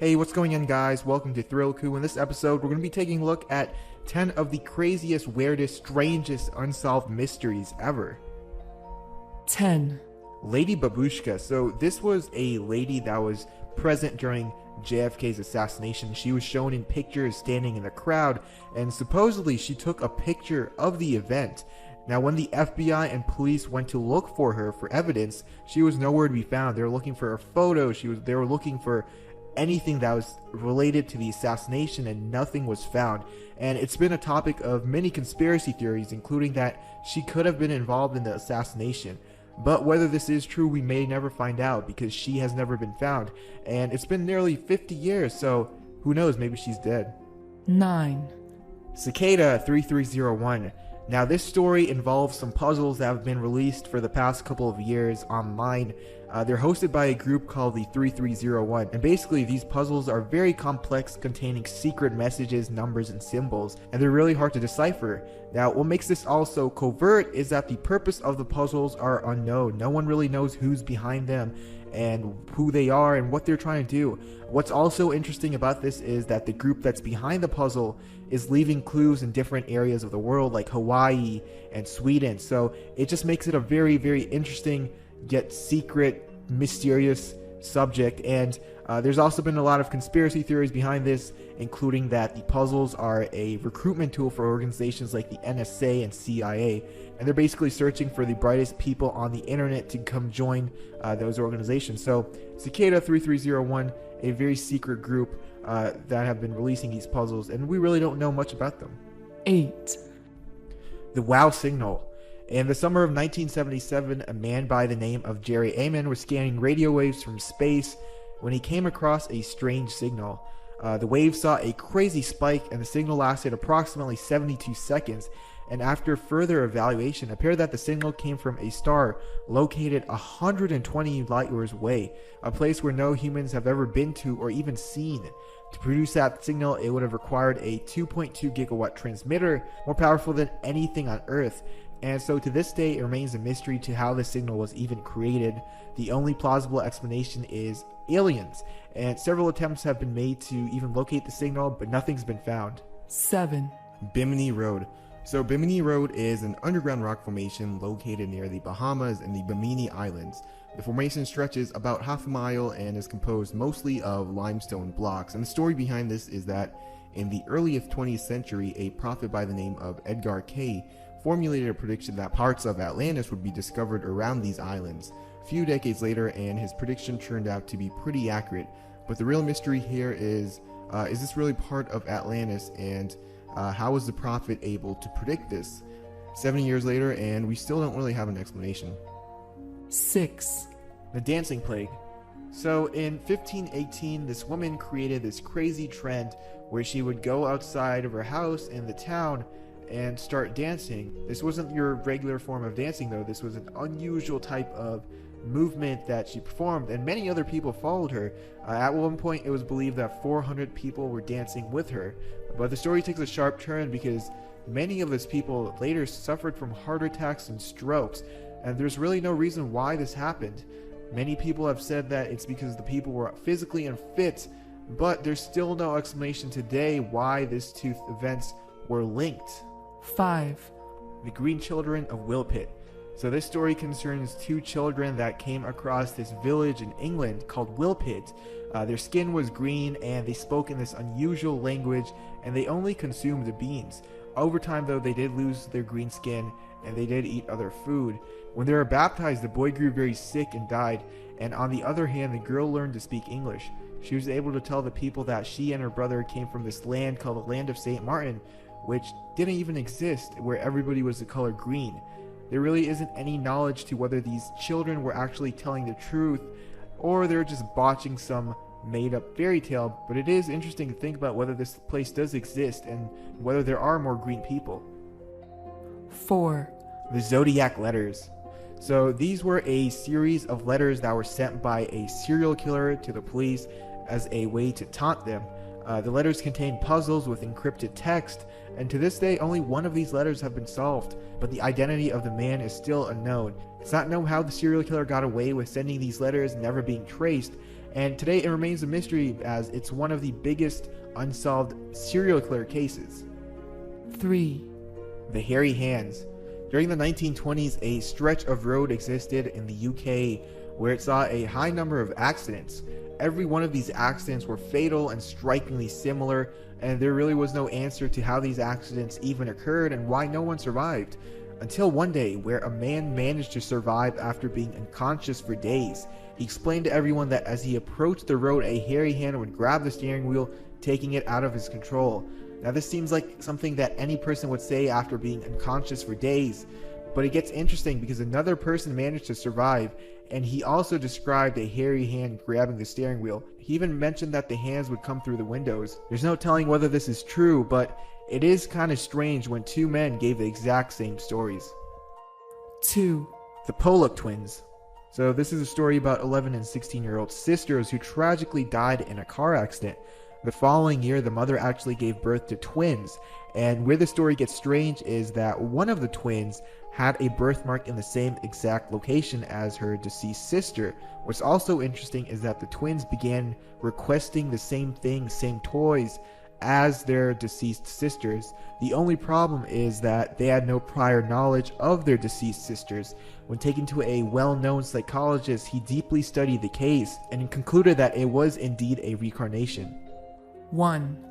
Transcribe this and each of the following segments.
Hey, what's going on, guys? Welcome to Thrillku. In this episode, we're going to be taking a look at 10 of the craziest, weirdest, strangest unsolved mysteries ever. 10. Lady Babushka. So this was a lady that was present during JFK's assassination. She was shown in pictures standing in the crowd, and supposedly she took a picture of the event. Now, when the FBI and police went to look for her for evidence, she was nowhere to be found. They were looking for a photo. They were looking for anything that was related to the assassination, and nothing was found. And it's been a topic of many conspiracy theories, including that she could have been involved in the assassination. But whether this is true, we may never find out, because she has never been found. And it's been nearly 50 years, so who knows, maybe she's dead. 9. Cicada 3301. Now, this story involves some puzzles that have been released for the past couple of years online. They're hosted by a group called the 3301, and basically these puzzles are very complex, containing secret messages, numbers, and symbols, and they're really hard to decipher. Now, what makes this all so covert is that the purpose of the puzzles are unknown. No one really knows who's behind them and who they are and what they're trying to do. What's also interesting about this is that the group that's behind the puzzle is leaving clues in different areas of the world, like Hawaii and Sweden. So it just makes it a very, very interesting yet secret, mysterious subject. And there's also been a lot of conspiracy theories behind this, including that the puzzles are a recruitment tool for organizations like the NSA and CIA, and they're basically searching for the brightest people on the internet to come join those organizations. So Cicada 3301, a very secret group that have been releasing these puzzles, and we really don't know much about them. 8. The WOW signal. In the summer of 1977, a man by the name of Jerry Ammon was scanning radio waves from space when he came across a strange signal. The waves saw a crazy spike, and the signal lasted approximately 72 seconds. And after further evaluation, it appeared that the signal came from a star located 120 light years away, a place where no humans have ever been to or even seen. To produce that signal, it would have required a 2.2 gigawatt transmitter, more powerful than anything on Earth. And so to this day, it remains a mystery to how the signal was even created. The only plausible explanation is aliens, and several attempts have been made to even locate the signal, but nothing's been found. 7. Bimini Road. So Bimini Road is an underground rock formation located near the Bahamas and the Bimini Islands. The formation stretches about half a mile and is composed mostly of limestone blocks. And the story behind this is that in the early 20th century, a prophet by the name of Edgar Cay formulated a prediction that parts of Atlantis would be discovered around these islands. A few decades later, and his prediction turned out to be pretty accurate. But the real mystery here is this really part of Atlantis, and how was the prophet able to predict this? 70 years later, and we still don't really have an explanation. 6. The dancing plague. So in 1518, this woman created this crazy trend where she would go outside of her house in the town and start dancing. This wasn't your regular form of dancing, though. This was an unusual type of movement that she performed, and many other people followed her. At one point, it was believed that 400 people were dancing with her. But the story takes a sharp turn because many of those people later suffered from heart attacks and strokes, and there's really no reason why this happened. Many people have said that it's because the people were physically unfit, but there's still no explanation today why these two events were linked. 5. The Green Children of Wilpit. So this story concerns two children that came across this village in England called Wilpit. Their skin was green, and they spoke in this unusual language, and they only consumed the beans. Over time, though, they did lose their green skin, and they did eat other food. When they were baptized, the boy grew very sick and died, and on the other hand, the girl learned to speak English. She was able to tell the people that she and her brother came from this land called the Land of St. Martin, which didn't even exist, where everybody was the color green. There really isn't any knowledge to whether these children were actually telling the truth, or they're just botching some made-up fairy tale, but it is interesting to think about whether this place does exist and whether there are more green people. 4. The Zodiac Letters. So these were a series of letters that were sent by a serial killer to the police as a way to taunt them. The letters contain puzzles with encrypted text, and to this day only one of these letters have been solved, but the identity of the man is still unknown. It's not known how the serial killer got away with sending these letters, never being traced, and today it remains a mystery as it's one of the biggest unsolved serial killer cases. 3, The hairy hands. During the 1920s, a stretch of road existed in the UK where it saw a high number of accidents. Every one of these accidents were fatal and strikingly similar, and there really was no answer to how these accidents even occurred and why no one survived. Until one day, where a man managed to survive after being unconscious for days. He explained to everyone that as he approached the road, a hairy hand would grab the steering wheel, taking it out of his control. Now this seems like something that any person would say after being unconscious for days, but it gets interesting because another person managed to survive, and he also described a hairy hand grabbing the steering wheel. He even mentioned that the hands would come through the windows. There's no telling whether this is true, but it is kind of strange when two men gave the exact same stories. 2, The Pollock twins. So this is a story about 11 and 16-year-old sisters who tragically died in a car accident. The following year, the mother actually gave birth to twins, and where the story gets strange is that one of the twins had a birthmark in the same exact location as her deceased sister. What's also interesting is that the twins began requesting the same things, same toys, as their deceased sisters. The only problem is that they had no prior knowledge of their deceased sisters. When taken to a well-known psychologist, he deeply studied the case and concluded that it was indeed a reincarnation. 1,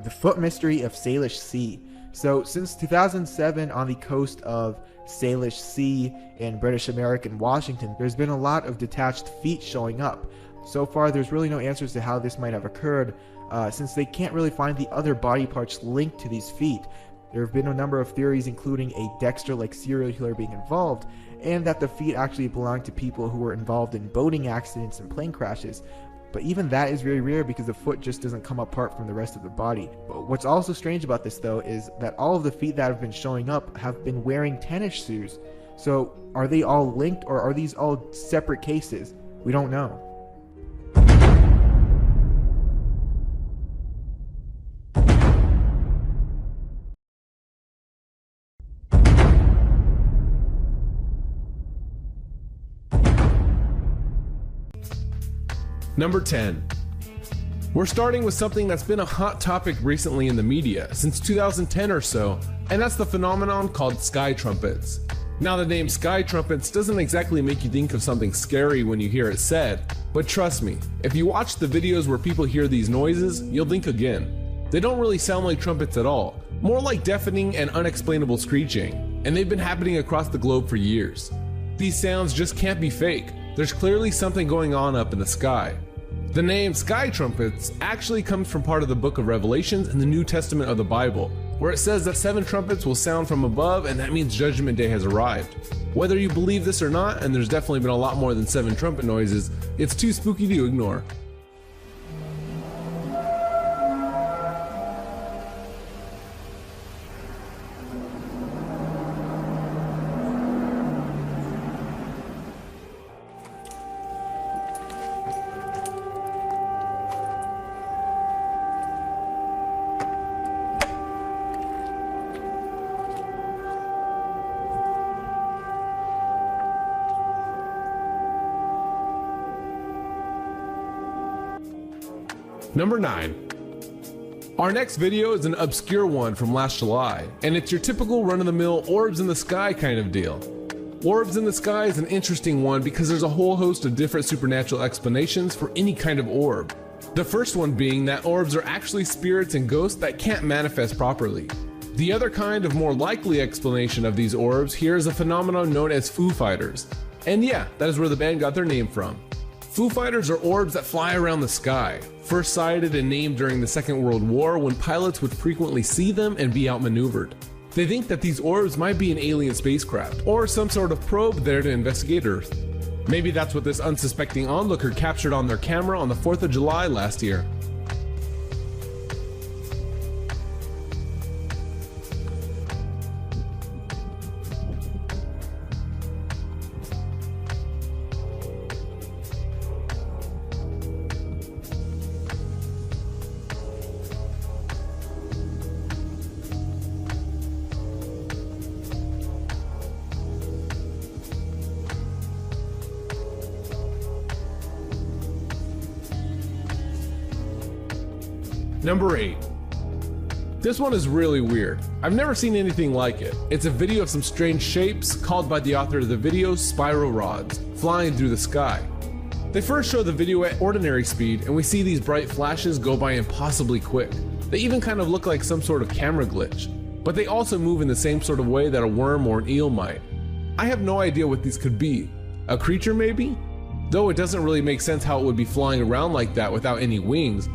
The Foot Mystery of Salish Sea. So since 2007 on the coast of Salish Sea in British American Washington, there's been a lot of detached feet showing up. So far there's really no answers to how this might have occurred, since they can't really find the other body parts linked to these feet. There have been a number of theories including a Dexter-like serial killer being involved, and that the feet actually belong to people who were involved in boating accidents and plane crashes. But even that is very rare because the foot just doesn't come apart from the rest of the body. But what's also strange about this though is that all of the feet that have been showing up have been wearing tennis shoes. So are they all linked or are these all separate cases? We don't know. Number 10. We're starting with something that's been a hot topic recently in the media since 2010 or so, and that's the phenomenon called sky trumpets. Now the name sky trumpets doesn't exactly make you think of something scary when you hear it said, but trust me, if you watch the videos where people hear these noises, you'll think again. They don't really sound like trumpets at all, more like deafening and unexplainable screeching, and they've been happening across the globe for years. These sounds just can't be fake. There's clearly something going on up in the sky. The name sky trumpets actually comes from part of the book of Revelations in the New Testament of the Bible, where it says that 7 trumpets will sound from above, and that means Judgment Day has arrived. Whether you believe this or not, and there's definitely been a lot more than 7 trumpet noises, it's too spooky to ignore. Number 9. Our next video is an obscure one from last July, and it's your typical run-of-the-mill orbs in the sky kind of deal. Orbs in the sky is an interesting one because there's a whole host of different supernatural explanations for any kind of orb. The first one being that orbs are actually spirits and ghosts that can't manifest properly. The other kind of more likely explanation of these orbs here is a phenomenon known as Foo Fighters. And yeah, that is where the band got their name from. Foo Fighters are orbs that fly around the sky, first sighted and named during the Second World War when pilots would frequently see them and be outmaneuvered. They think that these orbs might be an alien spacecraft, or some sort of probe there to investigate Earth. Maybe that's what this unsuspecting onlooker captured on their camera on the 4th of July last year. Number 8. This one is really weird. I've never seen anything like it. It's a video of some strange shapes, called by the author of the video spiral rods, flying through the sky. They first show the video at ordinary speed, and we see these bright flashes go by impossibly quick. They even kind of look like some sort of camera glitch, but they also move in the same sort of way that a worm or an eel might. I have no idea what these could be. A creature maybe? Though it doesn't really make sense how it would be flying around like that without any wings.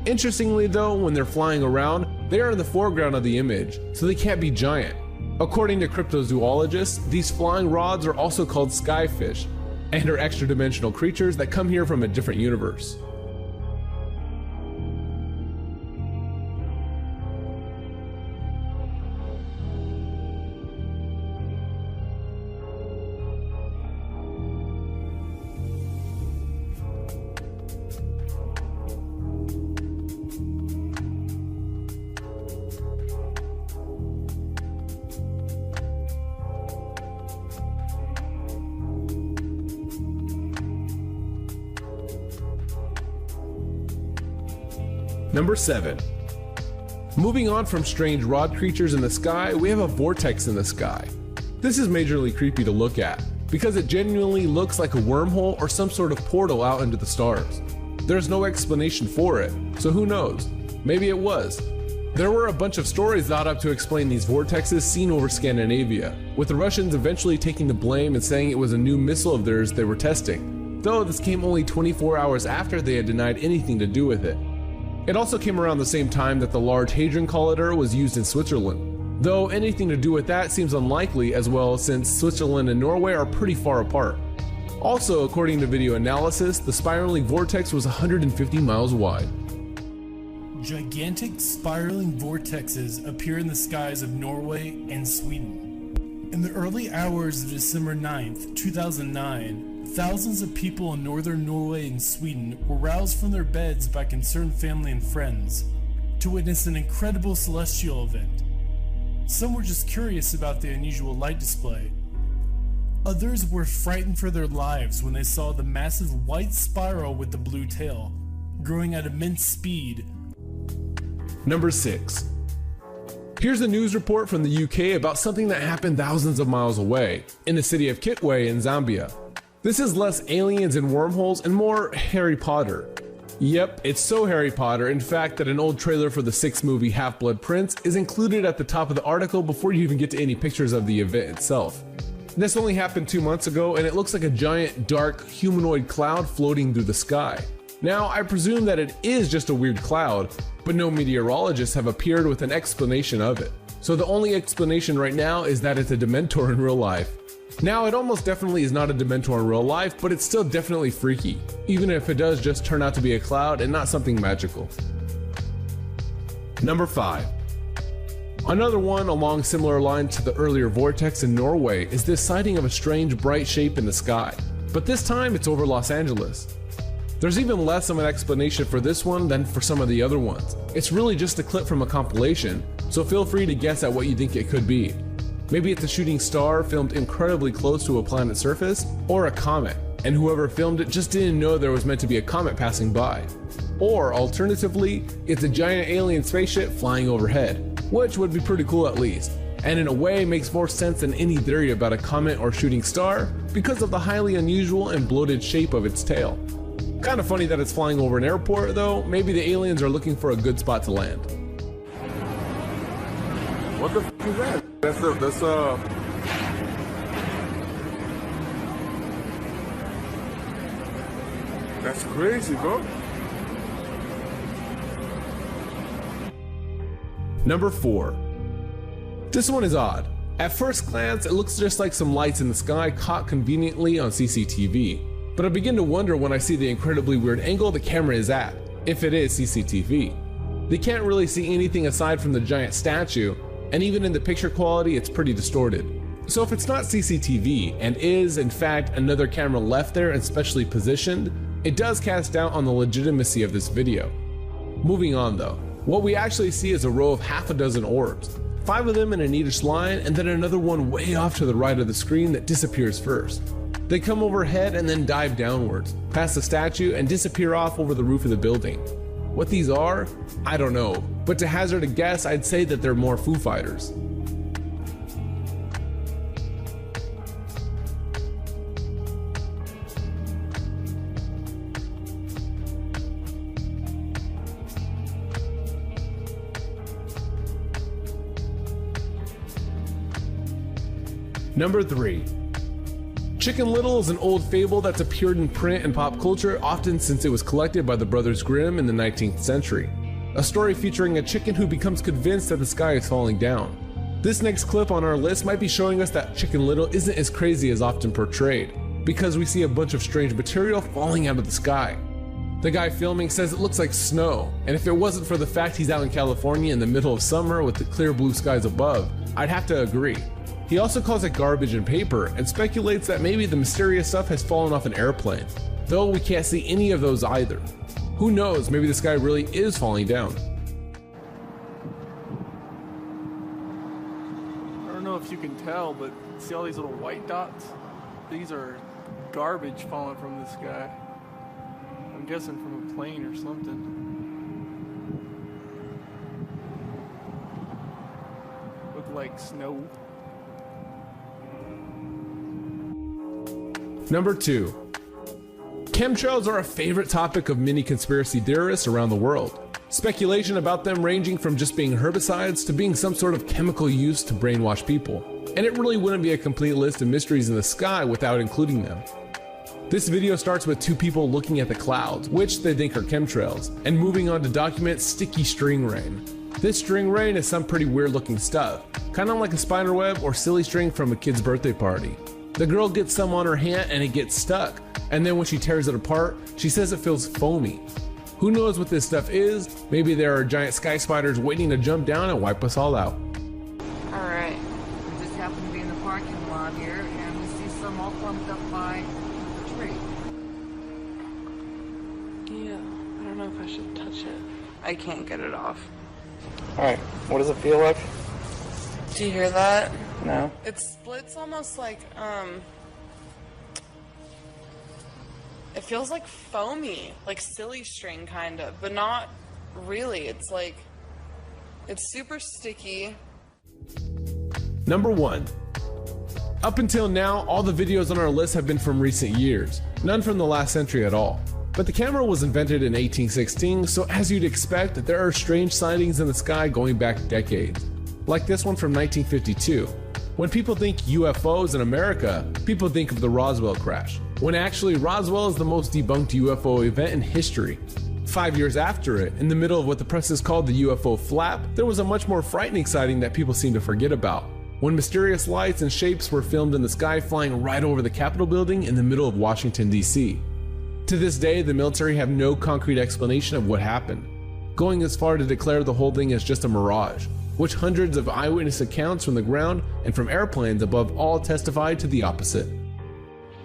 Interestingly though, when they're flying around, they are in the foreground of the image, so they can't be giant. According to cryptozoologists, these flying rods are also called skyfish, and are extra-dimensional creatures that come here from a different universe. Number 7. Moving on from strange rod creatures in the sky, we have a vortex in the sky. This is majorly creepy to look at, because it genuinely looks like a wormhole or some sort of portal out into the stars. There's no explanation for it, so who knows? Maybe it was. There were a bunch of stories thought up to explain these vortexes seen over Scandinavia, with the Russians eventually taking the blame and saying it was a new missile of theirs they were testing, though this came only 24 hours after they had denied anything to do with it. It also came around the same time that the Large Hadron Collider was used in Switzerland, though anything to do with that seems unlikely as well, since Switzerland and Norway are pretty far apart. Also, according to video analysis, the spiraling vortex was 150 miles wide. Gigantic spiraling vortexes appear in the skies of Norway and Sweden. In the early hours of December 9th, 2009, thousands of people in northern Norway and Sweden were roused from their beds by concerned family and friends to witness an incredible celestial event. Some were just curious about the unusual light display. Others were frightened for their lives when they saw the massive white spiral with the blue tail, growing at immense speed. Number 6. Here's a news report from the UK about something that happened thousands of miles away, in the city of Kitwe in Zambia. This is less aliens and wormholes and more Harry Potter. Yep, it's so Harry Potter, in fact, that an old trailer for the 6th movie Half-Blood Prince is included at the top of the article before you even get to any pictures of the event itself. This only happened 2 months ago, and it looks like a giant, dark, humanoid cloud floating through the sky. Now, I presume that it is just a weird cloud, but no meteorologists have appeared with an explanation of it. So the only explanation right now is that it's a Dementor in real life. Now, it almost definitely is not a Dementor in real life, but it's still definitely freaky, even if it does just turn out to be a cloud and not something magical. Number 5. Another one along similar lines to the earlier vortex in Norway is this sighting of a strange bright shape in the sky, but this time it's over Los Angeles. There's even less of an explanation for this one than for some of the other ones. It's really just a clip from a compilation, so feel free to guess at what you think it could be. Maybe it's a shooting star filmed incredibly close to a planet's surface, or a comet, and whoever filmed it just didn't know there was meant to be a comet passing by. Or alternatively, it's a giant alien spaceship flying overhead, which would be pretty cool at least, and in a way makes more sense than any theory about a comet or shooting star because of the highly unusual and bloated shape of its tail. Kind of funny that it's flying over an airport though. Maybe the aliens are looking for a good spot to land. What the f is that? That's crazy, bro. Number 4. This one is odd. At first glance, it looks just like some lights in the sky caught conveniently on CCTV. But I begin to wonder when I see the incredibly weird angle the camera is at, if it is CCTV. They can't really see anything aside from the giant statue, and even in the picture quality it's pretty distorted. So if it's not CCTV and is in fact another camera left there and specially positioned, it does cast doubt on the legitimacy of this video. Moving on though, what we actually see is a row of half a dozen orbs, 5 of them in a neatish line and then another one way off to the right of the screen that disappears first. They come overhead and then dive downwards, past the statue and disappear off over the roof of the building. What these are, I don't know, but to hazard a guess, I'd say that they're more Foo Fighters. Number 3. Chicken Little is an old fable that's appeared in print and pop culture often since it was collected by the Brothers Grimm in the 19th century. A story featuring a chicken who becomes convinced that the sky is falling down. This next clip on our list might be showing us that Chicken Little isn't as crazy as often portrayed, because we see a bunch of strange material falling out of the sky. The guy filming says it looks like snow, and if it wasn't for the fact he's out in California in the middle of summer with the clear blue skies above, I'd have to agree. He also calls it garbage and paper and speculates that maybe the mysterious stuff has fallen off an airplane, though we can't see any of those either. Who knows, maybe the sky really is falling down. I don't know if you can tell, but see all these little white dots? These are garbage falling from the sky. I'm guessing from a plane or something. Look like snow. Number 2. Chemtrails are a favorite topic of many conspiracy theorists around the world. Speculation about them ranging from just being herbicides to being some sort of chemical used to brainwash people. And it really wouldn't be a complete list of mysteries in the sky without including them. This video starts with 2 people looking at the clouds, which they think are chemtrails, and moving on to document sticky string rain. This string rain is some pretty weird looking stuff, kind of like a spider web or silly string from a kid's birthday party. The girl gets some on her hand and it gets stuck, and then when she tears it apart, she says it feels foamy. Who knows what this stuff is? Maybe there are giant sky spiders waiting to jump down and wipe us all out. Alright, we just happen to be in the parking lot here, and we see some all clumped up by a tree. Yeah, I don't know if I should touch it. I can't get it off. Alright, what does it feel like? Do you hear that? No. It splits almost like, it feels like foamy, like silly string kind of, but not really. It's like, it's super sticky. Number 1. Up until now, all the videos on our list have been from recent years, none from the last century at all. But the camera was invented in 1816, so as you'd expect, there are strange sightings in the sky going back decades. Like this one from 1952. When people think UFOs in America, people think of the Roswell crash, when actually Roswell is the most debunked UFO event in history. 5 years after it, in the middle of what the press has called the UFO flap, there was a much more frightening sighting that people seem to forget about, when mysterious lights and shapes were filmed in the sky flying right over the Capitol building in the middle of Washington, D.C. To this day, the military have no concrete explanation of what happened, going as far to declare the whole thing as just a mirage, which hundreds of eyewitness accounts from the ground and from airplanes above all testified to the opposite.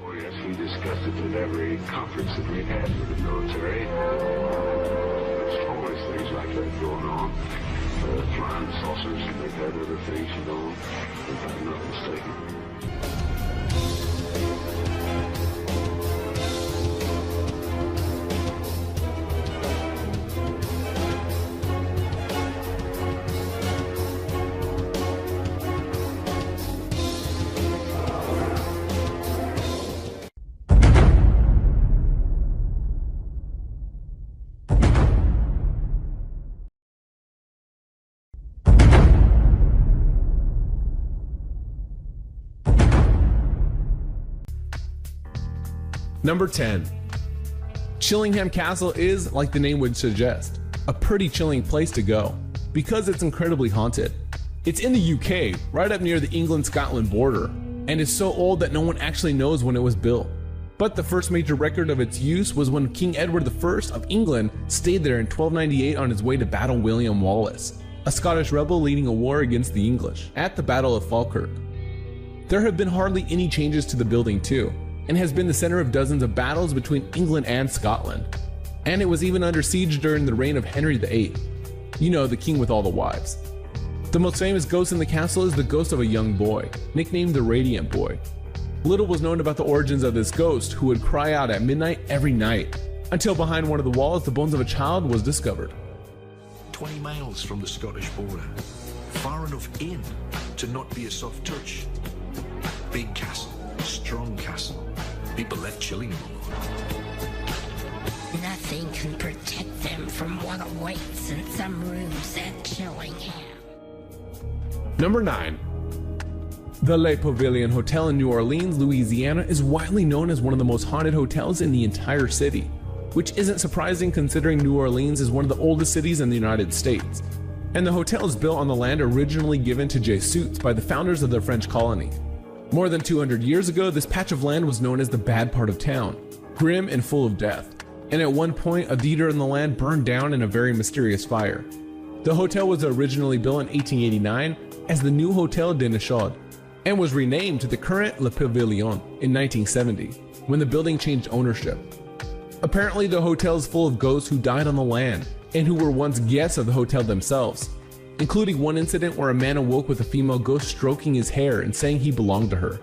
Oh yes, we discussed it at every conference that we've had with the military. There's always things like that going on. Flying saucers, and they've had other things, you know, if I'm not mistaken. Number 10. Chillingham Castle is, like the name would suggest, a pretty chilling place to go, because it's incredibly haunted. It's in the UK, right up near the England-Scotland border, and is so old that no one actually knows when it was built. But the first major record of its use was when King Edward I of England stayed there in 1298 on his way to battle William Wallace, a Scottish rebel leading a war against the English, at the Battle of Falkirk. There have been hardly any changes to the building too, and has been the center of dozens of battles between England and Scotland. And it was even under siege during the reign of Henry VIII. You know, the king with all the wives. The most famous ghost in the castle is the ghost of a young boy, nicknamed the Radiant Boy. Little was known about the origins of this ghost, who would cry out at midnight every night. until behind one of the walls the bones of a child was discovered. 20 miles from the Scottish border, far enough in to not be a soft touch. Big castle, strong castle, people left Chillingham alone. Nothing can protect them from what awaits in some rooms at Chillingham. Number 9. The Le Pavilion Hotel in New Orleans, Louisiana is widely known as one of the most haunted hotels in the entire city, which isn't surprising considering New Orleans is one of the oldest cities in the United States. And the hotel is built on the land originally given to Jesuits by the founders of the French colony. More than 200 years ago, this patch of land was known as the bad part of town, grim and full of death. And at one point, a theater in the land burned down in a very mysterious fire. The hotel was originally built in 1889 as the New Hotel de Nashad, and was renamed to the current Le Pavillon in 1970, when the building changed ownership. Apparently, the hotel is full of ghosts who died on the land, and who were once guests of the hotel themselves, including one incident where a man awoke with a female ghost stroking his hair and saying he belonged to her.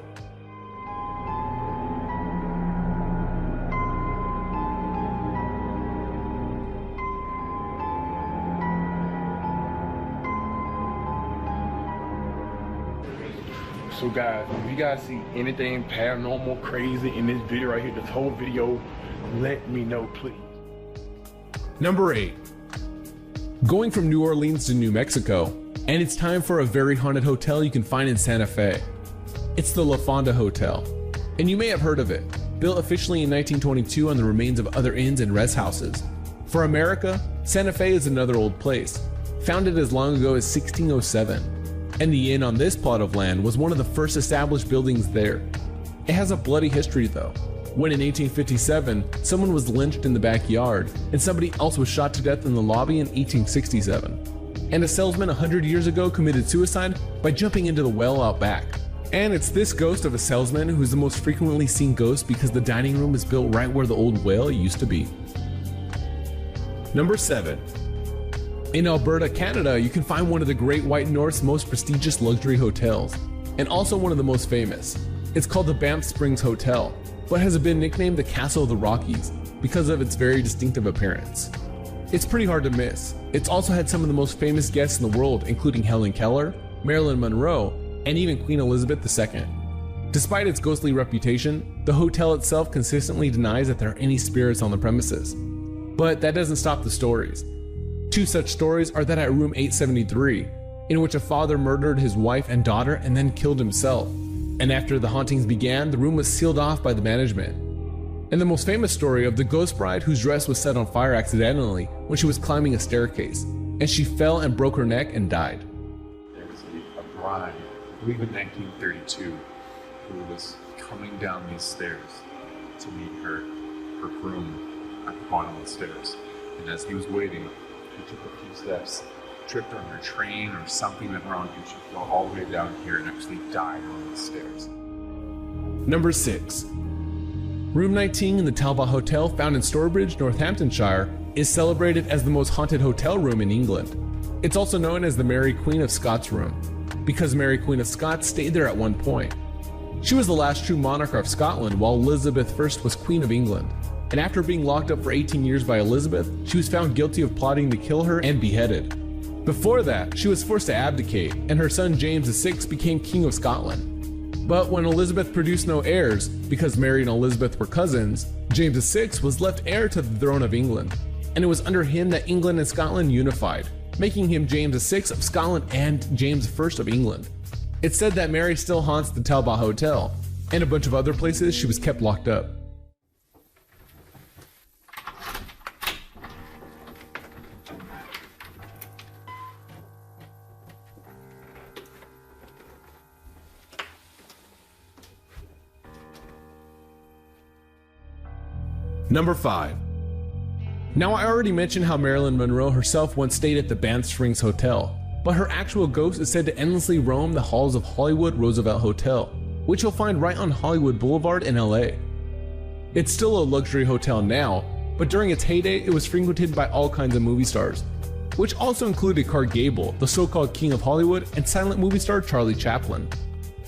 So guys, if you guys see anything paranormal, crazy in this video right here, this whole video, let me know, please. Number 8. Going from New Orleans to New Mexico, and it's time for a very haunted hotel you can find in Santa Fe. It's the La Fonda Hotel, and you may have heard of it, built officially in 1922 on the remains of other inns and rest houses. For America, Santa Fe is another old place, founded as long ago as 1607. And the inn on this plot of land was one of the first established buildings there. It has a bloody history though, when in 1857, someone was lynched in the backyard, and somebody else was shot to death in the lobby in 1867. And a salesman 100 years ago committed suicide by jumping into the well out back. And it's this ghost of a salesman who's the most frequently seen ghost because the dining room is built right where the old well used to be. Number 7. In Alberta, Canada, you can find one of the Great White North's most prestigious luxury hotels, and also one of the most famous. It's called the Banff Springs Hotel, but has been nicknamed the Castle of the Rockies because of its very distinctive appearance. It's pretty hard to miss. It's also had some of the most famous guests in the world, including Helen Keller, Marilyn Monroe, and even Queen Elizabeth II. Despite its ghostly reputation, the hotel itself consistently denies that there are any spirits on the premises. But that doesn't stop the stories. Two such stories are that at room 873, in which a father murdered his wife and daughter and then killed himself. And after the hauntings began, the room was sealed off by the management. And the most famous story of the ghost bride whose dress was set on fire accidentally when she was climbing a staircase, and she fell and broke her neck and died. There was a bride, I believe in 1932, who was coming down these stairs to meet her groom at the bottom of the stairs. And as he was waiting, she took a few steps, tripped on her train or something went wrong, and she fell all the way down here and actually died on the stairs. Number 6. Room 19 in the Talbot Hotel, found in Stourbridge, Northamptonshire, is celebrated as the most haunted hotel room in England. It's also known as the Mary Queen of Scots room, because Mary Queen of Scots stayed there at one point. She was the last true monarch of Scotland, while Elizabeth I was Queen of England. And after being locked up for 18 years by Elizabeth, she was found guilty of plotting to kill her and beheaded. Before that, she was forced to abdicate, and her son James VI became King of Scotland. But when Elizabeth produced no heirs, because Mary and Elizabeth were cousins, James VI was left heir to the throne of England, and it was under him that England and Scotland unified, making him James VI of Scotland and James I of England. It's said that Mary still haunts the Talbot Hotel, and a bunch of other places she was kept locked up. Number 5. Now, I already mentioned how Marilyn Monroe herself once stayed at the Banff Springs Hotel, but her actual ghost is said to endlessly roam the halls of Hollywood Roosevelt Hotel, which you'll find right on Hollywood Boulevard in LA. It's still a luxury hotel now, but during its heyday it was frequented by all kinds of movie stars, which also included Clark Gable, the so-called King of Hollywood, and silent movie star Charlie Chaplin.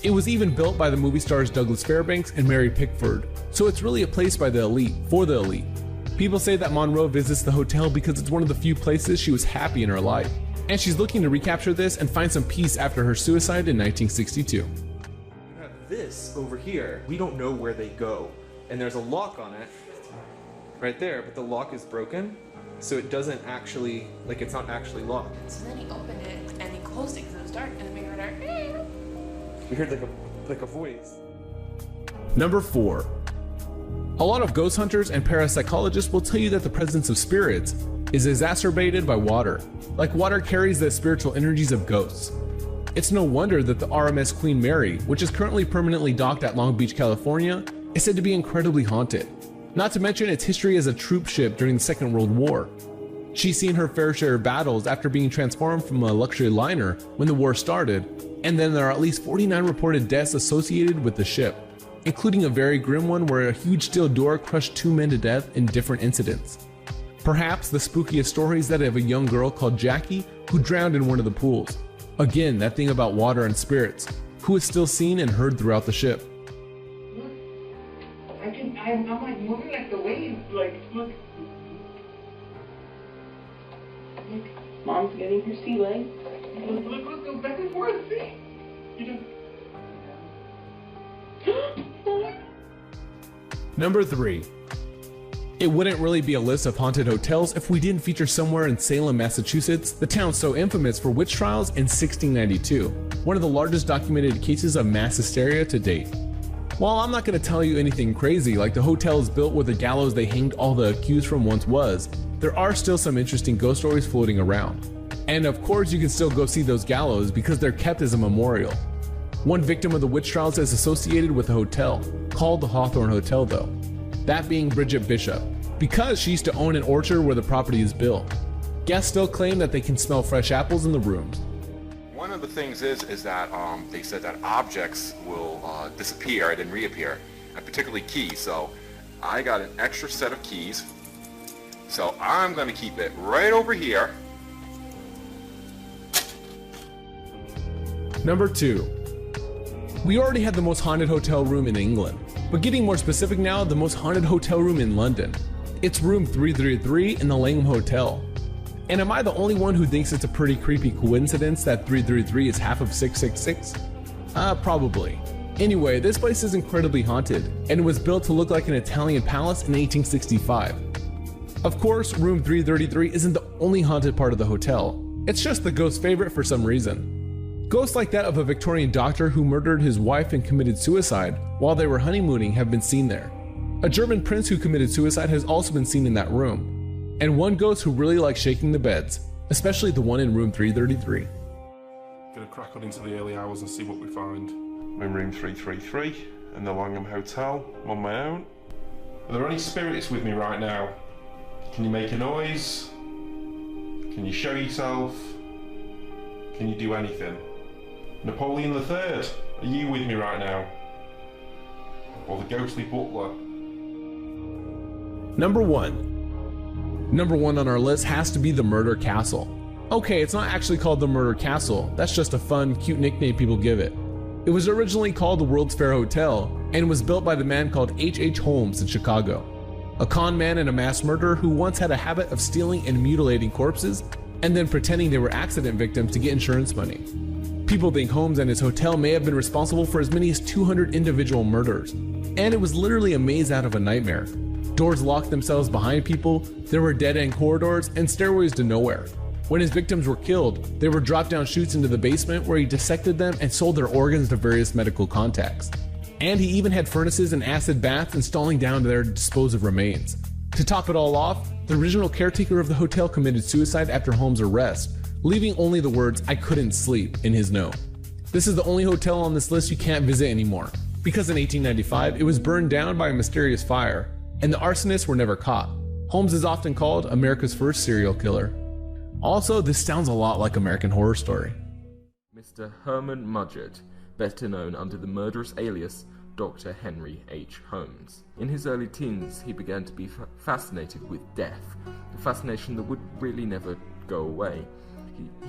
It was even built by the movie stars Douglas Fairbanks and Mary Pickford, so it's really a place by the elite, for the elite. People say that Monroe visits the hotel because it's one of the few places she was happy in her life, and she's looking to recapture this and find some peace after her suicide in 1962. You have this over here. We don't know where they go, and there's a lock on it right there, but the lock is broken, so it doesn't actually, like, it's not actually locked. So then he opened it and he closed it because it was dark, and then we heard our. We heard like a voice. Number 4. A lot of ghost hunters and parapsychologists will tell you that the presence of spirits is exacerbated by water, like water carries the spiritual energies of ghosts. It's no wonder that the RMS Queen Mary, which is currently permanently docked at Long Beach, California, is said to be incredibly haunted, not to mention its history as a troop ship during the Second World War. She's seen her fair share of battles after being transformed from a luxury liner when the war started, and then there are at least 49 reported deaths associated with the ship, including a very grim one where a huge steel door crushed 2 men to death in different incidents. Perhaps the spookiest story is that of a young girl called Jackie who drowned in one of the pools. Again, that thing about water and spirits, who is still seen and heard throughout the ship. I'm like moving like the waves, like, look. Look, Mom's getting her sea legs. Look, go back and forth, see? You just... Number 3. It wouldn't really be a list of haunted hotels if we didn't feature somewhere in Salem, Massachusetts, the town so infamous for witch trials in 1692, one of the largest documented cases of mass hysteria to date. While I'm not going to tell you anything crazy like the hotel is built where the gallows they hanged all the accused from once was, there are still some interesting ghost stories floating around. And of course you can still go see those gallows because they're kept as a memorial. One victim of the witch trials is associated with a hotel, called the Hawthorne Hotel though, that being Bridget Bishop, because she used to own an orchard where the property is built. Guests still claim that they can smell fresh apples in the rooms. One of the things is that they said that objects will disappear and then reappear, and particularly keys. So I got an extra set of keys. So I'm going to keep it right over here. Number 2. We already had the most haunted hotel room in England, but getting more specific now, the most haunted hotel room in London. It's room 333 in the Langham Hotel. And am I the only one who thinks it's a pretty creepy coincidence that 333 is half of 666? Probably. Anyway, this place is incredibly haunted, and it was built to look like an Italian palace in 1865. Of course, room 333 isn't the only haunted part of the hotel, it's just the ghost's favorite for some reason. Ghosts like that of a Victorian doctor who murdered his wife and committed suicide while they were honeymooning have been seen there. A German prince who committed suicide has also been seen in that room. And one ghost who really likes shaking the beds, especially the one in room 333. Gonna crack on into the early hours and see what we find. I'm in room 333 in the Langham Hotel. I'm on my own. Are there any spirits with me right now? Can you make a noise? Can you show yourself? Can you do anything? Napoleon III, are you with me right now? Or the ghostly butler? Number 1. Number 1 on our list has to be the Murder Castle. Okay, it's not actually called the Murder Castle, that's just a fun, cute nickname people give it. It was originally called the World's Fair Hotel, and was built by the man called H.H. Holmes in Chicago. A con man and a mass murderer who once had a habit of stealing and mutilating corpses, and then pretending they were accident victims to get insurance money. People think Holmes and his hotel may have been responsible for as many as 200 individual murders, and it was literally a maze out of a nightmare. Doors locked themselves behind people, there were dead-end corridors, and stairways to nowhere. When his victims were killed, they were dropped down chutes into the basement where he dissected them and sold their organs to various medical contacts. And he even had furnaces and acid baths installing down there to dispose of remains. To top it all off, the original caretaker of the hotel committed suicide after Holmes' arrest, leaving only the words "I couldn't sleep" in his note. This is the only hotel on this list you can't visit anymore, because in 1895 it was burned down by a mysterious fire, and the arsonists were never caught. Holmes is often called America's first serial killer. Also, this sounds a lot like American Horror Story. Mr. Herman Mudgett, better known under the murderous alias Dr. Henry H. Holmes. In his early teens, he began to be fascinated with death, a fascination that would really never go away.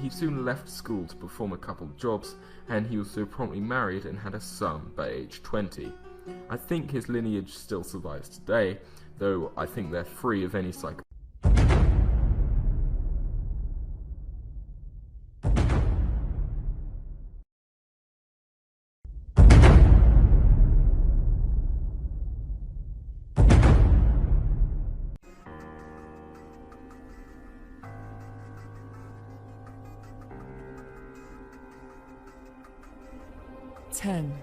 He soon left school to perform a couple of jobs, and he also promptly married and had a son by age 20. I think his lineage still survives today, though I think they're free of any psych. Ten.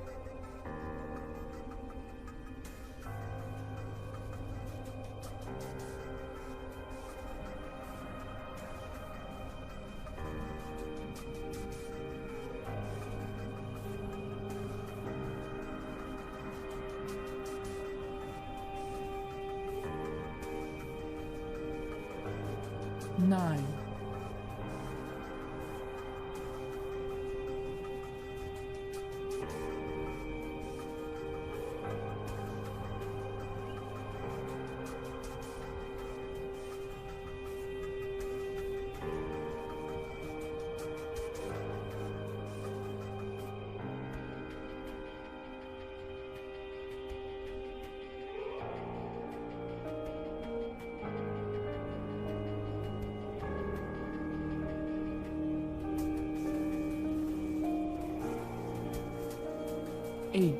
9. 8.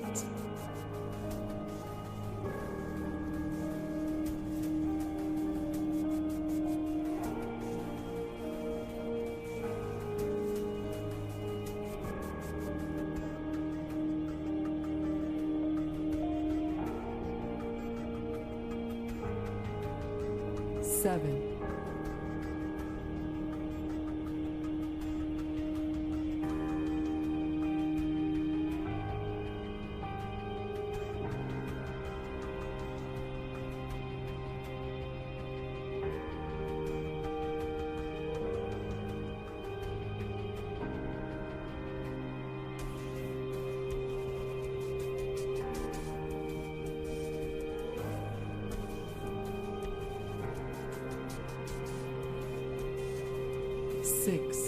7. 6.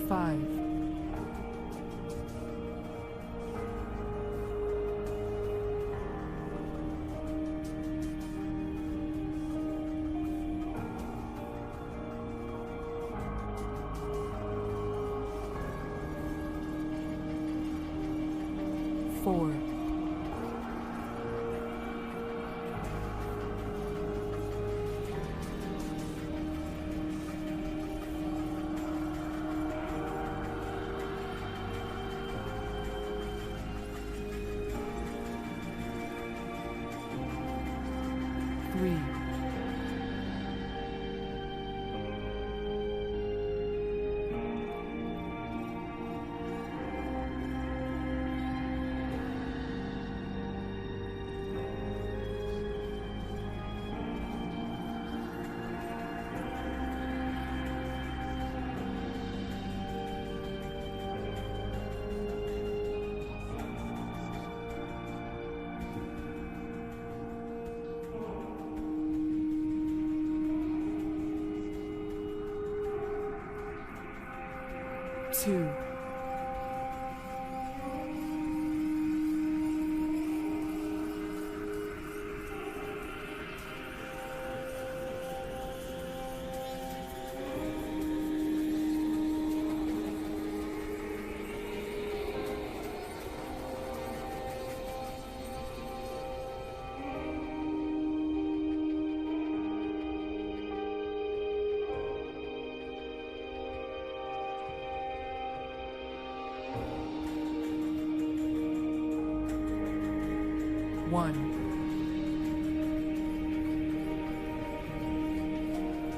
5. 4. 3. 2. 1. 2.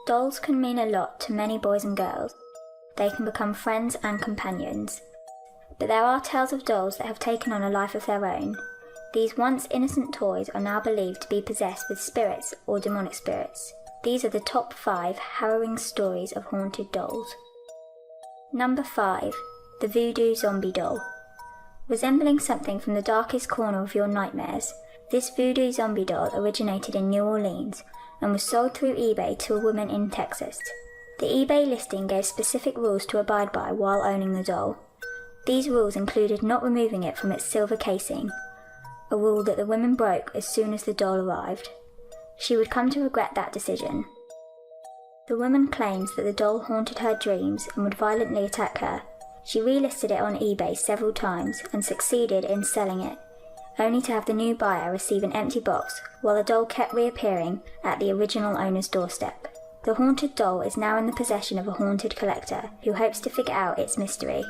Dolls can mean a lot to many boys and girls. They can become friends and companions. But there are tales of dolls that have taken on a life of their own. These once innocent toys are now believed to be possessed with spirits or demonic spirits. These are the top 5 harrowing stories of haunted dolls. Number 5. The Voodoo Zombie Doll. Resembling something from the darkest corner of your nightmares, this voodoo zombie doll originated in New Orleans and was sold through eBay to a woman in Texas. The eBay listing gave specific rules to abide by while owning the doll. These rules included not removing it from its silver casing, a rule that the woman broke as soon as the doll arrived. She would come to regret that decision. The woman claims that the doll haunted her dreams and would violently attack her. She relisted it on eBay several times and succeeded in selling it, only to have the new buyer receive an empty box while the doll kept reappearing at the original owner's doorstep. The haunted doll is now in the possession of a haunted collector who hopes to figure out its mystery.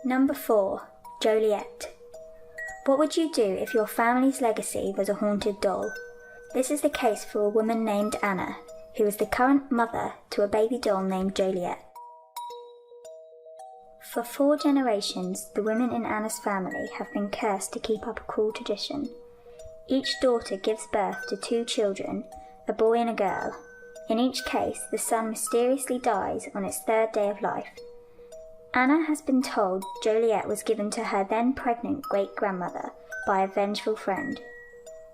Number 4. Joliet. What would you do if your family's legacy was a haunted doll? This is the case for a woman named Anna, who is the current mother to a baby doll named Joliet. For 4 generations, the women in Anna's family have been cursed to keep up a cruel tradition. Each daughter gives birth to 2 children, a boy and a girl. In each case, the son mysteriously dies on its 3rd day of life. Anna has been told Joliet was given to her then pregnant great-grandmother by a vengeful friend.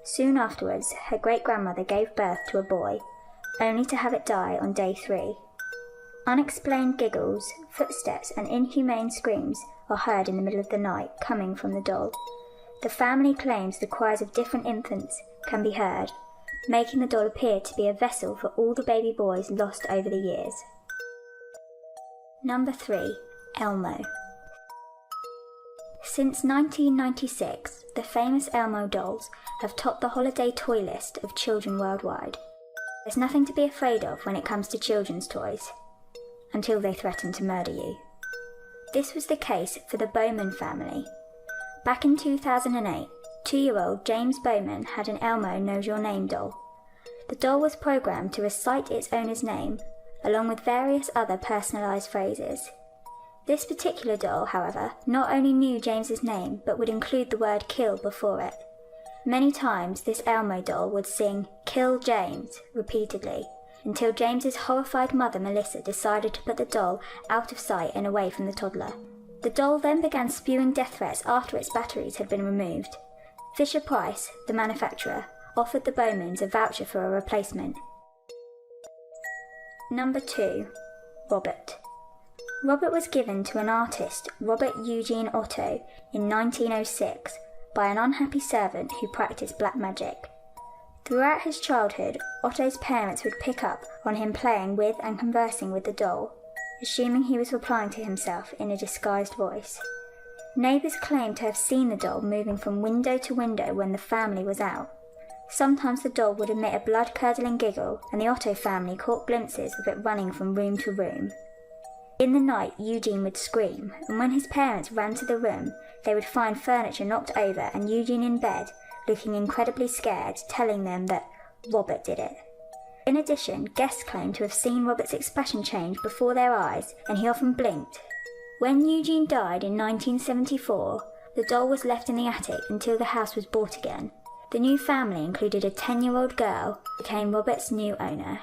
Soon afterwards, her great-grandmother gave birth to a boy, only to have it die on day 3. Unexplained giggles, footsteps and inhumane screams are heard in the middle of the night coming from the doll. The family claims the cries of different infants can be heard, making the doll appear to be a vessel for all the baby boys lost over the years. Number 3. Elmo. Since 1996, the famous Elmo dolls have topped the holiday toy list of children worldwide. There's nothing to be afraid of when it comes to children's toys, until they threaten to murder you. This was the case for the Bowman family. Back in 2008, 2-year-old James Bowman had an Elmo Knows Your Name doll. The doll was programmed to recite its owner's name, along with various other personalised phrases. This particular doll, however, not only knew James's name, but would include the word kill before it. Many times this Elmo doll would sing "Kill James" repeatedly, until James's horrified mother Melissa decided to put the doll out of sight and away from the toddler. The doll then began spewing death threats after its batteries had been removed. Fisher-Price, the manufacturer, offered the Bowmans a voucher for a replacement. Number 2. Robert. Robert was given to an artist, Robert Eugene Otto, in 1906 by an unhappy servant who practiced black magic. Throughout his childhood, Otto's parents would pick up on him playing with and conversing with the doll, assuming he was replying to himself in a disguised voice. Neighbours claimed to have seen the doll moving from window to window when the family was out. Sometimes the doll would emit a blood-curdling giggle, and the Otto family caught glimpses of it running from room to room. In the night, Eugene would scream, and when his parents ran to the room, they would find furniture knocked over and Eugene in bed, looking incredibly scared, telling them that Robert did it. In addition, guests claimed to have seen Robert's expression change before their eyes, and he often blinked. When Eugene died in 1974, the doll was left in the attic until the house was bought again. The new family included a 10-year-old girl, who became Robert's new owner.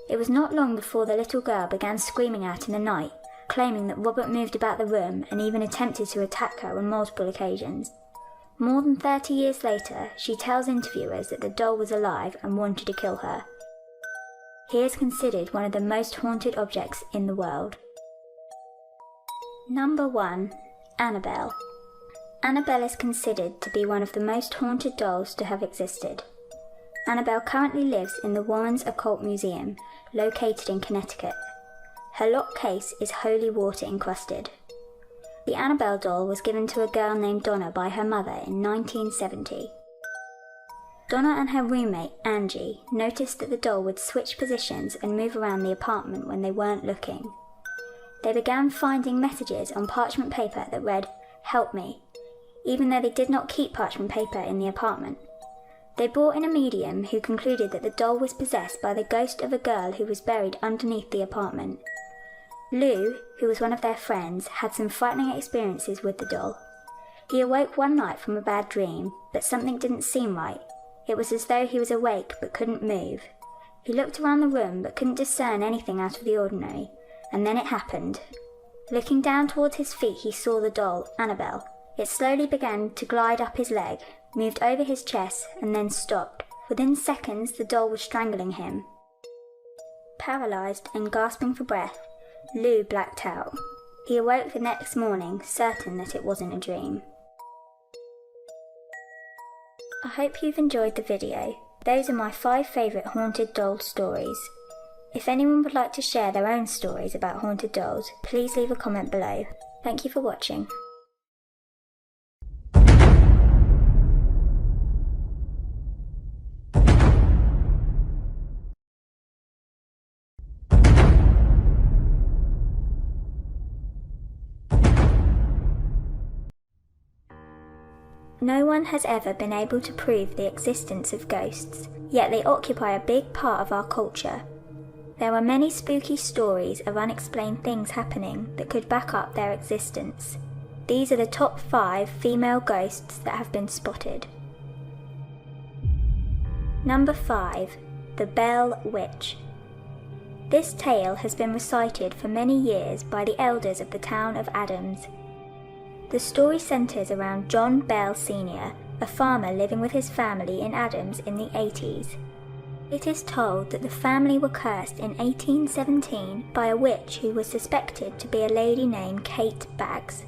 It was not long before the little girl began screaming out in the night, claiming that Robert moved about the room and even attempted to attack her on multiple occasions. More than 30 years later, she tells interviewers that the doll was alive and wanted to kill her. He is considered one of the most haunted objects in the world. Number 1. Annabelle. Annabelle is considered to be one of the most haunted dolls to have existed. Annabelle currently lives in the Warrens Occult Museum, located in Connecticut. Her lock case is holy water encrusted. The Annabelle doll was given to a girl named Donna by her mother in 1970. Donna and her roommate, Angie, noticed that the doll would switch positions and move around the apartment when they weren't looking. They began finding messages on parchment paper that read, "Help me," even though they did not keep parchment paper in the apartment. They brought in a medium who concluded that the doll was possessed by the ghost of a girl who was buried underneath the apartment. Lou, who was one of their friends, had some frightening experiences with the doll. He awoke one night from a bad dream, but something didn't seem right. It was as though he was awake but couldn't move. He looked around the room but couldn't discern anything out of the ordinary, and then it happened. Looking down towards his feet, he saw the doll, Annabelle. It slowly began to glide up his leg, moved over his chest, and then stopped. Within seconds, the doll was strangling him. Paralysed and gasping for breath, Lou blacked out. He awoke the next morning, certain that it wasn't a dream. I hope you've enjoyed the video. Those are my 5 favourite haunted doll stories. If anyone would like to share their own stories about haunted dolls, please leave a comment below. Thank you for watching. No one has ever been able to prove the existence of ghosts, yet they occupy a big part of our culture. There are many spooky stories of unexplained things happening that could back up their existence. These are the top 5 female ghosts that have been spotted. Number 5. The Bell Witch. This tale has been recited for many years by the elders of the town of Adams. The story centres around John Bell Sr., a farmer living with his family in Adams in the 80s. It is told that the family were cursed in 1817 by a witch who was suspected to be a lady named Kate Baggs.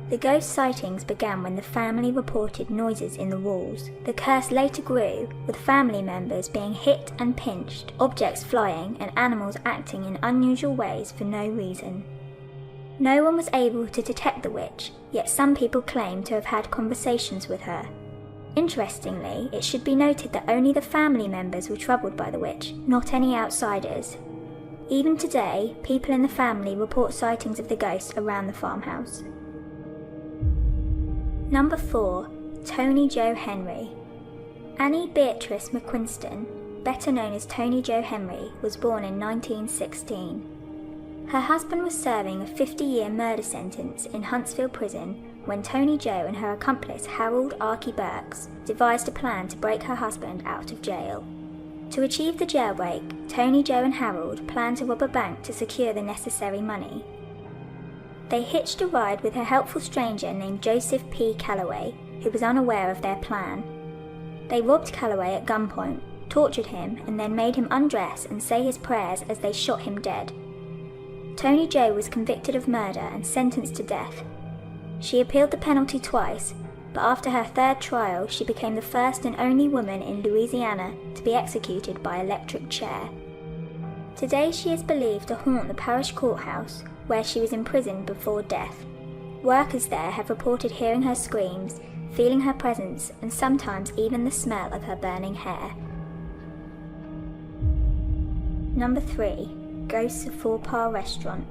The ghost sightings began when the family reported noises in the walls. The curse later grew, with family members being hit and pinched, objects flying, and animals acting in unusual ways for no reason. No one was able to detect the witch, yet some people claim to have had conversations with her. Interestingly, it should be noted that only the family members were troubled by the witch, not any outsiders. Even today, people in the family report sightings of the ghost around the farmhouse. Number 4. Tony Joe Henry. Annie Beatrice McQuiston, better known as Tony Joe Henry, was born in 1916. Her husband was serving a 50-year murder sentence in Huntsville Prison when Tony Joe and her accomplice Harold Archie Burks devised a plan to break her husband out of jail. To achieve the jailbreak, Tony Joe and Harold planned to rob a bank to secure the necessary money. They hitched a ride with a helpful stranger named Joseph P. Calloway, who was unaware of their plan. They robbed Calloway at gunpoint, tortured him, and then made him undress and say his prayers as they shot him dead. Tony Joe was convicted of murder and sentenced to death. She appealed the penalty twice, but after her 3rd trial, she became the first and only woman in Louisiana to be executed by electric chair. Today she is believed to haunt the parish courthouse, where she was imprisoned before death. Workers there have reported hearing her screams, feeling her presence, and sometimes even the smell of her burning hair. Number 3. Ghosts of Four Par Restaurant.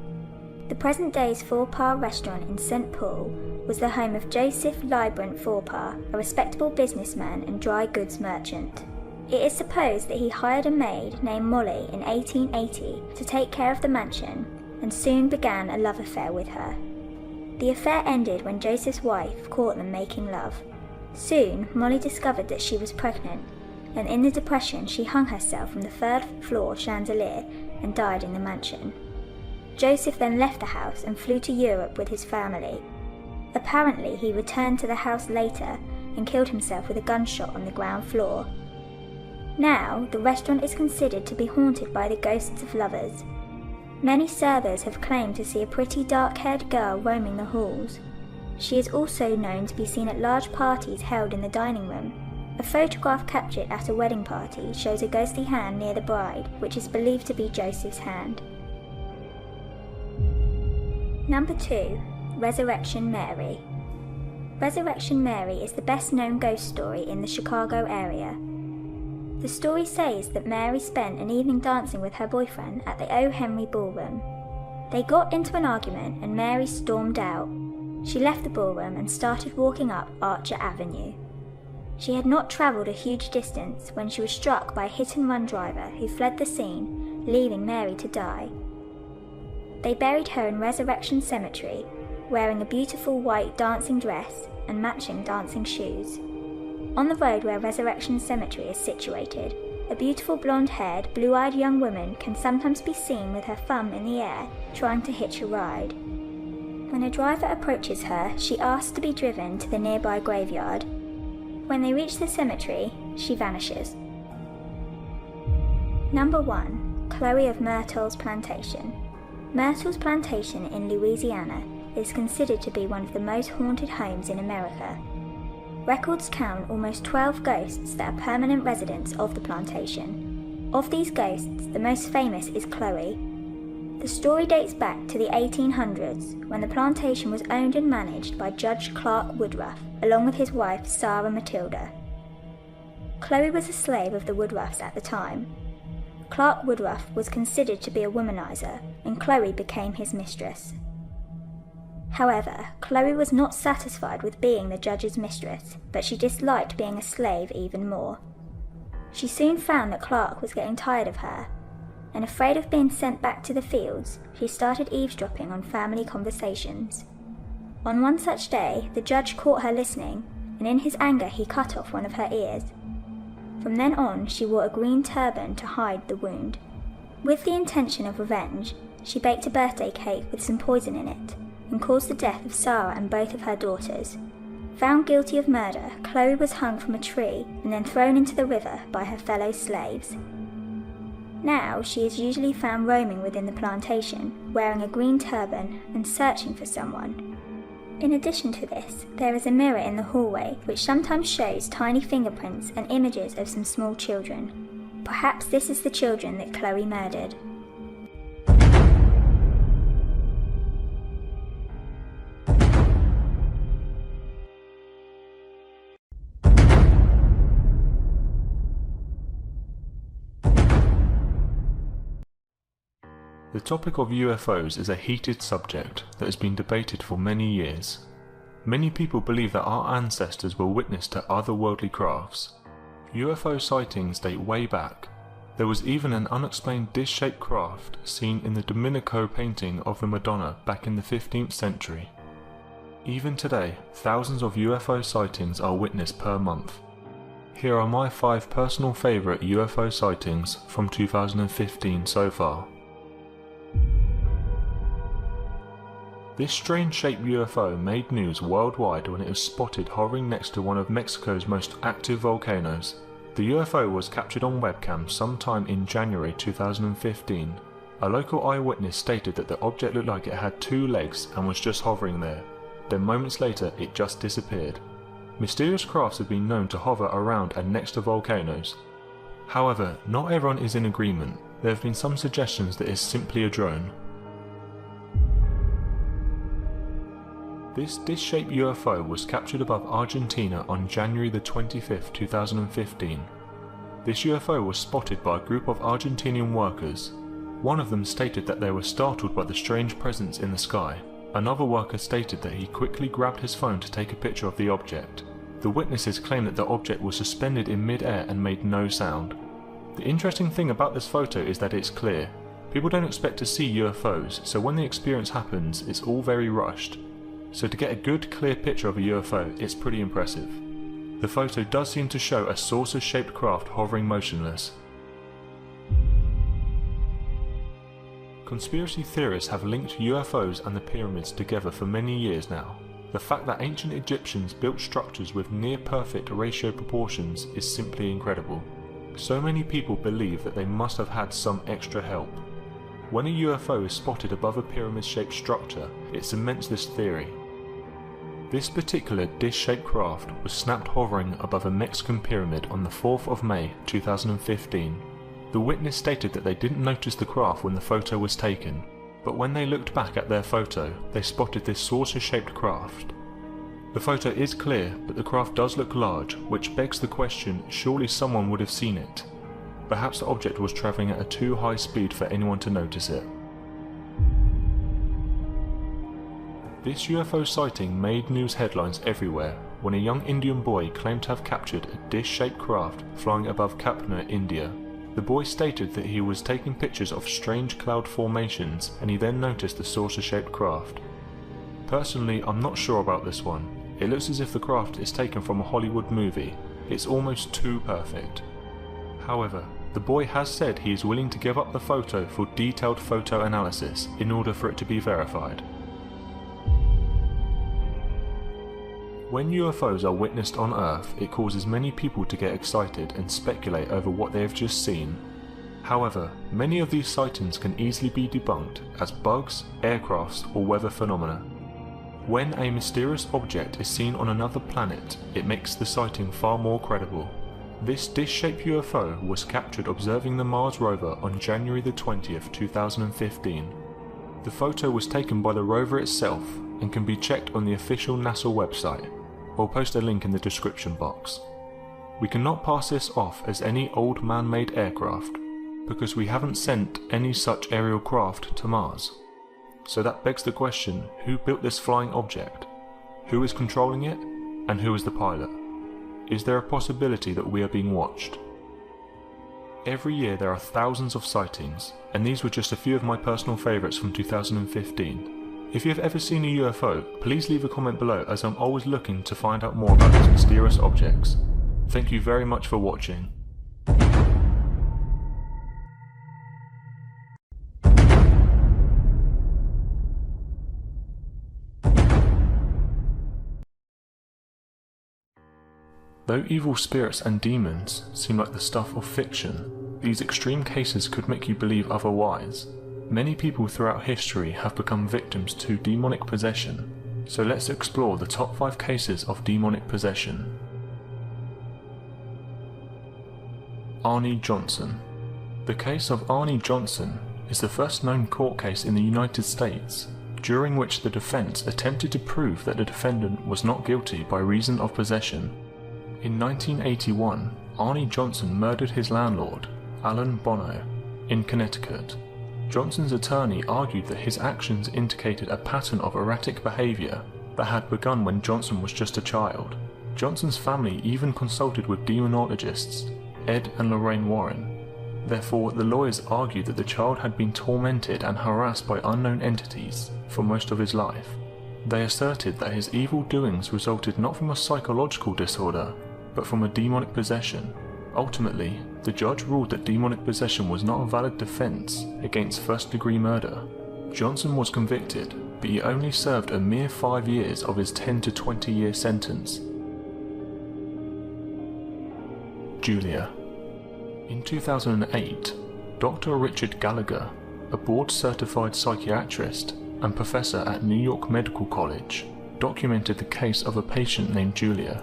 The present day's Four Par Restaurant in St. Paul was the home of Joseph Librant Fourpar, a respectable businessman and dry goods merchant. It is supposed that he hired a maid named Molly in 1880 to take care of the mansion, and soon began a love affair with her. The affair ended when Joseph's wife caught them making love. Soon, Molly discovered that she was pregnant, and in the depression she hung herself from the 3rd floor chandelier and died in the mansion. Joseph then left the house and flew to Europe with his family. Apparently, he returned to the house later and killed himself with a gunshot on the ground floor. Now, the restaurant is considered to be haunted by the ghosts of lovers. Many servers have claimed to see a pretty dark-haired girl roaming the halls. She is also known to be seen at large parties held in the dining room. A photograph captured at a wedding party shows a ghostly hand near the bride, which is believed to be Joseph's hand. Number 2. Resurrection Mary. Resurrection Mary is the best-known ghost story in the Chicago area. The story says that Mary spent an evening dancing with her boyfriend at the O. Henry Ballroom. They got into an argument and Mary stormed out. She left the ballroom and started walking up Archer Avenue. She had not travelled a huge distance when she was struck by a hit-and-run driver who fled the scene, leaving Mary to die. They buried her in Resurrection Cemetery, wearing a beautiful white dancing dress and matching dancing shoes. On the road where Resurrection Cemetery is situated, a beautiful blonde-haired, blue-eyed young woman can sometimes be seen with her thumb in the air, trying to hitch a ride. When a driver approaches her, she asks to be driven to the nearby graveyard. When they reach the cemetery, she vanishes. Number 1. Chloe of Myrtle's Plantation. Myrtle's Plantation in Louisiana is considered to be one of the most haunted homes in America. Records count almost 12 ghosts that are permanent residents of the plantation. Of these ghosts, the most famous is Chloe. The story dates back to the 1800s, when the plantation was owned and managed by Judge Clark Woodruff, along with his wife Sarah Matilda. Chloe was a slave of the Woodruffs at the time. Clark Woodruff was considered to be a womanizer, and Chloe became his mistress. However, Chloe was not satisfied with being the judge's mistress, but she disliked being a slave even more. She soon found that Clark was getting tired of her, and afraid of being sent back to the fields, she started eavesdropping on family conversations. On one such day, the judge caught her listening, and in his anger he cut off one of her ears. From then on, she wore a green turban to hide the wound. With the intention of revenge, she baked a birthday cake with some poison in it, and caused the death of Sarah and both of her daughters. Found guilty of murder, Chloe was hung from a tree and then thrown into the river by her fellow slaves. Now she is usually found roaming within the plantation, wearing a green turban and searching for someone. In addition to this, there is a mirror in the hallway which sometimes shows tiny fingerprints and images of some small children. Perhaps this is the children that Chloe murdered. The topic of UFOs is a heated subject that has been debated for many years. Many people believe that our ancestors were witness to otherworldly crafts. UFO sightings date way back. There was even an unexplained dish-shaped craft seen in the Domenico painting of the Madonna back in the 15th century. Even today, thousands of UFO sightings are witnessed per month. Here are my 5 personal favourite UFO sightings from 2015 so far. This strange-shaped UFO made news worldwide when it was spotted hovering next to one of Mexico's most active volcanoes. The UFO was captured on webcam sometime in January 2015. A local eyewitness stated that the object looked like it had 2 legs and was just hovering there. Then moments later, it just disappeared. Mysterious crafts have been known to hover around and next to volcanoes. However, not everyone is in agreement. There have been some suggestions that it's simply a drone. This dish-shaped UFO was captured above Argentina on January the 25th, 2015. This UFO was spotted by a group of Argentinian workers. One of them stated that they were startled by the strange presence in the sky. Another worker stated that he quickly grabbed his phone to take a picture of the object. The witnesses claim that the object was suspended in mid-air and made no sound. The interesting thing about this photo is that it's clear. People don't expect to see UFOs, so when the experience happens, it's all very rushed. So to get a good clear picture of a UFO, it's pretty impressive. The photo does seem to show a saucer-shaped craft hovering motionless. Conspiracy theorists have linked UFOs and the pyramids together for many years now. The fact that ancient Egyptians built structures with near-perfect ratio proportions is simply incredible. So many people believe that they must have had some extra help. When a UFO is spotted above a pyramid-shaped structure, it cements this theory. This particular dish-shaped craft was snapped hovering above a Mexican pyramid on the 4th of May 2015. The witness stated that they didn't notice the craft when the photo was taken, but when they looked back at their photo, they spotted this saucer-shaped craft. The photo is clear, but the craft does look large, which begs the question, surely someone would have seen it. Perhaps the object was travelling at a too high speed for anyone to notice it. This UFO sighting made news headlines everywhere. when a young Indian boy claimed to have captured a dish-shaped craft flying above Kapna, India. The boy stated that he was taking pictures of strange cloud formations and he then noticed the saucer-shaped craft. Personally, I'm not sure about this one. It looks as if the craft is taken from a Hollywood movie. It's almost too perfect. However, the boy has said he is willing to give up the photo for detailed photo analysis in order for it to be verified. When UFOs are witnessed on Earth, it causes many people to get excited and speculate over what they have just seen. However, many of these sightings can easily be debunked as bugs, aircrafts, or weather phenomena. When a mysterious object is seen on another planet, it makes the sighting far more credible. This dish-shaped UFO was captured observing the Mars rover on January the 20th, 2015. The photo was taken by the rover itself and can be checked on the official NASA website. I'll post a link in the description box. We cannot pass this off as any old man-made aircraft, because we haven't sent any such aerial craft to Mars. So that begs the question, who built this flying object? Who is controlling it? And who is the pilot? Is there a possibility that we are being watched? Every year there are thousands of sightings, and these were just a few of my personal favourites from 2015. If you have ever seen a UFO, please leave a comment below as I'm always looking to find out more about these mysterious objects. Thank you very much for watching. Though evil spirits and demons seem like the stuff of fiction, these extreme cases could make you believe otherwise. Many people throughout history have become victims to demonic possession, so let's explore the top 5 cases of demonic possession. Arnie Johnson. The case of Arnie Johnson is the first known court case in the United States, during which the defense attempted to prove that the defendant was not guilty by reason of possession. In 1981, Arnie Johnson murdered his landlord, Alan Bono, in Connecticut. Johnson's attorney argued that his actions indicated a pattern of erratic behaviour that had begun when Johnson was just a child. Johnson's family even consulted with demonologists, Ed and Lorraine Warren. Therefore, the lawyers argued that the child had been tormented and harassed by unknown entities for most of his life. They asserted that his evil doings resulted not from a psychological disorder, but from a demonic possession. Ultimately, the judge ruled that demonic possession was not a valid defense against first-degree murder. Johnson was convicted, but he only served a mere 5 years of his 10 to 20-year sentence. Julia. In 2008, Dr. Richard Gallagher, a board-certified psychiatrist and professor at New York Medical College, documented the case of a patient named Julia,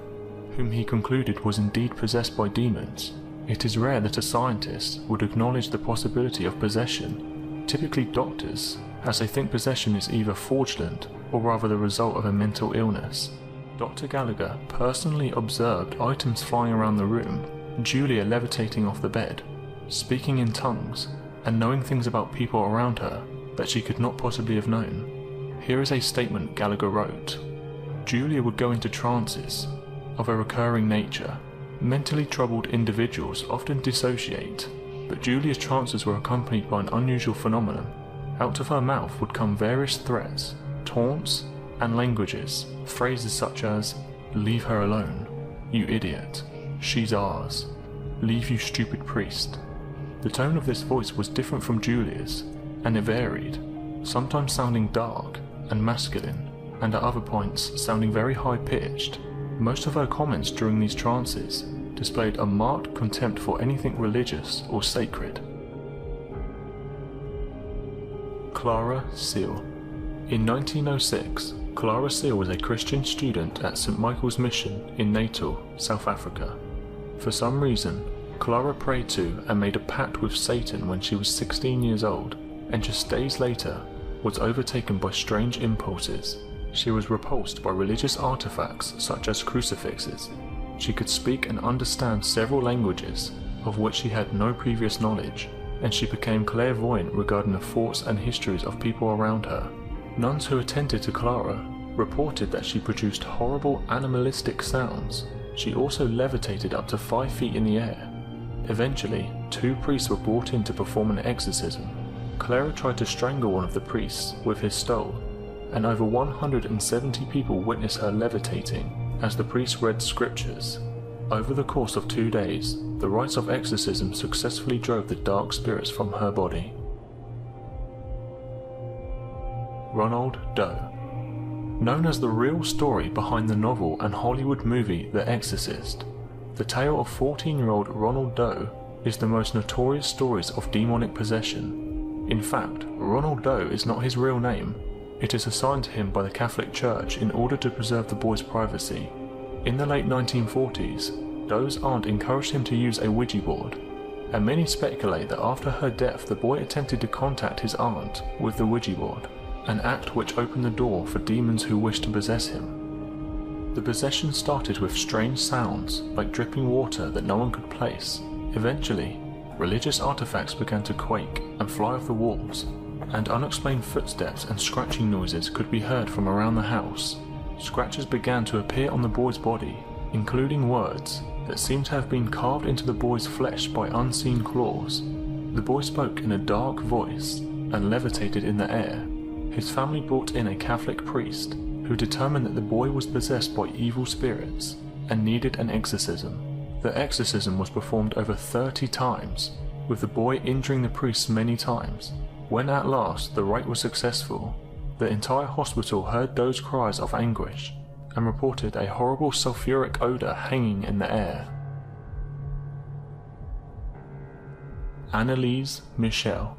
whom he concluded was indeed possessed by demons. It is rare that a scientist would acknowledge the possibility of possession, typically doctors, as they think possession is either fraudulent or rather the result of a mental illness. Dr. Gallagher personally observed items flying around the room, Julia levitating off the bed, speaking in tongues, and knowing things about people around her that she could not possibly have known. Here is a statement Gallagher wrote. Julia would go into trances of a recurring nature. Mentally troubled individuals often dissociate, but Julia's trances were accompanied by an unusual phenomenon. Out of her mouth would come various threats, taunts, and languages, phrases such as, "Leave her alone," "You idiot," "She's ours," "Leave you stupid priest." The tone of this voice was different from Julia's, and it varied, sometimes sounding dark and masculine, and at other points sounding very high-pitched. Most of her comments during these trances displayed a marked contempt for anything religious or sacred. Clara Seal. In 1906, Clara Seal was a Christian student at St. Michael's Mission in Natal, South Africa. For some reason, Clara prayed to and made a pact with Satan when she was 16 years old, and just days later was overtaken by strange impulses. She was repulsed by religious artifacts such as crucifixes. She could speak and understand several languages, of which she had no previous knowledge, and she became clairvoyant regarding the thoughts and histories of people around her. Nuns who attended to Clara reported that she produced horrible animalistic sounds. She also levitated up to 5 feet in the air. Eventually, 2 priests were brought in to perform an exorcism. Clara tried to strangle one of the priests with his stole, and over 170 people witnessed her levitating as the priest read scriptures. Over the course of 2 days, the rites of exorcism successfully drove the dark spirits from her body. Ronald Doe. Known as the real story behind the novel and Hollywood movie The Exorcist, the tale of 14-year-old Ronald Doe is the most notorious stories of demonic possession. In fact, Ronald Doe is not his real name. It is assigned to him by the Catholic Church in order to preserve the boy's privacy. In the late 1940s, Doe's aunt encouraged him to use a Ouija board, and many speculate that after her death the boy attempted to contact his aunt with the Ouija board, an act which opened the door for demons who wished to possess him. The possession started with strange sounds like dripping water that no one could place. Eventually, religious artifacts began to quake and fly off the walls, and unexplained footsteps and scratching noises could be heard from around the house. Scratches began to appear on the boy's body, including words that seemed to have been carved into the boy's flesh by unseen claws. The boy spoke in a dark voice and levitated in the air. His family brought in a Catholic priest who determined that the boy was possessed by evil spirits and needed an exorcism. The exorcism was performed over 30 times, with the boy injuring the priest many times. When at last the rite was successful, the entire hospital heard Doe's cries of anguish and reported a horrible sulfuric odor hanging in the air. Anneliese Michel.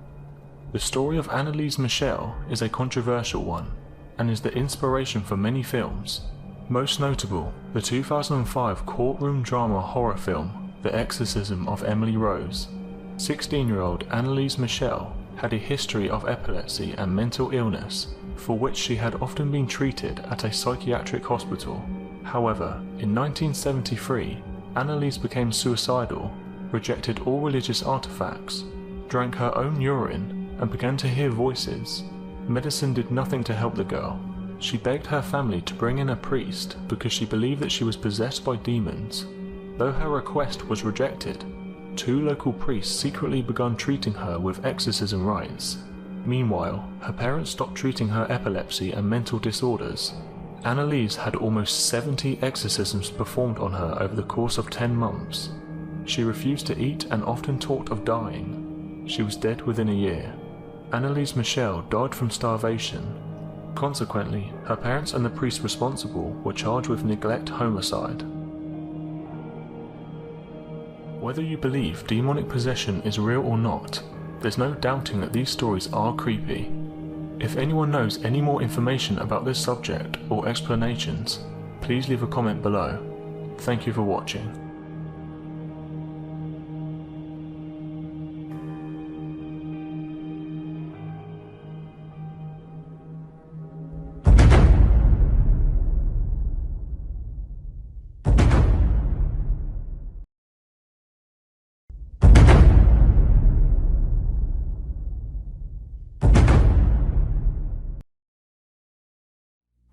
The story of Anneliese Michel is a controversial one, and is the inspiration for many films. Most notable, the 2005 courtroom drama horror film, The Exorcism of Emily Rose. 16-year-old Anneliese Michel had a history of epilepsy and mental illness, for which she had often been treated at a psychiatric hospital. However, in 1973, Anneliese became suicidal, rejected all religious artifacts, drank her own urine, and began to hear voices. Medicine did nothing to help the girl. She begged her family to bring in a priest because she believed that she was possessed by demons. Though her request was rejected, 2 local priests secretly began treating her with exorcism rites. Meanwhile, her parents stopped treating her epilepsy and mental disorders. Anneliese had almost 70 exorcisms performed on her over the course of 10 months. She refused to eat and often talked of dying. She was dead within a year. Anneliese Michel died from starvation. Consequently, her parents and the priest responsible were charged with neglect homicide. Whether you believe demonic possession is real or not, there's no doubting that these stories are creepy. If anyone knows any more information about this subject or explanations, please leave a comment below. Thank you for watching.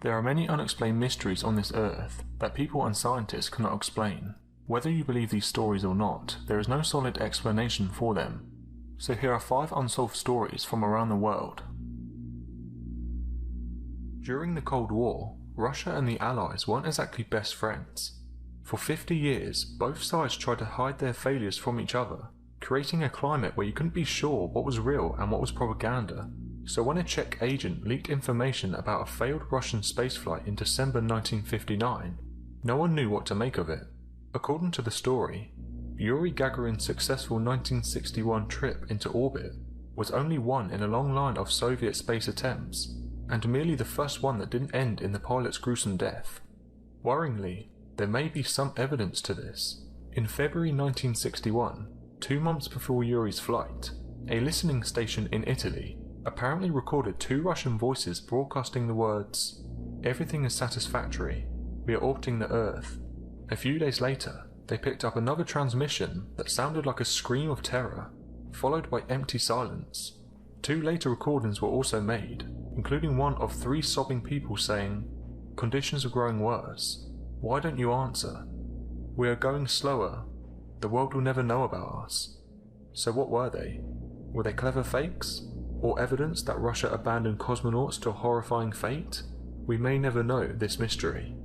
There are many unexplained mysteries on this earth that people and scientists cannot explain. Whether you believe these stories or not, there is no solid explanation for them. So here are 5 unsolved stories from around the world. During the Cold War, Russia and the Allies weren't exactly best friends. For 50 years, both sides tried to hide their failures from each other, creating a climate where you couldn't be sure what was real and what was propaganda. So when a Czech agent leaked information about a failed Russian spaceflight in December 1959, no one knew what to make of it. According to the story, Yuri Gagarin's successful 1961 trip into orbit was only one in a long line of Soviet space attempts, and merely the first one that didn't end in the pilot's gruesome death. Worryingly, there may be some evidence to this. In February 1961, 2 months before Yuri's flight, a listening station in Italy apparently recorded 2 Russian voices broadcasting the words, "Everything is satisfactory, we are orbiting the Earth." A few days later, they picked up another transmission that sounded like a scream of terror, followed by empty silence. 2 later recordings were also made, including one of 3 sobbing people saying, Conditions are growing worse. Why don't you answer? We are going slower. The world will never know about us. So what were they? Were they clever fakes? Or evidence that Russia abandoned cosmonauts to a horrifying fate? We may never know this mystery.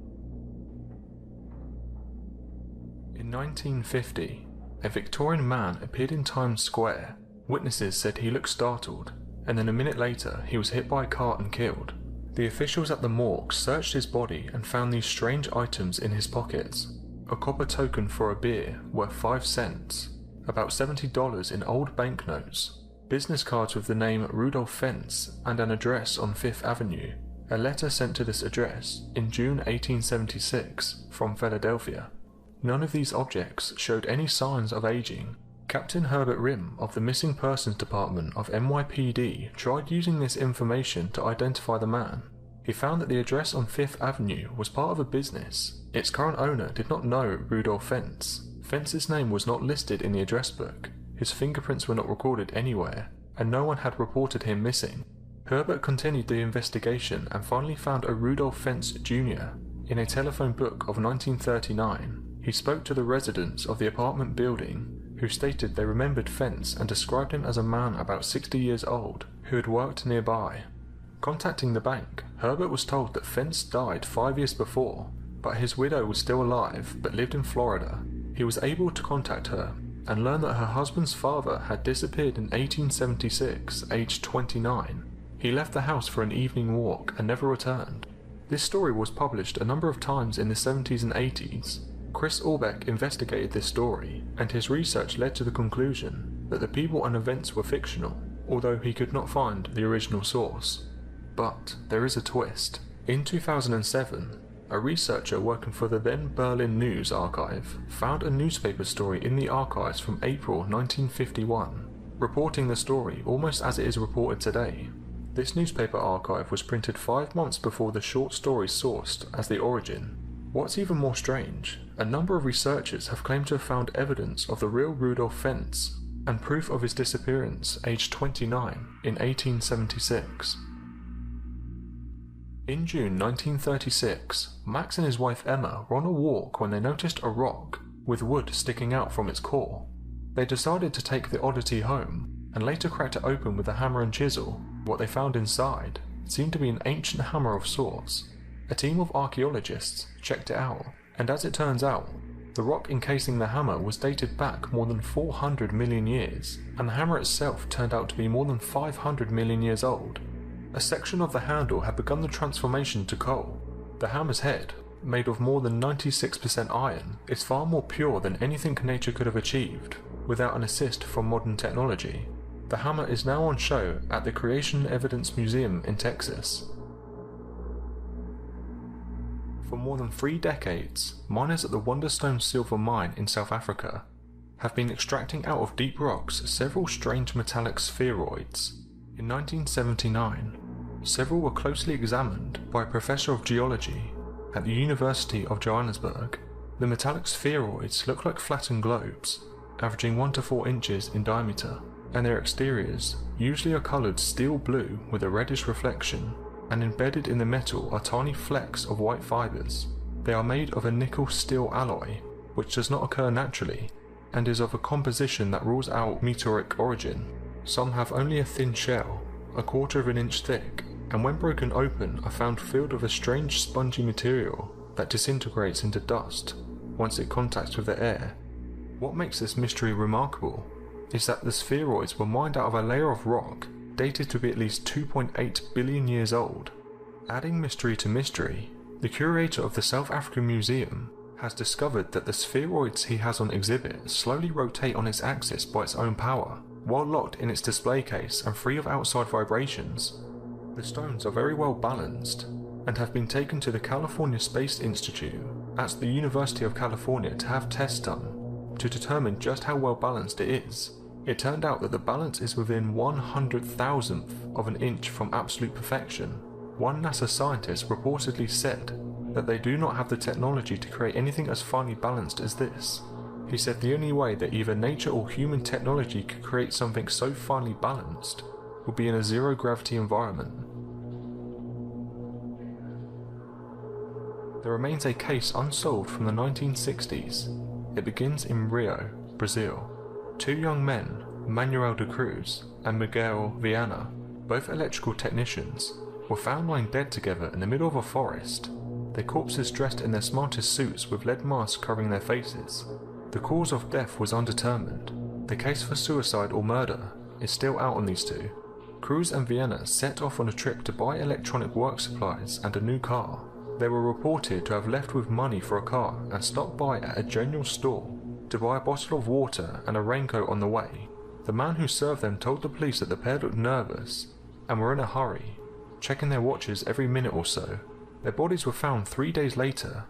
In 1950, a Victorian man appeared in Times Square. Witnesses said he looked startled, and then a minute later he was hit by a car and killed. The officials at the morgue searched his body and found these strange items in his pockets. A copper token for a beer worth 5 cents, about $70 in old banknotes, business cards with the name Rudolph Fentz and an address on Fifth Avenue, a letter sent to this address in June 1876 from Philadelphia. None of these objects showed any signs of aging. Captain Herbert Rim of the Missing Persons Department of NYPD tried using this information to identify the man. He found that the address on Fifth Avenue was part of a business. Its current owner did not know Rudolph Fentz. Fentz's name was not listed in the address book, his fingerprints were not recorded anywhere, and no one had reported him missing. Herbert continued the investigation and finally found a Rudolph Fentz Jr. in a telephone book of 1939. He spoke to the residents of the apartment building, who stated they remembered Fentz and described him as a man about 60 years old who had worked nearby. Contacting the bank, Herbert was told that Fentz died 5 years before, but his widow was still alive but lived in Florida. He was able to contact her and learn that her husband's father had disappeared in 1876, aged 29. He left the house for an evening walk and never returned. This story was published a number of times in the 70s and 80s. Chris Orbeck investigated this story, and his research led to the conclusion that the people and events were fictional, although he could not find the original source. But there is a twist. In 2007, a researcher working for the then Berlin News Archive found a newspaper story in the archives from April 1951, reporting the story almost as it is reported today. This newspaper archive was printed 5 months before the short story sourced as the origin. What's even more strange, a number of researchers have claimed to have found evidence of the real Rudolph Fentz and proof of his disappearance aged 29 in 1876. In June 1936, Max and his wife Emma were on a walk when they noticed a rock with wood sticking out from its core. They decided to take the oddity home and later cracked it open with a hammer and chisel. What they found inside seemed to be an ancient hammer of sorts. A team of archaeologists checked it out, and as it turns out, the rock encasing the hammer was dated back more than 400 million years, and the hammer itself turned out to be more than 500 million years old. A section of the handle had begun the transformation to coal. The hammer's head, made of more than 96% iron, is far more pure than anything nature could have achieved, without an assist from modern technology. The hammer is now on show at the Creation Evidence Museum in Texas. For more than 3 decades, miners at the Wonderstone Silver Mine in South Africa have been extracting out of deep rocks several strange metallic spheroids. In 1979, several were closely examined by a professor of geology at the University of Johannesburg. The metallic spheroids look like flattened globes, averaging 1 to 4 inches in diameter, and their exteriors usually are coloured steel blue with a reddish reflection, and embedded in the metal are tiny flecks of white fibres. They are made of a nickel-steel alloy, which does not occur naturally, and is of a composition that rules out meteoric origin. Some have only a thin shell, 1/4 of an inch thick, and when broken open are found filled with a strange spongy material that disintegrates into dust once it contacts with the air. What makes this mystery remarkable is that the spheroids were mined out of a layer of rock dated to be at least 2.8 billion years old. Adding mystery to mystery, the curator of the South African Museum has discovered that the spheroids he has on exhibit slowly rotate on its axis by its own power, while locked in its display case and free of outside vibrations. The stones are very well balanced, and have been taken to the California Space Institute at the University of California to have tests done to determine just how well balanced it is. It turned out that the balance is within 100,000th of an inch from absolute perfection. One NASA scientist reportedly said that they do not have the technology to create anything as finely balanced as this. He said the only way that either nature or human technology could create something so finely balanced would be in a zero-gravity environment. there remains a case unsolved from the 1960s. It begins in Rio, Brazil. Two young men, Manuel de Cruz and Miguel Viana, both electrical technicians, were found lying dead together in the middle of a forest, their corpses dressed in their smartest suits with lead masks covering their faces. The cause of death was undetermined. The case for suicide or murder is still out on these two. Cruz and Viana set off on a trip to buy electronic work supplies and a new car. They were reported to have left with money for a car and stopped by at a general store to buy a bottle of water and a raincoat on the way. The man who served them told the police that the pair looked nervous and were in a hurry, checking their watches every minute or so. Their bodies were found 3 days later,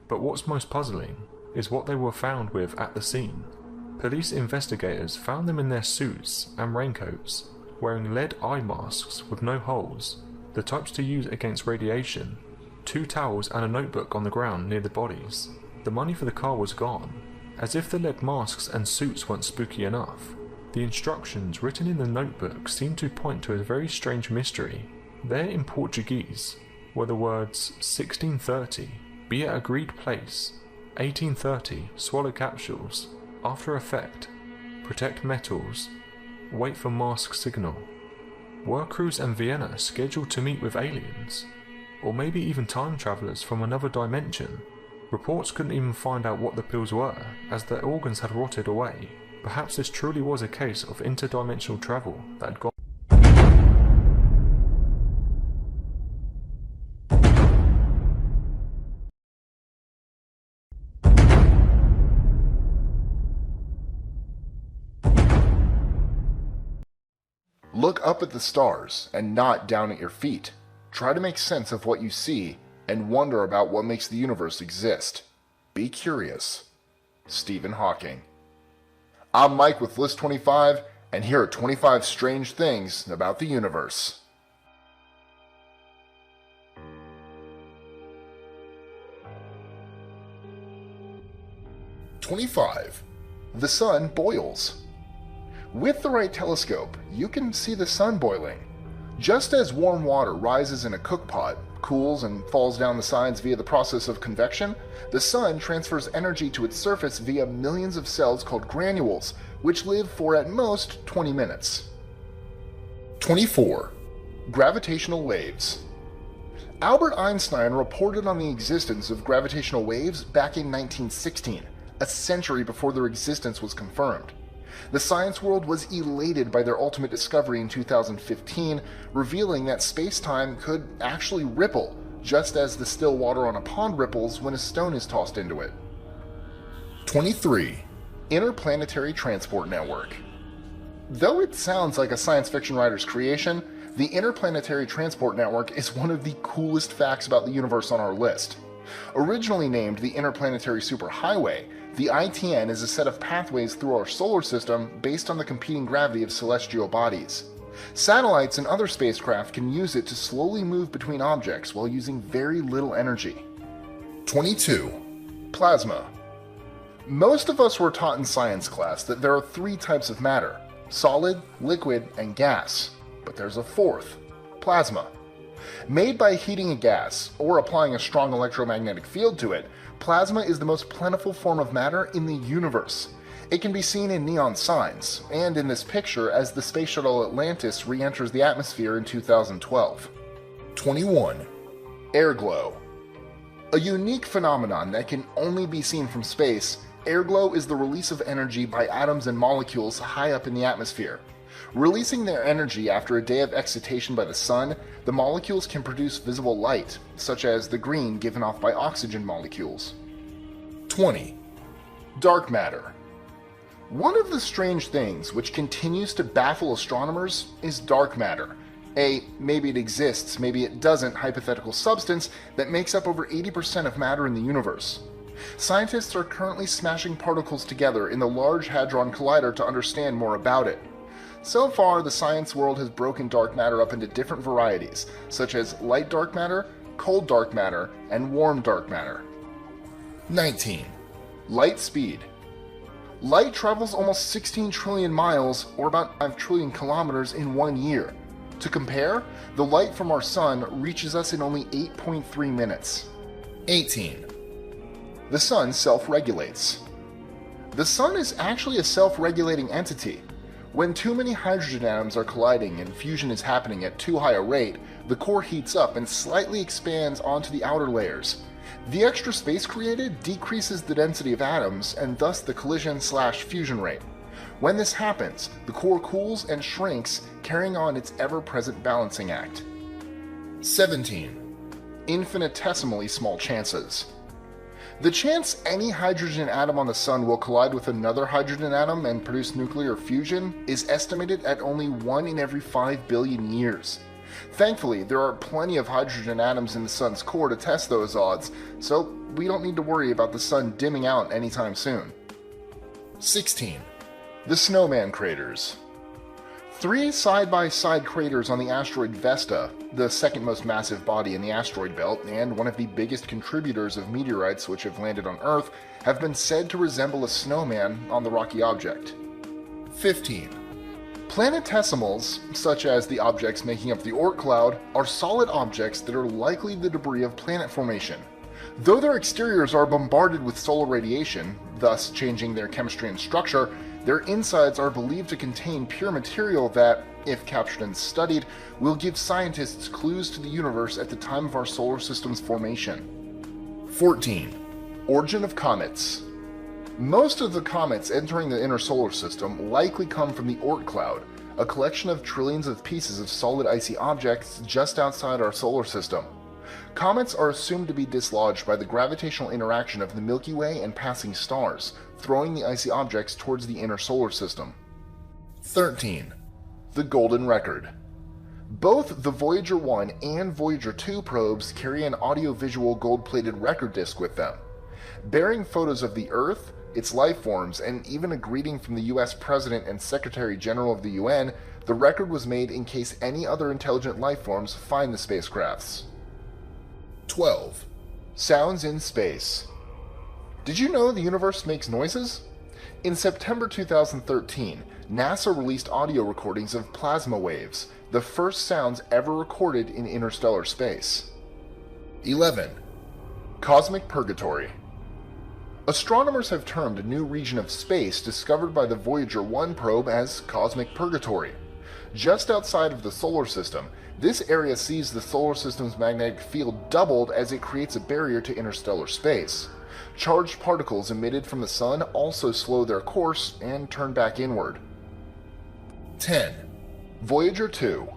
but what's most puzzling is what they were found with at the scene. Police investigators found them in their suits and raincoats, wearing lead eye masks with no holes, the types to use against radiation, 2 towels and a notebook on the ground near the bodies. The money for the car was gone. As if the lead masks and suits weren't spooky enough, the instructions written in the notebook seemed to point to a very strange mystery. There in Portuguese were the words 1630, be at agreed place, 1830, swallow capsules, after effect, protect metals, wait for mask signal. Were Cruz and Vienna scheduled to meet with aliens? Or maybe even time travelers from another dimension? Reports couldn't even find out what the pills were, as their organs had rotted away. Perhaps this truly was a case of interdimensional travel that had gone. Look up at the stars and not down at your feet. Try to make sense of what you see and wonder about what makes the universe exist. Be curious. Stephen Hawking. I'm Mike with List 25, and here are 25 strange things about the universe. "25. The sun boils. With the right telescope, you can see the sun boiling. Just as warm water rises in a cookpot, cools and falls down the sides via the process of convection, the sun transfers energy to its surface via millions of cells called granules, which live for at most 20 minutes. 24. Gravitational waves. Albert Einstein reported on the existence of gravitational waves back in 1916, a century before their existence was confirmed. The science world was elated by their ultimate discovery in 2015, revealing that space-time could actually ripple, just as the still water on a pond ripples when a stone is tossed into it. 23. Interplanetary Transport Network. Though it sounds like a science fiction writer's creation, the Interplanetary Transport Network is one of the coolest facts about the universe on our list. Originally named the Interplanetary Superhighway, the ITN is a set of pathways through our solar system based on the competing gravity of celestial bodies. Satellites and other spacecraft can use it to slowly move between objects while using very little energy. 22. Plasma. Most of us were taught in science class that there are 3 types of matter: solid, liquid, and gas. But there's a 4th, plasma. Made by heating a gas or applying a strong electromagnetic field to it, plasma is the most plentiful form of matter in the universe. It can be seen in neon signs, and in this picture as the space shuttle Atlantis re-enters the atmosphere in 2012. 21. Airglow. A unique phenomenon that can only be seen from space, airglow is the release of energy by atoms and molecules high up in the atmosphere. Releasing their energy after a day of excitation by the sun, the molecules can produce visible light, such as the green given off by oxygen molecules. 20. Dark matter. One of the strange things which continues to baffle astronomers is dark matter, a maybe it exists, maybe it doesn't hypothetical substance that makes up over 80% of matter in the universe. Scientists are currently smashing particles together in the Large Hadron Collider to understand more about it. So far, the science world has broken dark matter up into different varieties, such as light dark matter, cold dark matter, and warm dark matter. 19. Light speed. Light travels almost 16 trillion miles, or about 5 trillion kilometers in 1 year. To compare, the light from our sun reaches us in only 8.3 minutes. 18. The sun self-regulates. The sun is actually a self-regulating entity. When too many hydrogen atoms are colliding and fusion is happening at too high a rate, the core heats up and slightly expands onto the outer layers. The extra space created decreases the density of atoms and thus the collision/fusion rate. When this happens, the core cools and shrinks, carrying on its ever-present balancing act. 17. Infinitesimally small chances. The chance any hydrogen atom on the sun will collide with another hydrogen atom and produce nuclear fusion is estimated at only 1 in every 5 billion years. Thankfully, there are plenty of hydrogen atoms in the sun's core to test those odds, so we don't need to worry about the sun dimming out anytime soon. 16. The snowman craters. 3 side-by-side craters on the asteroid Vesta, the second most massive body in the asteroid belt and one of the biggest contributors of meteorites which have landed on Earth, have been said to resemble a snowman on the rocky object. 15. Planetesimals, such as the objects making up the Oort cloud, are solid objects that are likely the debris of planet formation. Though their exteriors are bombarded with solar radiation, thus changing their chemistry and structure, their insides are believed to contain pure material that, if captured and studied, will give scientists clues to the universe at the time of our solar system's formation. 14. Origin of comets. Most of the comets entering the inner solar system likely come from the Oort cloud, a collection of trillions of pieces of solid icy objects just outside our solar system. Comets are assumed to be dislodged by the gravitational interaction of the Milky Way and passing stars, throwing the icy objects towards the inner solar system. 13. The Golden Record. Both the Voyager 1 and Voyager 2 probes carry an audio-visual gold-plated record disc with them. Bearing photos of the Earth, its life forms, and even a greeting from the US President and Secretary General of the UN, the record was made in case any other intelligent life forms find the spacecrafts. 12. Sounds in space. Did you know the universe makes noises? In September 2013, NASA released audio recordings of plasma waves, the first sounds ever recorded in interstellar space. 11. Cosmic Purgatory. Astronomers have termed a new region of space discovered by the Voyager 1 probe as Cosmic Purgatory. Just outside of the solar system, this area sees the solar system's magnetic field doubled as it creates a barrier to interstellar space. Charged particles emitted from the sun also slow their course and turn back inward. 10. Voyager 2.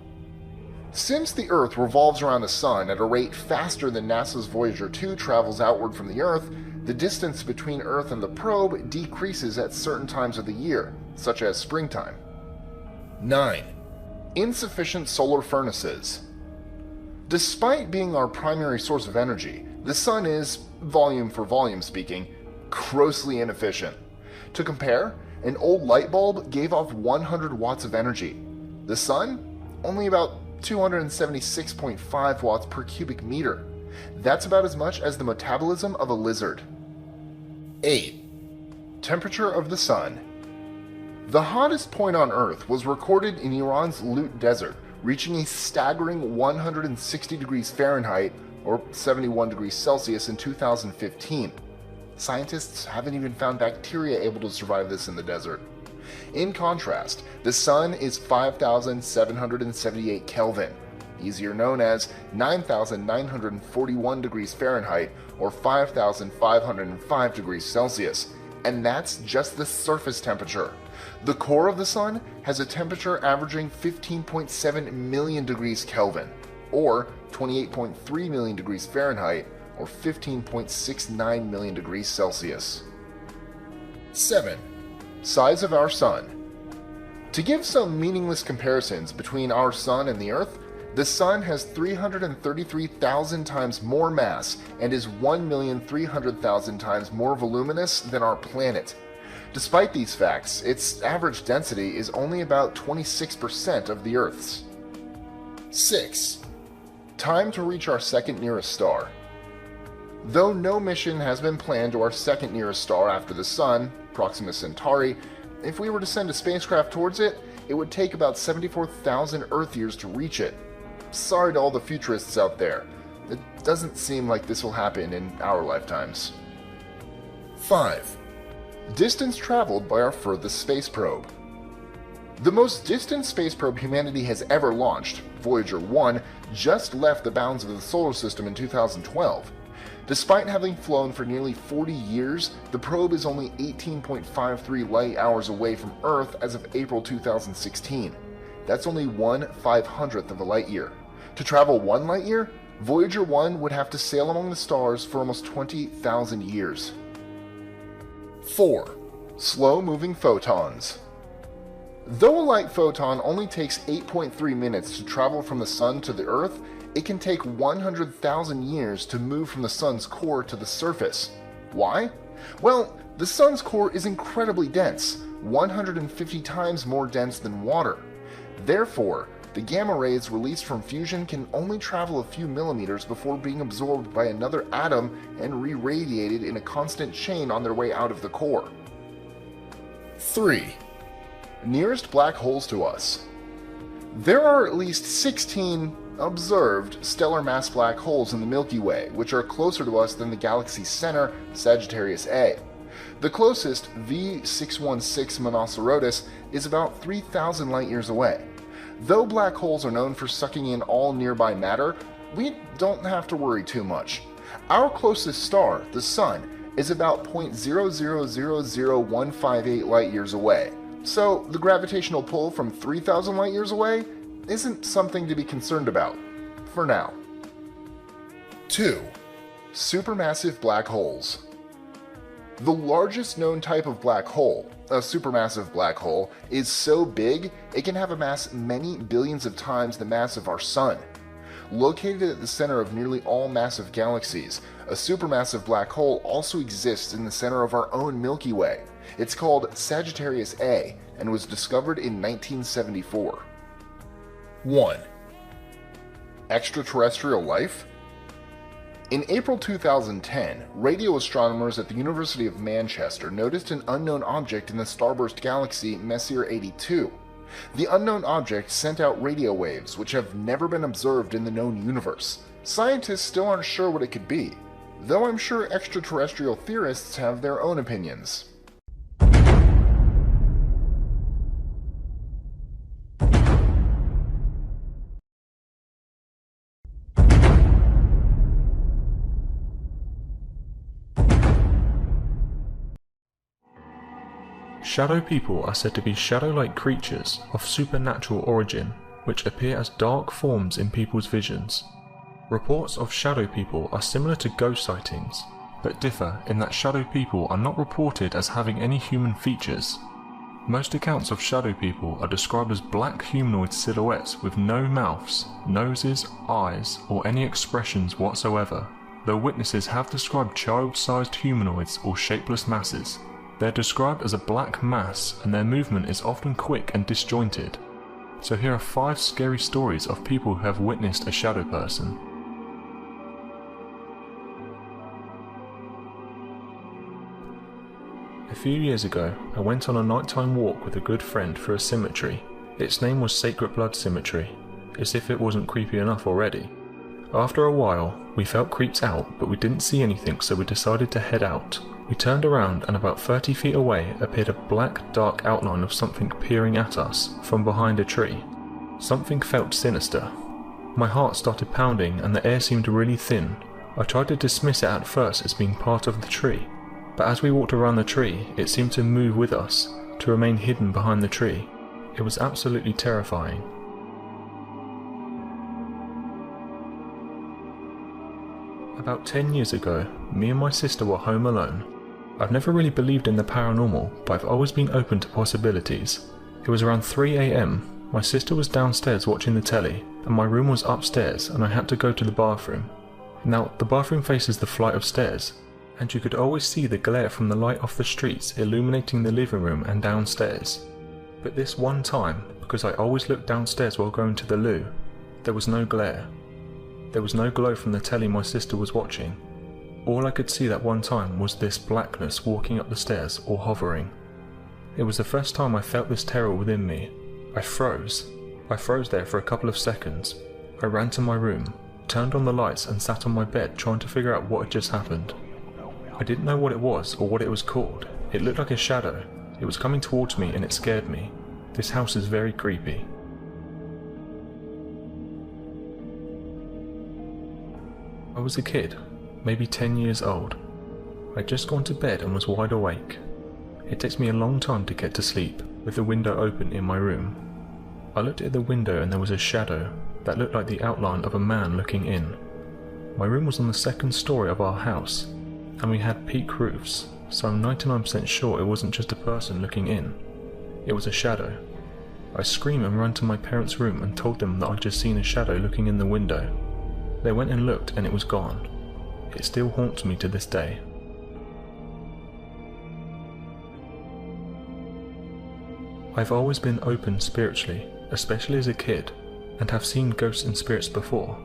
Since the Earth revolves around the sun at a rate faster than NASA's Voyager 2 travels outward from the Earth, the distance between Earth and the probe decreases at certain times of the year, such as springtime. 9. Insufficient solar furnaces. Despite being our primary source of energy, the sun is, volume for volume speaking, grossly inefficient. To compare, an old light bulb gave off 100 watts of energy. The sun? Only about 276.5 watts per cubic meter. That's about as much as the metabolism of a lizard. 8. Temperature of the sun. The hottest point on Earth was recorded in Iran's Lut Desert, reaching a staggering 160 degrees Fahrenheit, or 71 degrees Celsius in 2015. Scientists haven't even found bacteria able to survive this in the desert. In contrast, the sun is 5,778 Kelvin, easier known as 9,941 degrees Fahrenheit, or 5,505 degrees Celsius, and that's just the surface temperature. The core of the sun has a temperature averaging 15.7 million degrees Kelvin, or 28.3 million degrees Fahrenheit, or 15.69 million degrees Celsius. 7. Size of our sun. To give some meaningless comparisons between our sun and the Earth, the sun has 333,000 times more mass and is 1,300,000 times more voluminous than our planet. Despite these facts, its average density is only about 26% of the Earth's. 6. Time to reach our second nearest star. Though no mission has been planned to our second nearest star after the Sun, Proxima Centauri, if we were to send a spacecraft towards it, it would take about 74,000 Earth years to reach it. Sorry to all the futurists out there, it doesn't seem like this will happen in our lifetimes. 5. Distance traveled by our furthest space probe. The most distant space probe humanity has ever launched, Voyager 1, just left the bounds of the solar system in 2012. Despite having flown for nearly 40 years, the probe is only 18.53 light hours away from Earth as of April 2016. That's only 1/500th of a light year. To travel 1 light year, Voyager 1 would have to sail among the stars for almost 20,000 years. 4. Slow-moving photons. Though a light photon only takes 8.3 minutes to travel from the Sun to the Earth, it can take 100,000 years to move from the Sun's core to the surface. Why? Well, the Sun's core is incredibly dense, 150 times more dense than water. Therefore, the gamma rays released from fusion can only travel a few millimeters before being absorbed by another atom and re-radiated in a constant chain on their way out of the core. 3. Nearest black holes to us. There are at least 16 observed stellar mass black holes in the Milky Way, which are closer to us than the galaxy's center, Sagittarius A. The closest, V616 Monocerotis, is about 3,000 light-years away. Though black holes are known for sucking in all nearby matter, we don't have to worry too much. Our closest star, the Sun, is about 0.0000158 light-years away, so the gravitational pull from 3,000 light-years away isn't something to be concerned about, for now. 2. Supermassive black holes. The largest known type of black hole, a supermassive black hole, is so big it can have a mass many billions of times the mass of our Sun. Located at the center of nearly all massive galaxies, a supermassive black hole also exists in the center of our own Milky Way. It's called Sagittarius A and was discovered in 1974. 1. Extraterrestrial life? In April 2010, radio astronomers at the University of Manchester noticed an unknown object in the starburst galaxy Messier 82. The unknown object sent out radio waves which have never been observed in the known universe. Scientists still aren't sure what it could be, though I'm sure extraterrestrial theorists have their own opinions. Shadow people are said to be shadow-like creatures of supernatural origin, which appear as dark forms in people's visions. Reports of shadow people are similar to ghost sightings, but differ in that shadow people are not reported as having any human features. Most accounts of shadow people are described as black humanoid silhouettes with no mouths, noses, eyes, or any expressions whatsoever, though witnesses have described child-sized humanoids or shapeless masses. They're described as a black mass, and their movement is often quick and disjointed. So here are 5 scary stories of people who have witnessed a shadow person. A few years ago, I went on a nighttime walk with a good friend through a cemetery. Its name was Sacred Blood Cemetery, as if it wasn't creepy enough already. After a while, we felt creeped out, but we didn't see anything, so we decided to head out. We turned around, and about 30 feet away appeared a black, dark outline of something peering at us from behind a tree. Something felt sinister. My heart started pounding and the air seemed really thin. I tried to dismiss it at first as being part of the tree, but as we walked around the tree, it seemed to move with us, to remain hidden behind the tree. It was absolutely terrifying. About 10 years ago, me and my sister were home alone. I've never really believed in the paranormal, but I've always been open to possibilities. It was around 3 AM. My sister was downstairs watching the telly, and my room was upstairs, and I had to go to the bathroom. Now, the bathroom faces the flight of stairs, and you could always see the glare from the light off the streets illuminating the living room and downstairs. But this one time, because I always looked downstairs while going to the loo, there was no glare. There was no glow from the telly my sister was watching. All I could see that one time was this blackness walking up the stairs or hovering. It was the first time I felt this terror within me. I froze. I froze there for a couple of seconds. I ran to my room, turned on the lights and sat on my bed trying to figure out what had just happened. I didn't know what it was or what it was called. It looked like a shadow. It was coming towards me and it scared me. This house is very creepy. I was a kid, maybe 10 years old. I'd just gone to bed and was wide awake. It takes me a long time to get to sleep, with the window open in my room. I looked at the window and there was a shadow that looked like the outline of a man looking in. My room was on the second story of our house, and we had peak roofs, so I'm 99% sure it wasn't just a person looking in. It was a shadow. I screamed and ran to my parents' room and told them that I'd just seen a shadow looking in the window. They went and looked and it was gone. It still haunts me to this day. I've always been open spiritually, especially as a kid, and have seen ghosts and spirits before,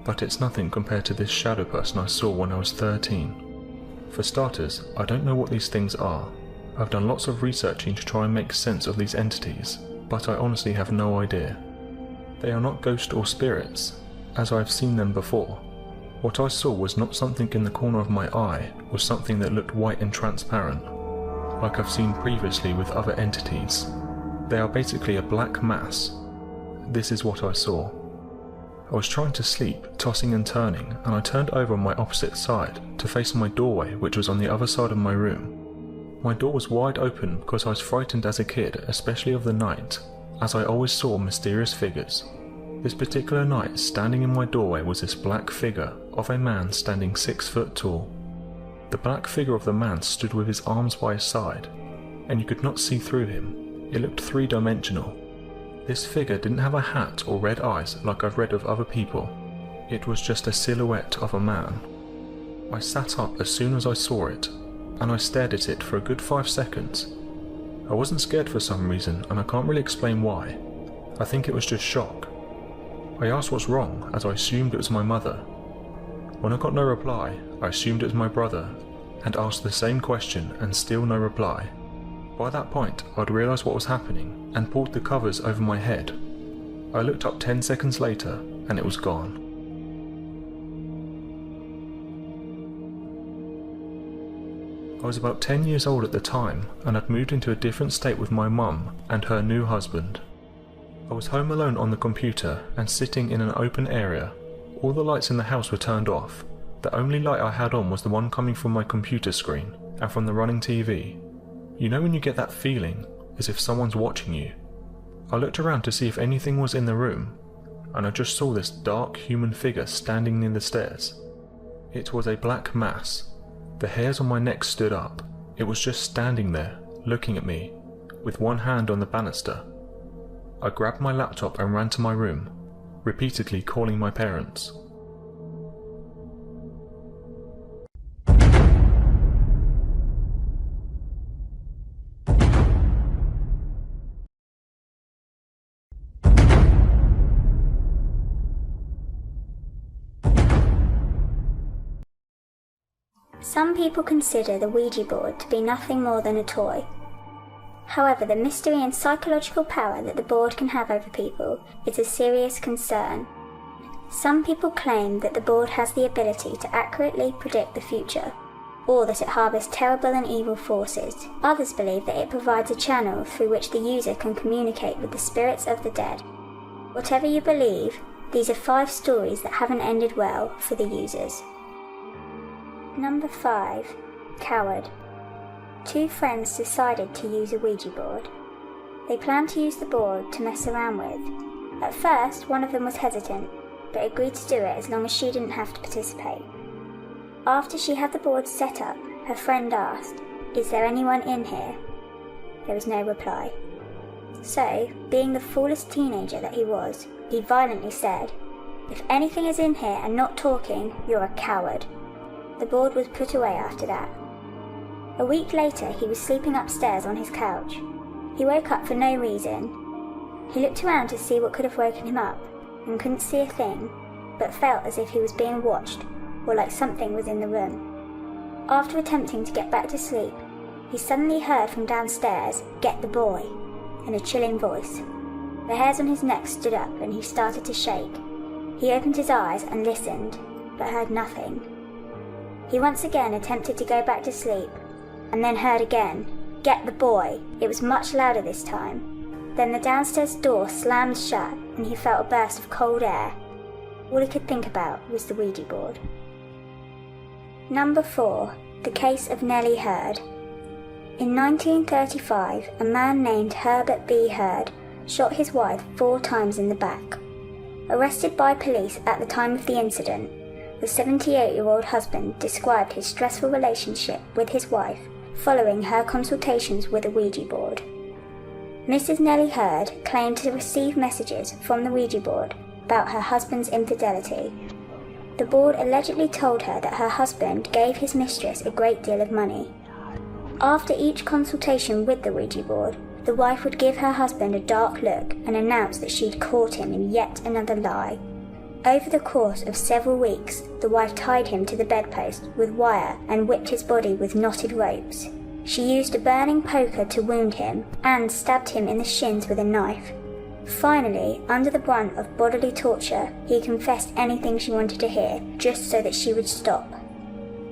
but it's nothing compared to this shadow person I saw when I was 13. For starters, I don't know what these things are. I've done lots of researching to try and make sense of these entities, but I honestly have no idea. They are not ghosts or spirits, as I've seen them before. What I saw was not something in the corner of my eye, or something that looked white and transparent, like I've seen previously with other entities. They are basically a black mass. This is what I saw. I was trying to sleep, tossing and turning, and I turned over on my opposite side to face my doorway, which was on the other side of my room. My door was wide open because I was frightened as a kid, especially of the night, as I always saw mysterious figures. This particular night, standing in my doorway was this black figure of a man standing 6 foot tall. The black figure of the man stood with his arms by his side, and you could not see through him. It looked three-dimensional. This figure didn't have a hat or red eyes like I've read of other people. It was just a silhouette of a man. I sat up as soon as I saw it, and I stared at it for a good 5 seconds. I wasn't scared for some reason, and I can't really explain why. I think it was just shock. I asked what's wrong, as I assumed it was my mother. When I got no reply, I assumed it was my brother, and asked the same question and still no reply. By that point, I'd realised what was happening and pulled the covers over my head. I looked up 10 seconds later and it was gone. I was about 10 years old at the time and had moved into a different state with my mum and her new husband. I was home alone on the computer and sitting in an open area. All the lights in the house were turned off. The only light I had on was the one coming from my computer screen and from the running TV. You know when you get that feeling, as if someone's watching you? I looked around to see if anything was in the room, and I just saw this dark human figure standing near the stairs. It was a black mass. The hairs on my neck stood up. It was just standing there, looking at me, with one hand on the banister. I grabbed my laptop and ran to my room, repeatedly calling my parents. Some people consider the Ouija board to be nothing more than a toy. However, the mystery and psychological power that the board can have over people is a serious concern. Some people claim that the board has the ability to accurately predict the future, or that it harbours terrible and evil forces. Others believe that it provides a channel through which the user can communicate with the spirits of the dead. Whatever you believe, these are 5 stories that haven't ended well for the users. Number 5. Coward. 2 friends decided to use a Ouija board. They planned to use the board to mess around with. At first, one of them was hesitant, but agreed to do it as long as she didn't have to participate. After she had the board set up, her friend asked, "Is there anyone in here?" There was no reply. So, being the foolish teenager that he was, he violently said, "If anything is in here and not talking, you're a coward." The board was put away after that. A week later, he was sleeping upstairs on his couch. He woke up for no reason. He looked around to see what could have woken him up, and couldn't see a thing, but felt as if he was being watched, or like something was in the room. After attempting to get back to sleep, he suddenly heard from downstairs, "Get the boy," in a chilling voice. The hairs on his neck stood up and he started to shake. He opened his eyes and listened, but heard nothing. He once again attempted to go back to sleep, and then heard again, "Get the boy." It was much louder this time. Then the downstairs door slammed shut, and he felt a burst of cold air. All he could think about was the Ouija board. Number 4. The Case of Nellie Hurd. In 1935, a man named Herbert B. Hurd shot his wife 4 times in the back. Arrested by police at the time of the incident, the 78-year-old husband described his stressful relationship with his wife following her consultations with a Ouija board. Mrs. Nellie Hurd claimed to receive messages from the Ouija board about her husband's infidelity. The board allegedly told her that her husband gave his mistress a great deal of money. After each consultation with the Ouija board, the wife would give her husband a dark look and announce that she'd caught him in yet another lie. Over the course of several weeks, the wife tied him to the bedpost with wire and whipped his body with knotted ropes. She used a burning poker to wound him and stabbed him in the shins with a knife. Finally, under the brunt of bodily torture, he confessed anything she wanted to hear, just so that she would stop.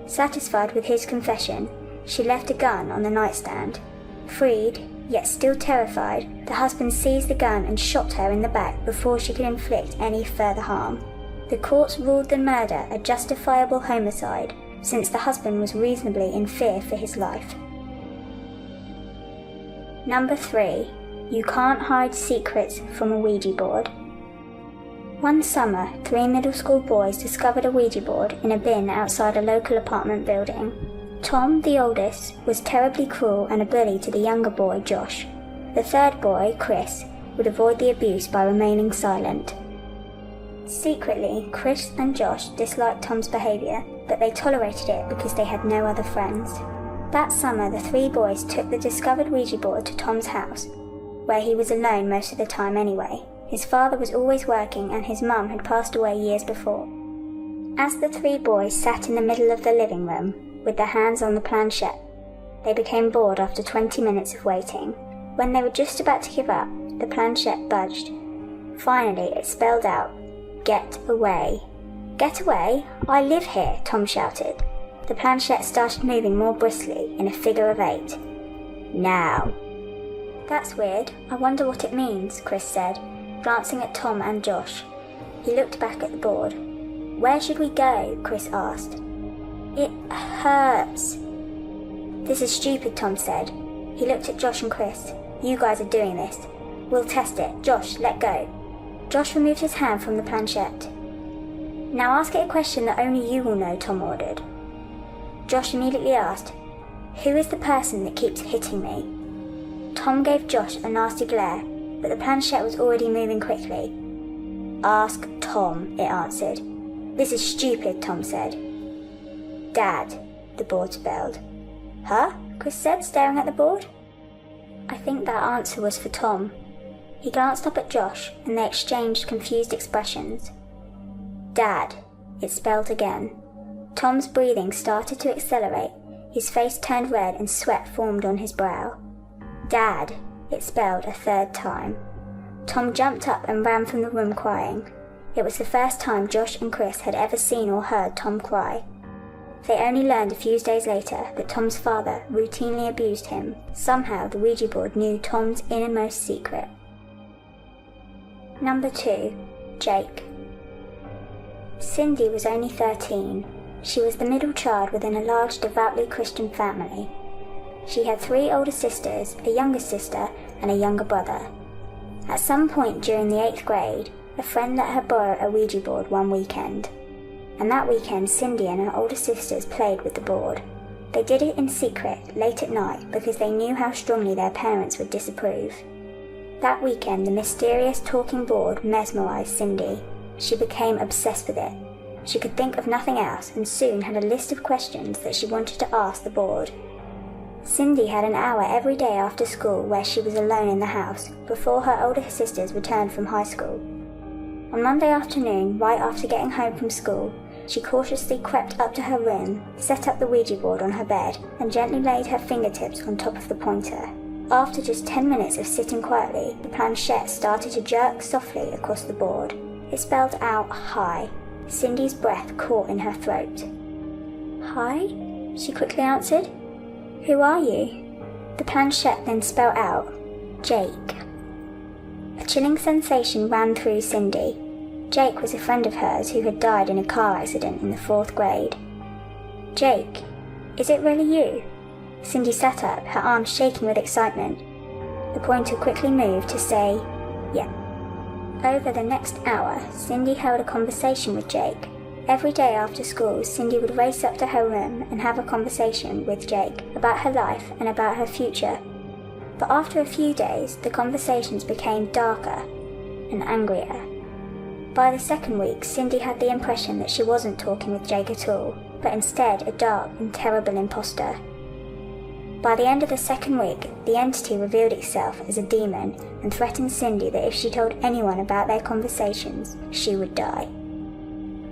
Satisfied with his confession, she left a gun on the nightstand. Freed, yet still terrified, the husband seized the gun and shot her in the back before she could inflict any further harm. The courts ruled the murder a justifiable homicide, since the husband was reasonably in fear for his life. Number 3. You can't hide secrets from a Ouija board. One summer, 3 middle school boys discovered a Ouija board in a bin outside a local apartment building. Tom, the oldest, was terribly cruel and a bully to the younger boy, Josh. The third boy, Chris, would avoid the abuse by remaining silent. Secretly, Chris and Josh disliked Tom's behaviour, but they tolerated it because they had no other friends. That summer, the 3 boys took the discovered Ouija board to Tom's house, where he was alone most of the time anyway. His father was always working and his mum had passed away years before. As the 3 boys sat in the middle of the living room, with their hands on the planchette, they became bored after 20 minutes of waiting. When they were just about to give up, the planchette budged. Finally, it spelled out, "Get away." "Get away? I live here," Tom shouted. The planchette started moving more briskly in a figure of 8. "Now." "That's weird. I wonder what it means," Chris said, glancing at Tom and Josh. He looked back at the board. "Where should we go?" Chris asked. "It hurts." "This is stupid," Tom said. He looked at Josh and Chris. "You guys are doing this. We'll test it. Josh, let go." Josh removed his hand from the planchette. "Now ask it a question that only you will know," Tom ordered. Josh immediately asked, "Who is the person that keeps hitting me?" Tom gave Josh a nasty glare, but the planchette was already moving quickly. "Ask Tom," it answered. "This is stupid," Tom said. "Dad," the board spelled. "Huh?" Chris said, staring at the board. I think that answer was for Tom. He glanced up at Josh, and they exchanged confused expressions. "Dad," it spelled again. Tom's breathing started to accelerate, his face turned red and sweat formed on his brow. "Dad," it spelled a 3rd time. Tom jumped up and ran from the room crying. It was the first time Josh and Chris had ever seen or heard Tom cry. They only learned a few days later that Tom's father routinely abused him. Somehow the Ouija board knew Tom's innermost secret. Number 2. Jake. Cindy was only 13. She was the middle child within a large devoutly Christian family. She had 3 older sisters, a younger sister, and a younger brother. At some point during the 8th grade, a friend let her borrow a Ouija board one weekend. And that weekend Cindy and her older sisters played with the board. They did it in secret, late at night, because they knew how strongly their parents would disapprove. That weekend the mysterious talking board mesmerized Cindy. She became obsessed with it. She could think of nothing else and soon had a list of questions that she wanted to ask the board. Cindy had an hour every day after school where she was alone in the house before her older sisters returned from high school. On Monday afternoon, right after getting home from school, she cautiously crept up to her room, set up the Ouija board on her bed, and gently laid her fingertips on top of the pointer. After just 10 minutes of sitting quietly, the planchette started to jerk softly across the board. It spelled out "Hi." Cindy's breath caught in her throat. "Hi?" she quickly answered. "Who are you?" The planchette then spelled out "Jake." A chilling sensation ran through Cindy. Jake was a friend of hers who had died in a car accident in the 4th grade. "Jake, is it really you?" Cindy sat up, her arms shaking with excitement. The pointer quickly moved to say, "Yeah." Over the next hour, Cindy held a conversation with Jake. Every day after school, Cindy would race up to her room and have a conversation with Jake about her life and about her future. But after a few days, the conversations became darker and angrier. By the 2nd week, Cindy had the impression that she wasn't talking with Jake at all, but instead a dark and terrible imposter. By the end of the 2nd week, the entity revealed itself as a demon and threatened Cindy that if she told anyone about their conversations, she would die.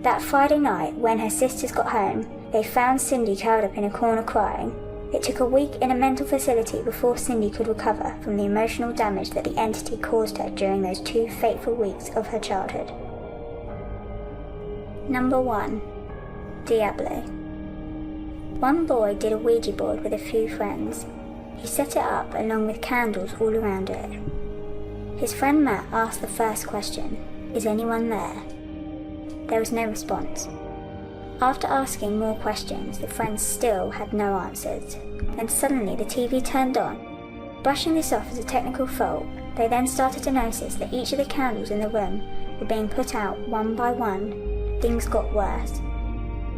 That Friday night, when her sisters got home, they found Cindy curled up in a corner crying. It took a week in a mental facility before Cindy could recover from the emotional damage that the entity caused her during those 2 fateful weeks of her childhood. Number 1. Diablo. One boy did a Ouija board with a few friends. He set it up along with candles all around it. His friend Matt asked the first question, "Is anyone there?" There was no response. After asking more questions, the friends still had no answers. Then suddenly the TV turned on. Brushing this off as a technical fault, they then started to notice that each of the candles in the room were being put out one by one. Things got worse.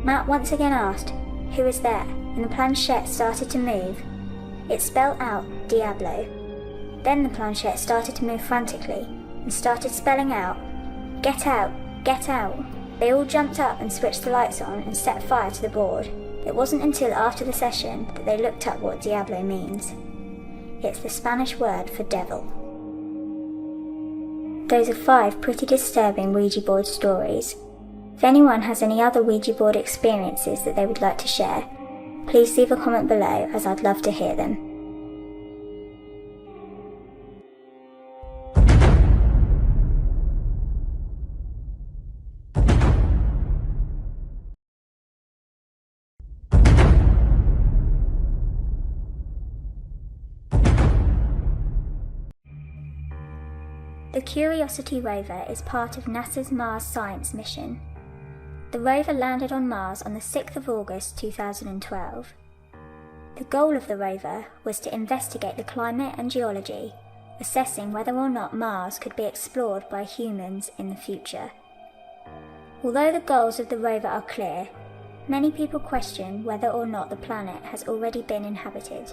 Matt once again asked, "Who is there?" and the planchette started to move. It spelled out Diablo. Then the planchette started to move frantically and started spelling out, "Get out! Get out!" They all jumped up and switched the lights on and set fire to the board. It wasn't until after the session that they looked up what Diablo means. It's the Spanish word for devil. Those are 5 pretty disturbing Ouija board stories. If anyone has any other Ouija board experiences that they would like to share, please leave a comment below as I'd love to hear them. The Curiosity rover is part of NASA's Mars Science mission. The rover landed on Mars on the 6th of August 2012. The goal of the rover was to investigate the climate and geology, assessing whether or not Mars could be explored by humans in the future. Although the goals of the rover are clear, many people question whether or not the planet has already been inhabited.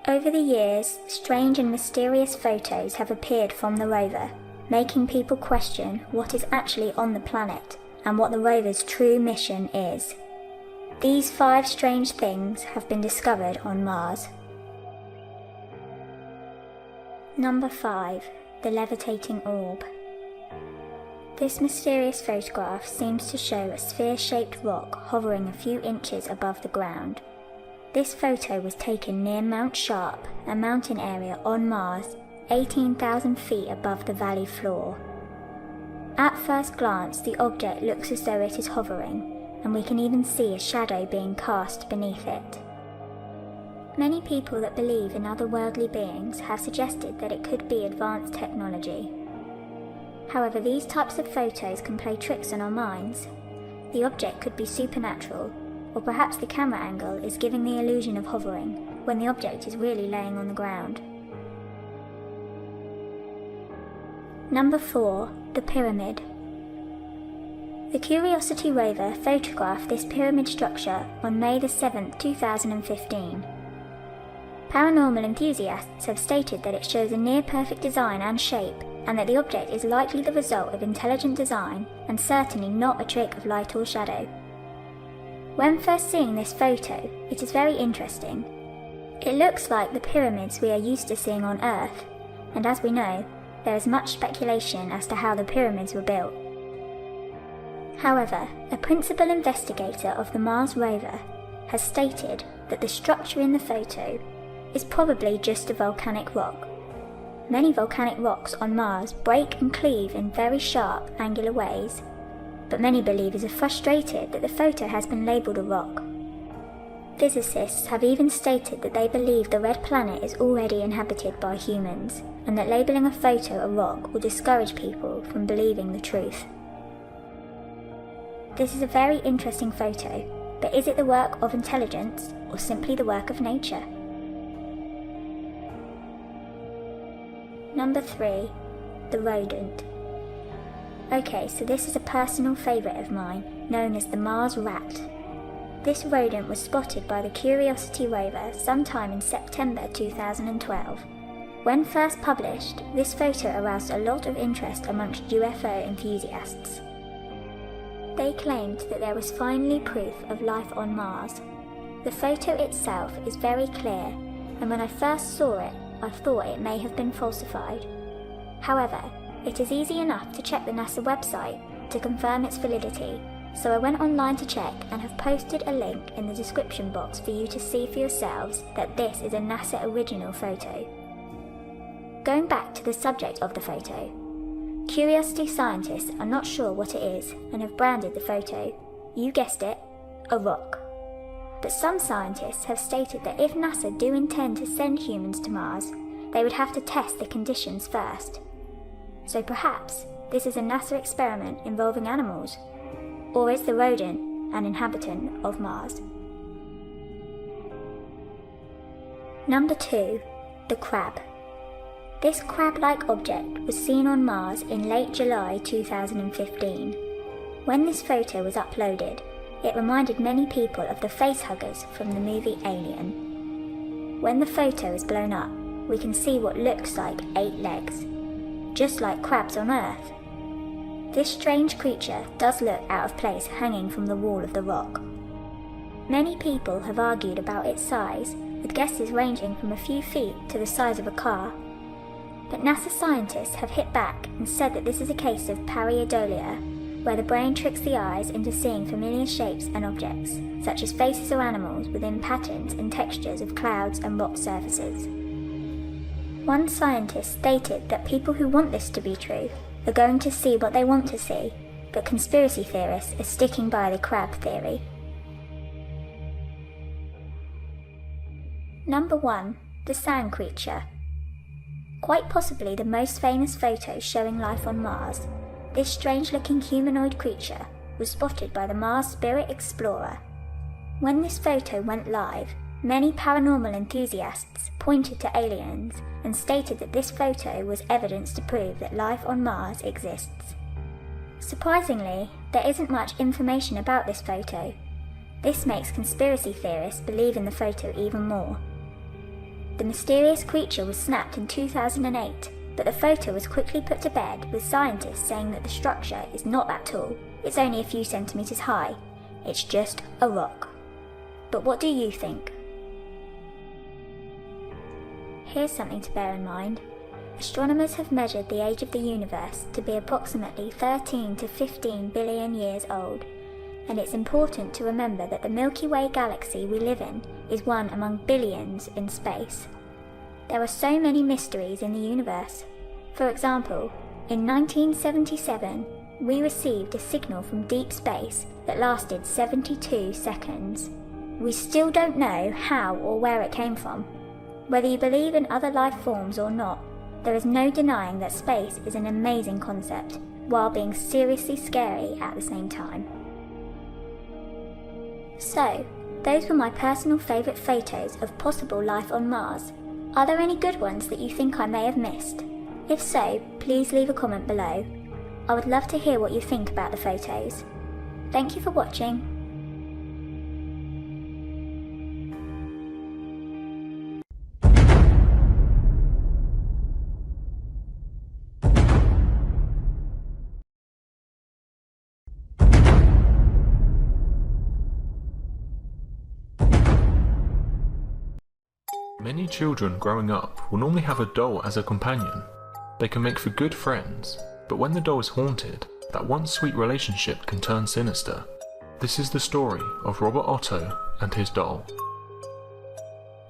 Over the years, strange and mysterious photos have appeared from the rover, making people question what is actually on the planet and what the rover's true mission is. These 5 strange things have been discovered on Mars. Number 5. The Levitating Orb. This mysterious photograph seems to show a sphere-shaped rock hovering a few inches above the ground. This photo was taken near Mount Sharp, a mountain area on Mars, 18,000 feet above the valley floor. At first glance, the object looks as though it is hovering, and we can even see a shadow being cast beneath it. Many people that believe in otherworldly beings have suggested that it could be advanced technology. However, these types of photos can play tricks on our minds. The object could be supernatural, or perhaps the camera angle is giving the illusion of hovering, when the object is really laying on the ground. Number 4. The Pyramid. The Curiosity rover photographed this pyramid structure on May the 7th, 2015. Paranormal enthusiasts have stated that it shows a near-perfect design and shape, and that the object is likely the result of intelligent design and certainly not a trick of light or shadow. When first seeing this photo, it is very interesting. It looks like the pyramids we are used to seeing on Earth, and as we know, there is much speculation as to how the pyramids were built. However, a principal investigator of the Mars rover has stated that the structure in the photo is probably just a volcanic rock. Many volcanic rocks on Mars break and cleave in very sharp, angular ways, but many believers are frustrated that the photo has been labelled a rock. Physicists have even stated that they believe the red planet is already inhabited by humans, and that labelling a photo a rock will discourage people from believing the truth. This is a very interesting photo, but is it the work of intelligence or simply the work of nature? Number 3. The rodent. Okay, so this is a personal favourite of mine, known as the Mars rat. This rodent was spotted by the Curiosity rover sometime in September 2012. When first published, this photo aroused a lot of interest amongst UFO enthusiasts. They claimed that there was finally proof of life on Mars. The photo itself is very clear, and when I first saw it, I thought it may have been falsified. However, it is easy enough to check the NASA website to confirm its validity, so I went online to check and have posted a link in the description box for you to see for yourselves that this is a NASA original photo. Going back to the subject of the photo, Curiosity scientists are not sure what it is and have branded the photo, you guessed it, a rock. But some scientists have stated that if NASA do intend to send humans to Mars, they would have to test the conditions first. So perhaps this is a NASA experiment involving animals, or is the rodent an inhabitant of Mars? Number 2. The crab. This crab-like object was seen on Mars in late July 2015. When this photo was uploaded, it reminded many people of the facehuggers from the movie Alien. When the photo is blown up, we can see what looks like 8 legs, just like crabs on Earth. This strange creature does look out of place hanging from the wall of the rock. Many people have argued about its size, with guesses ranging from a few feet to the size of a car. But NASA scientists have hit back and said that this is a case of pareidolia, where the brain tricks the eyes into seeing familiar shapes and objects, such as faces or animals within patterns and textures of clouds and rock surfaces. One scientist stated that people who want this to be true are going to see what they want to see, but conspiracy theorists are sticking by the crab theory. Number 1. The sand creature. Quite possibly the most famous photo showing life on Mars, this strange-looking humanoid creature was spotted by the Mars Spirit Explorer. When this photo went live, many paranormal enthusiasts pointed to aliens and stated that this photo was evidence to prove that life on Mars exists. Surprisingly, there isn't much information about this photo. This makes conspiracy theorists believe in the photo even more. The mysterious creature was snapped in 2008, but the photo was quickly put to bed, with scientists saying that the structure is not that tall, it's only a few centimeters high, it's just a rock. But what do you think? Here's something to bear in mind. Astronomers have measured the age of the universe to be approximately 13 to 15 billion years old, and it's important to remember that the Milky Way galaxy we live in is one among billions in space. There are so many mysteries in the universe. For example, in 1977, we received a signal from deep space that lasted 72 seconds. We still don't know how or where it came from. Whether you believe in other life forms or not, there is no denying that space is an amazing concept, while being seriously scary at the same time. So, those were my personal favourite photos of possible life on Mars. Are there any good ones that you think I may have missed? If so, please leave a comment below. I would love to hear what you think about the photos. Thank you for watching. Many children growing up will normally have a doll as a companion. They can make for good friends, but when the doll is haunted, that once sweet relationship can turn sinister. This is the story of Robert Otto and his doll.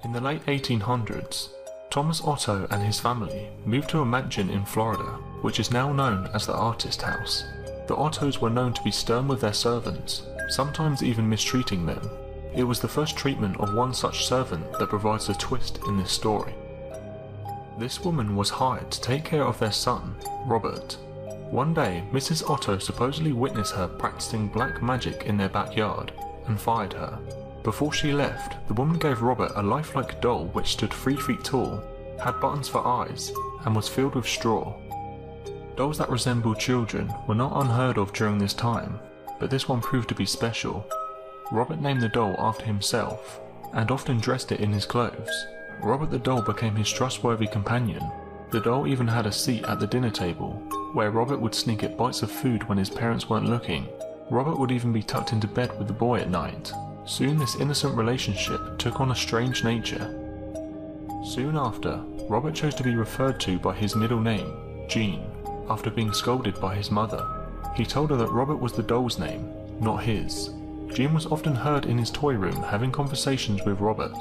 In the late 1800s, Thomas Otto and his family moved to a mansion in Florida, which is now known as the Artist House. The Ottos were known to be stern with their servants, sometimes even mistreating them. It was the first treatment of one such servant that provides a twist in this story. This woman was hired to take care of their son, Robert. One day, Mrs. Otto supposedly witnessed her practicing black magic in their backyard and fired her. Before she left, the woman gave Robert a lifelike doll which stood 3 feet tall, had buttons for eyes, and was filled with straw. Dolls that resembled children were not unheard of during this time, but this one proved to be special. Robert named the doll after himself, and often dressed it in his clothes. Robert the doll became his trustworthy companion. The doll even had a seat at the dinner table, where Robert would sneak at bites of food when his parents weren't looking. Robert would even be tucked into bed with the boy at night. Soon this innocent relationship took on a strange nature. Soon after, Robert chose to be referred to by his middle name, Jean, after being scolded by his mother. He told her that Robert was the doll's name, not his. Jean was often heard in his toy room having conversations with Robert.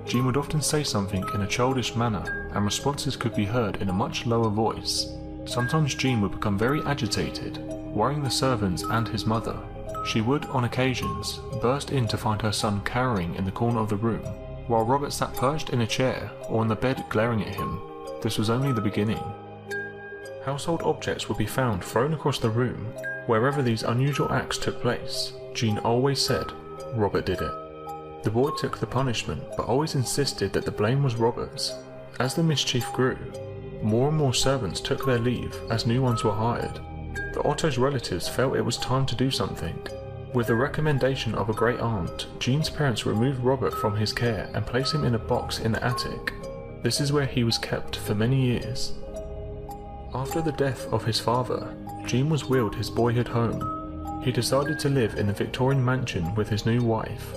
Jean would often say something in a childish manner, and responses could be heard in a much lower voice. Sometimes Jean would become very agitated, worrying the servants and his mother. She would, on occasions, burst in to find her son cowering in the corner of the room, while Robert sat perched in a chair or on the bed glaring at him. This was only the beginning. Household objects would be found thrown across the room. Wherever these unusual acts took place, Jean always said, "Robert did it." The boy took the punishment, but always insisted that the blame was Robert's. As the mischief grew, more and more servants took their leave as new ones were hired. The Otto's relatives felt it was time to do something. With the recommendation of a great aunt, Jean's parents removed Robert from his care and placed him in a box in the attic. This is where he was kept for many years. After the death of his father, Jean was willed his boyhood home. He decided to live in the Victorian mansion with his new wife.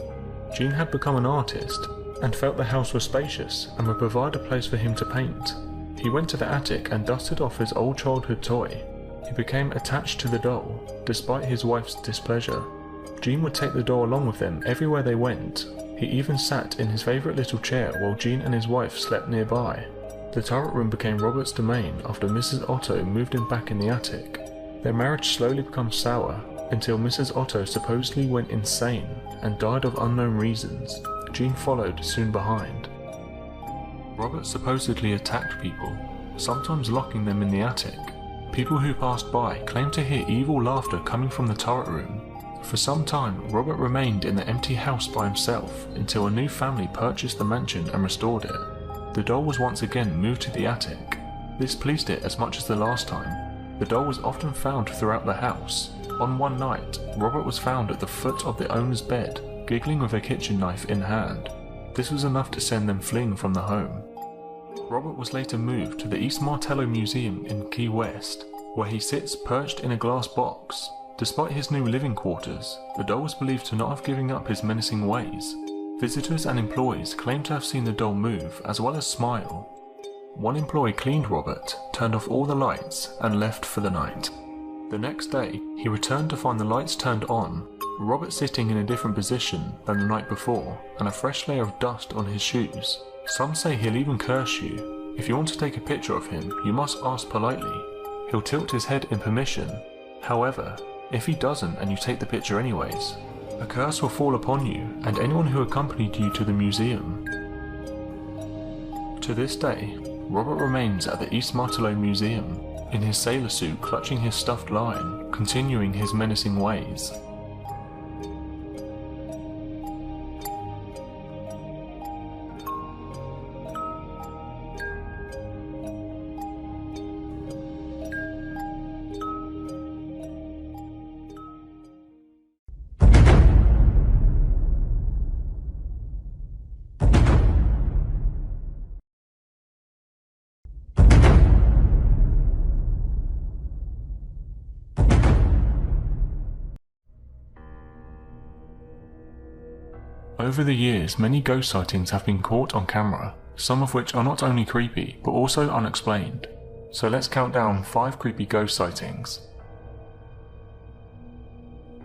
Jean had become an artist and felt the house was spacious and would provide a place for him to paint. He went to the attic and dusted off his old childhood toy. He became attached to the doll, despite his wife's displeasure. Jean would take the doll along with them everywhere they went. He even sat in his favourite little chair while Jean and his wife slept nearby. The turret room became Robert's domain after Mrs. Otto moved him back in the attic. Their marriage slowly became sour until Mrs. Otto supposedly went insane and died of unknown reasons. Jean followed soon behind. Robert supposedly attacked people, sometimes locking them in the attic. People who passed by claimed to hear evil laughter coming from the turret room. For some time, Robert remained in the empty house by himself until a new family purchased the mansion and restored it. The doll was once again moved to the attic. This pleased it as much as the last time. The doll was often found throughout the house. On one night, Robert was found at the foot of the owner's bed, giggling with a kitchen knife in hand. This was enough to send them fleeing from the home. Robert was later moved to the East Martello Museum in Key West, where he sits perched in a glass box. Despite his new living quarters, the doll was believed to not have given up his menacing ways. Visitors and employees claimed to have seen the doll move as well as smile. One employee cleaned Robert, turned off all the lights, and left for the night. The next day, he returned to find the lights turned on, Robert sitting in a different position than the night before, and a fresh layer of dust on his shoes. Some say he'll even curse you. If you want to take a picture of him, you must ask politely. He'll tilt his head in permission. However, if he doesn't and you take the picture anyways, a curse will fall upon you and anyone who accompanied you to the museum. To this day, Robert remains at the East Martello Museum, in his sailor suit clutching his stuffed lion, continuing his menacing ways. Over the years, many ghost sightings have been caught on camera, some of which are not only creepy, but also unexplained. So let's count down 5 creepy ghost sightings.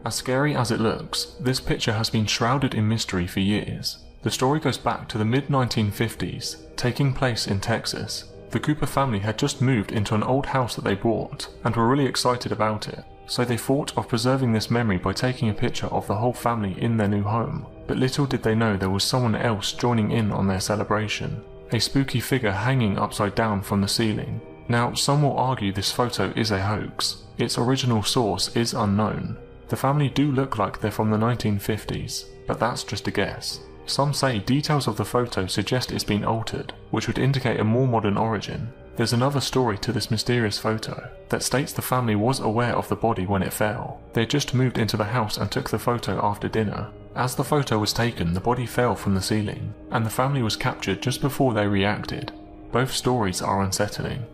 As scary as it looks, this picture has been shrouded in mystery for years. The story goes back to the mid-1950s, taking place in Texas. The Cooper family had just moved into an old house that they bought, and were really excited about it, so they thought of preserving this memory by taking a picture of the whole family in their new home. But little did they know there was someone else joining in on their celebration, a spooky figure hanging upside down from the ceiling. Now, some will argue this photo is a hoax. Its original source is unknown. The family do look like they're from the 1950s, but that's just a guess. Some say details of the photo suggest it's been altered, which would indicate a more modern origin. There's another story to this mysterious photo that states the family was aware of the body when it fell. They had just moved into the house and took the photo after dinner. As the photo was taken, the body fell from the ceiling, and the family was captured just before they reacted. Both stories are unsettling.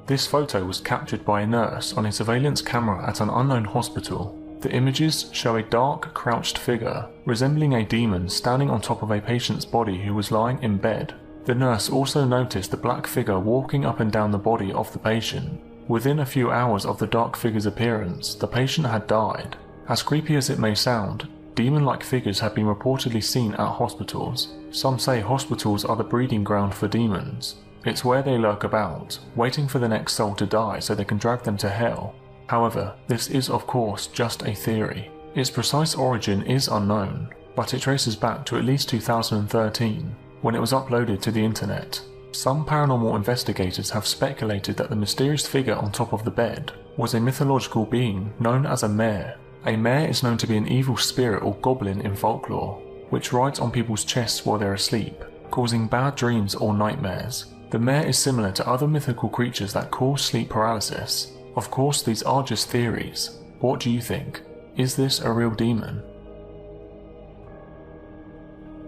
This photo was captured by a nurse on a surveillance camera at an unknown hospital. The images show a dark, crouched figure, resembling a demon, standing on top of a patient's body who was lying in bed. The nurse also noticed the black figure walking up and down the body of the patient. Within a few hours of the dark figure's appearance, the patient had died. As creepy as it may sound, demon-like figures have been reportedly seen at hospitals. Some say hospitals are the breeding ground for demons. It's where they lurk about, waiting for the next soul to die so they can drag them to hell. However, this is of course just a theory. Its precise origin is unknown, but it traces back to at least 2013, when it was uploaded to the internet. Some paranormal investigators have speculated that the mysterious figure on top of the bed was a mythological being known as a mare. A mare is known to be an evil spirit or goblin in folklore, which rides on people's chests while they're asleep, causing bad dreams or nightmares. The mare is similar to other mythical creatures that cause sleep paralysis. Of course, these are just theories. What do you think? Is this a real demon?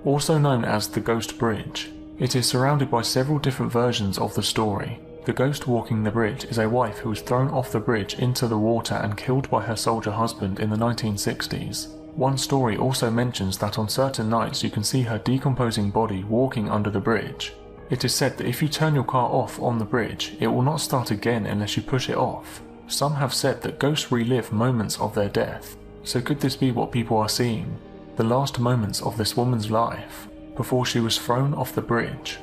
Also known as the Ghost Bridge, it is surrounded by several different versions of the story. The ghost walking the bridge is a wife who was thrown off the bridge into the water and killed by her soldier husband in the 1960s. One story also mentions that on certain nights you can see her decomposing body walking under the bridge. It is said that if you turn your car off on the bridge, it will not start again unless you push it off. Some have said that ghosts relive moments of their death. So could this be what people are seeing? The last moments of this woman's life, before she was thrown off the bridge.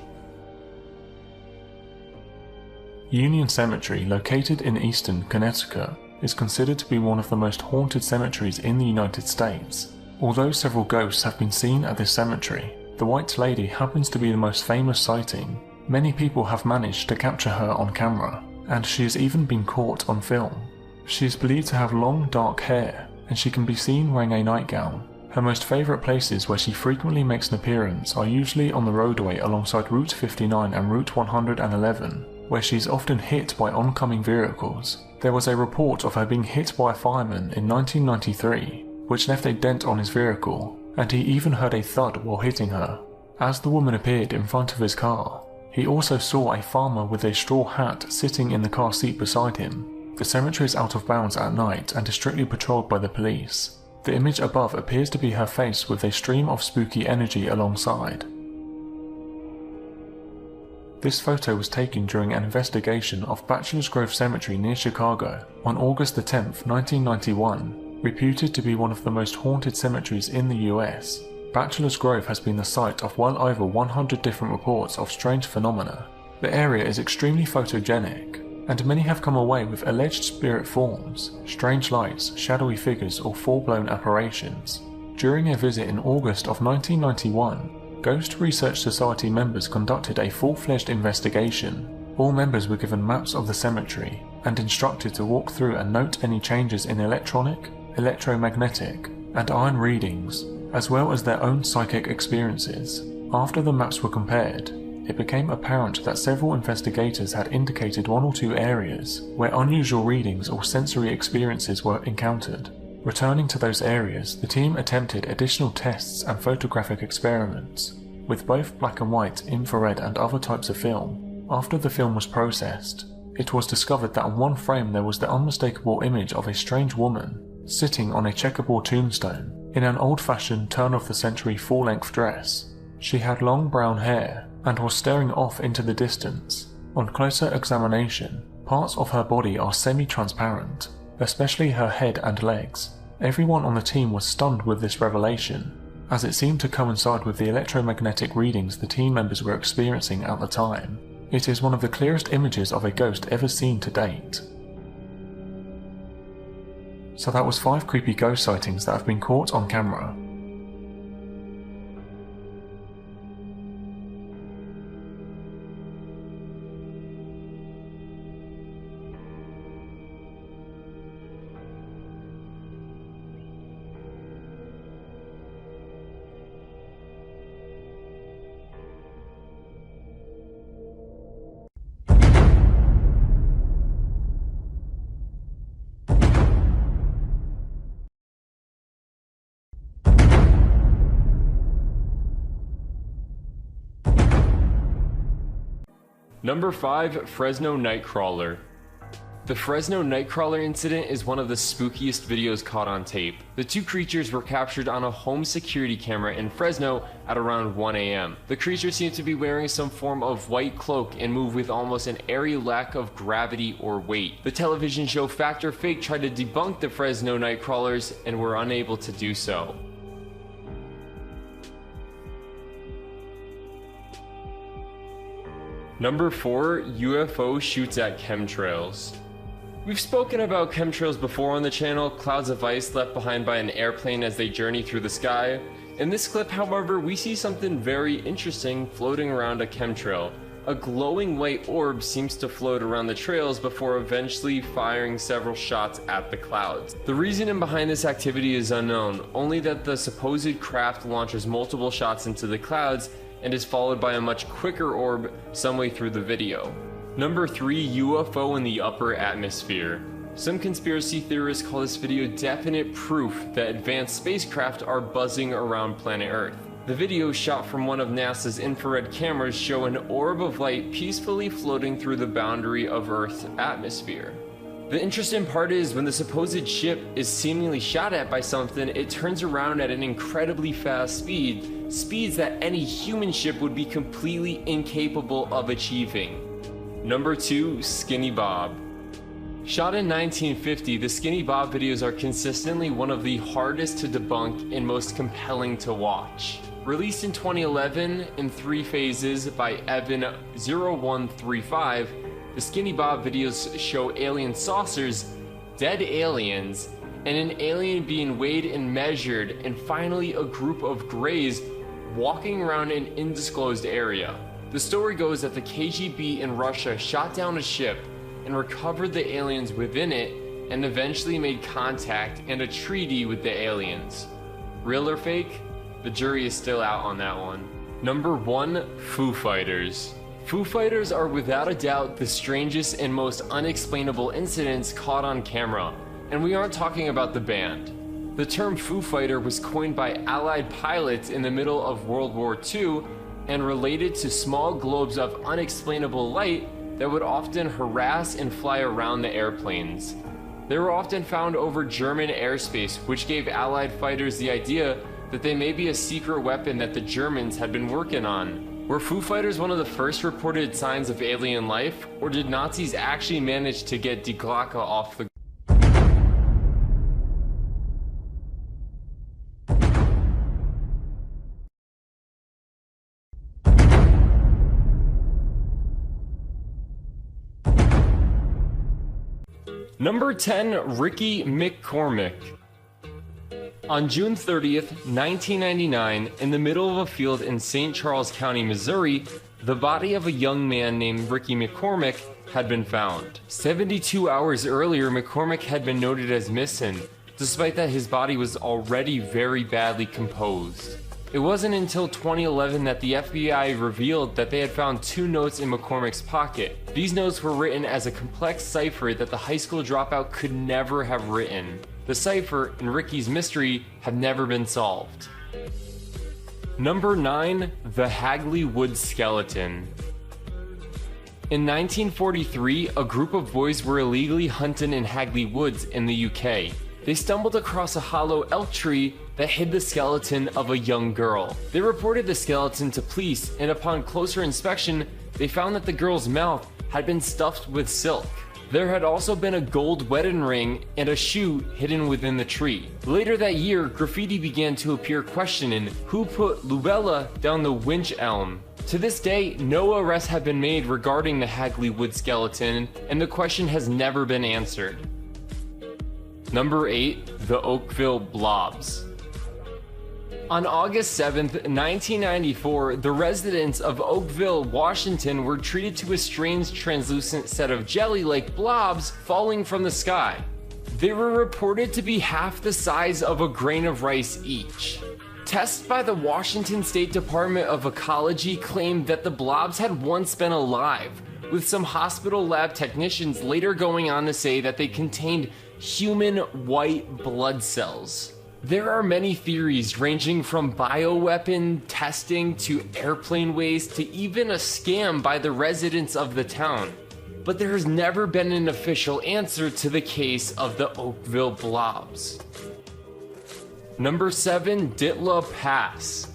Union Cemetery, located in Easton, Connecticut, is considered to be one of the most haunted cemeteries in the United States. Although several ghosts have been seen at this cemetery, the White Lady happens to be the most famous sighting. Many people have managed to capture her on camera, and she has even been caught on film. She is believed to have long dark hair, and she can be seen wearing a nightgown. Her most favourite places where she frequently makes an appearance are usually on the roadway alongside Route 59 and Route 111, where she is often hit by oncoming vehicles. There was a report of her being hit by a fireman in 1993, which left a dent on his vehicle, and he even heard a thud while hitting her. As the woman appeared in front of his car, he also saw a farmer with a straw hat sitting in the car seat beside him. The cemetery is out of bounds at night and is strictly patrolled by the police. The image above appears to be her face with a stream of spooky energy alongside. This photo was taken during an investigation of Bachelor's Grove Cemetery near Chicago on August 10, 1991, reputed to be one of the most haunted cemeteries in the US. Bachelor's Grove has been the site of well over 100 different reports of strange phenomena. The area is extremely photogenic, and many have come away with alleged spirit forms, strange lights, shadowy figures, or full-blown apparitions. During a visit in August of 1991, Ghost Research Society members conducted a full-fledged investigation. All members were given maps of the cemetery and instructed to walk through and note any changes in electronic, electromagnetic, and iron readings, as well as their own psychic experiences. After the maps were compared, it became apparent that several investigators had indicated one or two areas where unusual readings or sensory experiences were encountered. Returning to those areas, the team attempted additional tests and photographic experiments, with both black and white, infrared, and other types of film. After the film was processed, it was discovered that on one frame there was the unmistakable image of a strange woman sitting on a checkerboard tombstone in an old-fashioned turn-of-the-century full-length dress. She had long brown hair and was staring off into the distance. On closer examination, parts of her body are semi-transparent, especially her head and legs. Everyone on the team was stunned with this revelation, as it seemed to coincide with the electromagnetic readings the team members were experiencing at the time. It is one of the clearest images of a ghost ever seen to date. So that was 5 creepy ghost sightings that have been caught on camera. Number 5, Fresno Nightcrawler. The Fresno Nightcrawler incident is one of the spookiest videos caught on tape. The 2 creatures were captured on a home security camera in Fresno at around 1 a.m. The creatures seem to be wearing some form of white cloak and move with almost an airy lack of gravity or weight. The television show Fact or Fake tried to debunk the Fresno Nightcrawlers and were unable to do so. Number 4, UFO shoots at chemtrails. We've spoken about chemtrails before on the channel, clouds of ice left behind by an airplane as they journey through the sky. In this clip, however, we see something very interesting floating around a chemtrail. A glowing white orb seems to float around the trails before eventually firing several shots at the clouds. The reasoning behind this activity is unknown, only that the supposed craft launches multiple shots into the clouds and is followed by a much quicker orb some way through the video. Number 3, UFO in the upper atmosphere. Some conspiracy theorists call this video definite proof that advanced spacecraft are buzzing around planet Earth. The video, shot from one of NASA's infrared cameras, show an orb of light peacefully floating through the boundary of Earth's atmosphere. The interesting part is when the supposed ship is seemingly shot at by something, it turns around at an incredibly fast speed, speeds that any human ship would be completely incapable of achieving. Number 2, Skinny Bob. Shot in 1950, the Skinny Bob videos are consistently one of the hardest to debunk and most compelling to watch. Released in 2011 in 3 phases by Evan0135, the Skinny Bob videos show alien saucers, dead aliens, and an alien being weighed and measured, and finally a group of greys walking around an undisclosed area. The story goes that the KGB in Russia shot down a ship and recovered the aliens within it, and eventually made contact and a treaty with the aliens. Real or fake? The jury is still out on that one. Number 1, Foo Fighters. Foo Fighters are without a doubt the strangest and most unexplainable incidents caught on camera, and we aren't talking about the band. The term Foo Fighter was coined by Allied pilots in the middle of World War II and related to small globes of unexplainable light that would often harass and fly around the airplanes. They were often found over German airspace, which gave Allied fighters the idea that they may be a secret weapon that the Germans had been working on. Were Foo Fighters one of the first reported signs of alien life, or did Nazis actually manage to get Die Glocke off the Number 10, Ricky McCormick. On June 30th, 1999, in the middle of a field in St. Charles County, Missouri, the body of a young man named Ricky McCormick had been found. 72 hours earlier, McCormick had been noted as missing, despite that his body was already very badly composed. It wasn't until 2011 that the FBI revealed that they had found 2 notes in McCormick's pocket. These notes were written as a complex cipher that the high school dropout could never have written. The cipher and Ricky's mystery have never been solved. Number 9, the Hagley Woods Skeleton. In 1943, a group of boys were illegally hunting in Hagley Woods in the UK. They stumbled across a hollow elk tree that hid the skeleton of a young girl. They reported the skeleton to police, and upon closer inspection, they found that the girl's mouth had been stuffed with silk. There had also been a gold wedding ring and a shoe hidden within the tree. Later that year, graffiti began to appear questioning who put Lubella down the winch elm. To this day, no arrests have been made regarding the Hagley Wood skeleton, and the question has never been answered. Number 8. The Oakville Blobs. On August 7, 1994, the residents of Oakville, Washington were treated to a strange translucent set of jelly-like blobs falling from the sky. They were reported to be half the size of a grain of rice each. Tests by the Washington State Department of Ecology claimed that the blobs had once been alive, with some hospital lab technicians later going on to say that they contained human white blood cells. There are many theories ranging from bioweapon testing to airplane waste to even a scam by the residents of the town. But there has never been an official answer to the case of the Oakville Blobs. Number 7. Ditla Pass.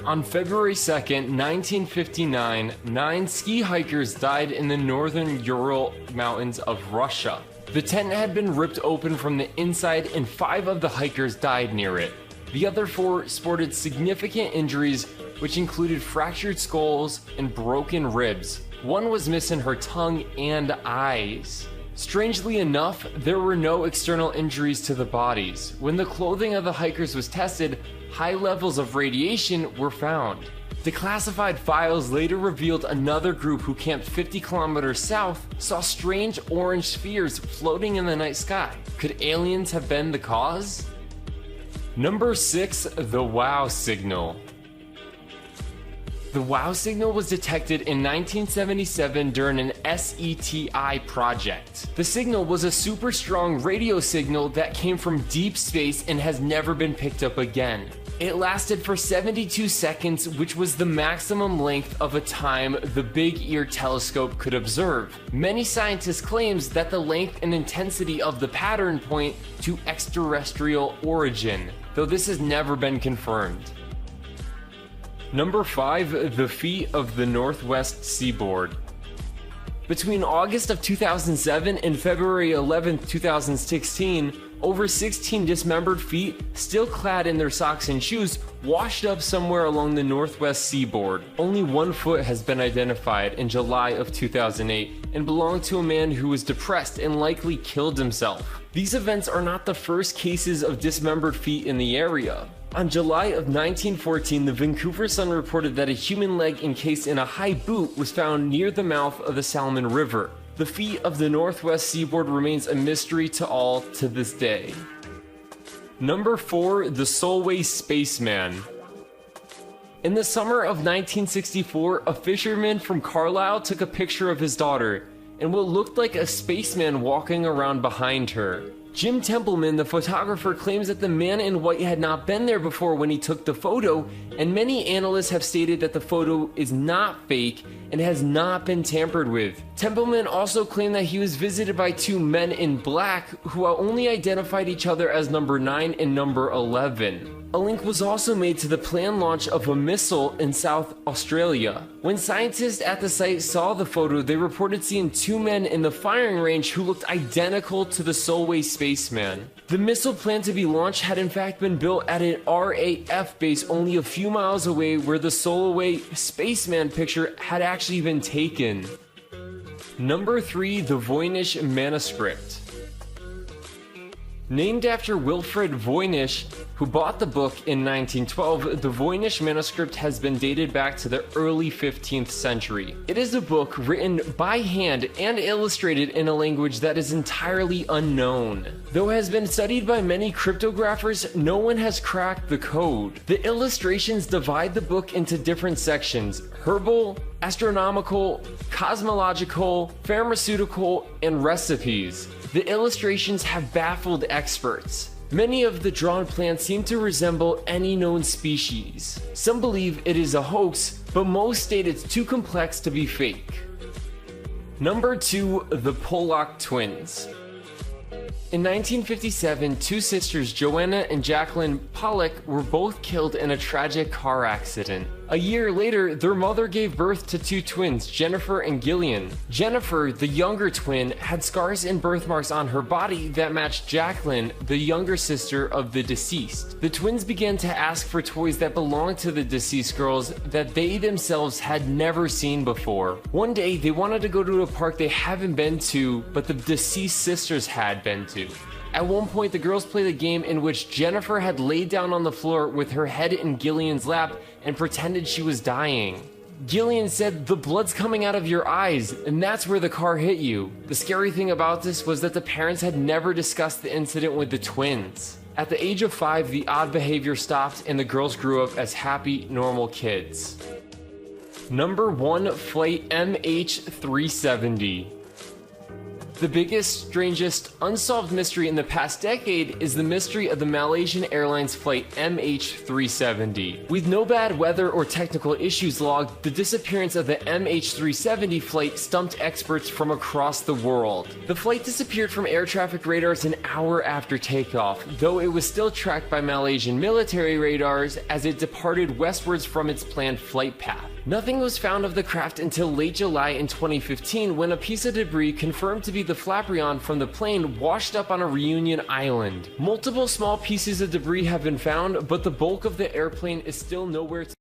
On February 2nd, 1959, 9 ski hikers died in the northern Ural Mountains of Russia. The tent had been ripped open from the inside and 5 of the hikers died near it. The other 4 sported significant injuries, which included fractured skulls and broken ribs. One was missing her tongue and eyes. Strangely enough, there were no external injuries to the bodies. When the clothing of the hikers was tested, high levels of radiation were found. Declassified files later revealed another group who camped 50 kilometers south saw strange orange spheres floating in the night sky. Could aliens have been the cause? Number 6. The WOW signal. The WOW signal was detected in 1977 during an SETI project. The signal was a super strong radio signal that came from deep space and has never been picked up again. It lasted for 72 seconds, which was the maximum length of a time the Big Ear telescope could observe. Many scientists claim that the length and intensity of the pattern point to extraterrestrial origin, though this has never been confirmed. Number 5. The Feet of the Northwest Seaboard. Between August of 2007 and February 11, 2016, over 16 dismembered feet, still clad in their socks and shoes, washed up somewhere along the northwest seaboard. Only 1 foot has been identified in July of 2008 and belonged to a man who was depressed and likely killed himself. These events are not the first cases of dismembered feet in the area. On July of 1914, the Vancouver Sun reported that a human leg encased in a high boot was found near the mouth of the Salmon River. The feet of the Northwest Seaboard remains a mystery to all to this day. Number 4. The Solway Spaceman. In the summer of 1964, a fisherman from Carlisle took a picture of his daughter and what looked like a spaceman walking around behind her. Jim Templeman, the photographer, claims that the man in white had not been there before when he took the photo, and many analysts have stated that the photo is not fake and has not been tampered with. Templeman also claimed that he was visited by 2 men in black who only identified each other as number 9 and number 11. A link was also made to the planned launch of a missile in South Australia. When scientists at the site saw the photo, they reported seeing 2 men in the firing range who looked identical to the Solway spaceman. The missile planned to be launched had in fact been built at an RAF base only a few miles away where the Solway spaceman picture had actually been taken. Number 3. The Voynich Manuscript. Named after Wilfred Voynich, who bought the book in 1912, the Voynich manuscript has been dated back to the early 15th century. It is a book written by hand and illustrated in a language that is entirely unknown. Though it has been studied by many cryptographers, no one has cracked the code. The illustrations divide the book into different sections: herbal, astronomical, cosmological, pharmaceutical, and recipes. The illustrations have baffled experts. Many of the drawn plants seem to resemble any known species. Some believe it is a hoax, but most state it's too complex to be fake. Number 2. The Pollock Twins. In 1957, 2 sisters, Joanna and Jacqueline Pollock, were both killed in a tragic car accident. A year later, their mother gave birth to 2 twins, Jennifer and Gillian. Jennifer, the younger twin, had scars and birthmarks on her body that matched Jacqueline, the younger sister of the deceased. The twins began to ask for toys that belonged to the deceased girls that they themselves had never seen before. One day, they wanted to go to a park they haven't been to, but the deceased sisters had been to. At one point, the girls played a game in which Jennifer had laid down on the floor with her head in Gillian's lap and pretended she was dying. Gillian said, "The blood's coming out of your eyes, and that's where the car hit you." The scary thing about this was that the parents had never discussed the incident with the twins. At the age of 5, the odd behavior stopped and the girls grew up as happy, normal kids. Number 1, Flight MH370. The biggest, strangest, unsolved mystery in the past decade is the mystery of the Malaysian Airlines flight MH370. With no bad weather or technical issues logged, the disappearance of the MH370 flight stumped experts from across the world. The flight disappeared from air traffic radars an hour after takeoff, though it was still tracked by Malaysian military radars as it departed westwards from its planned flight path. Nothing was found of the craft until late July in 2015 when a piece of debris confirmed to be the flapreon from the plane washed up on a Reunion Island. Multiple small pieces of debris have been found, but the bulk of the airplane is still nowhere to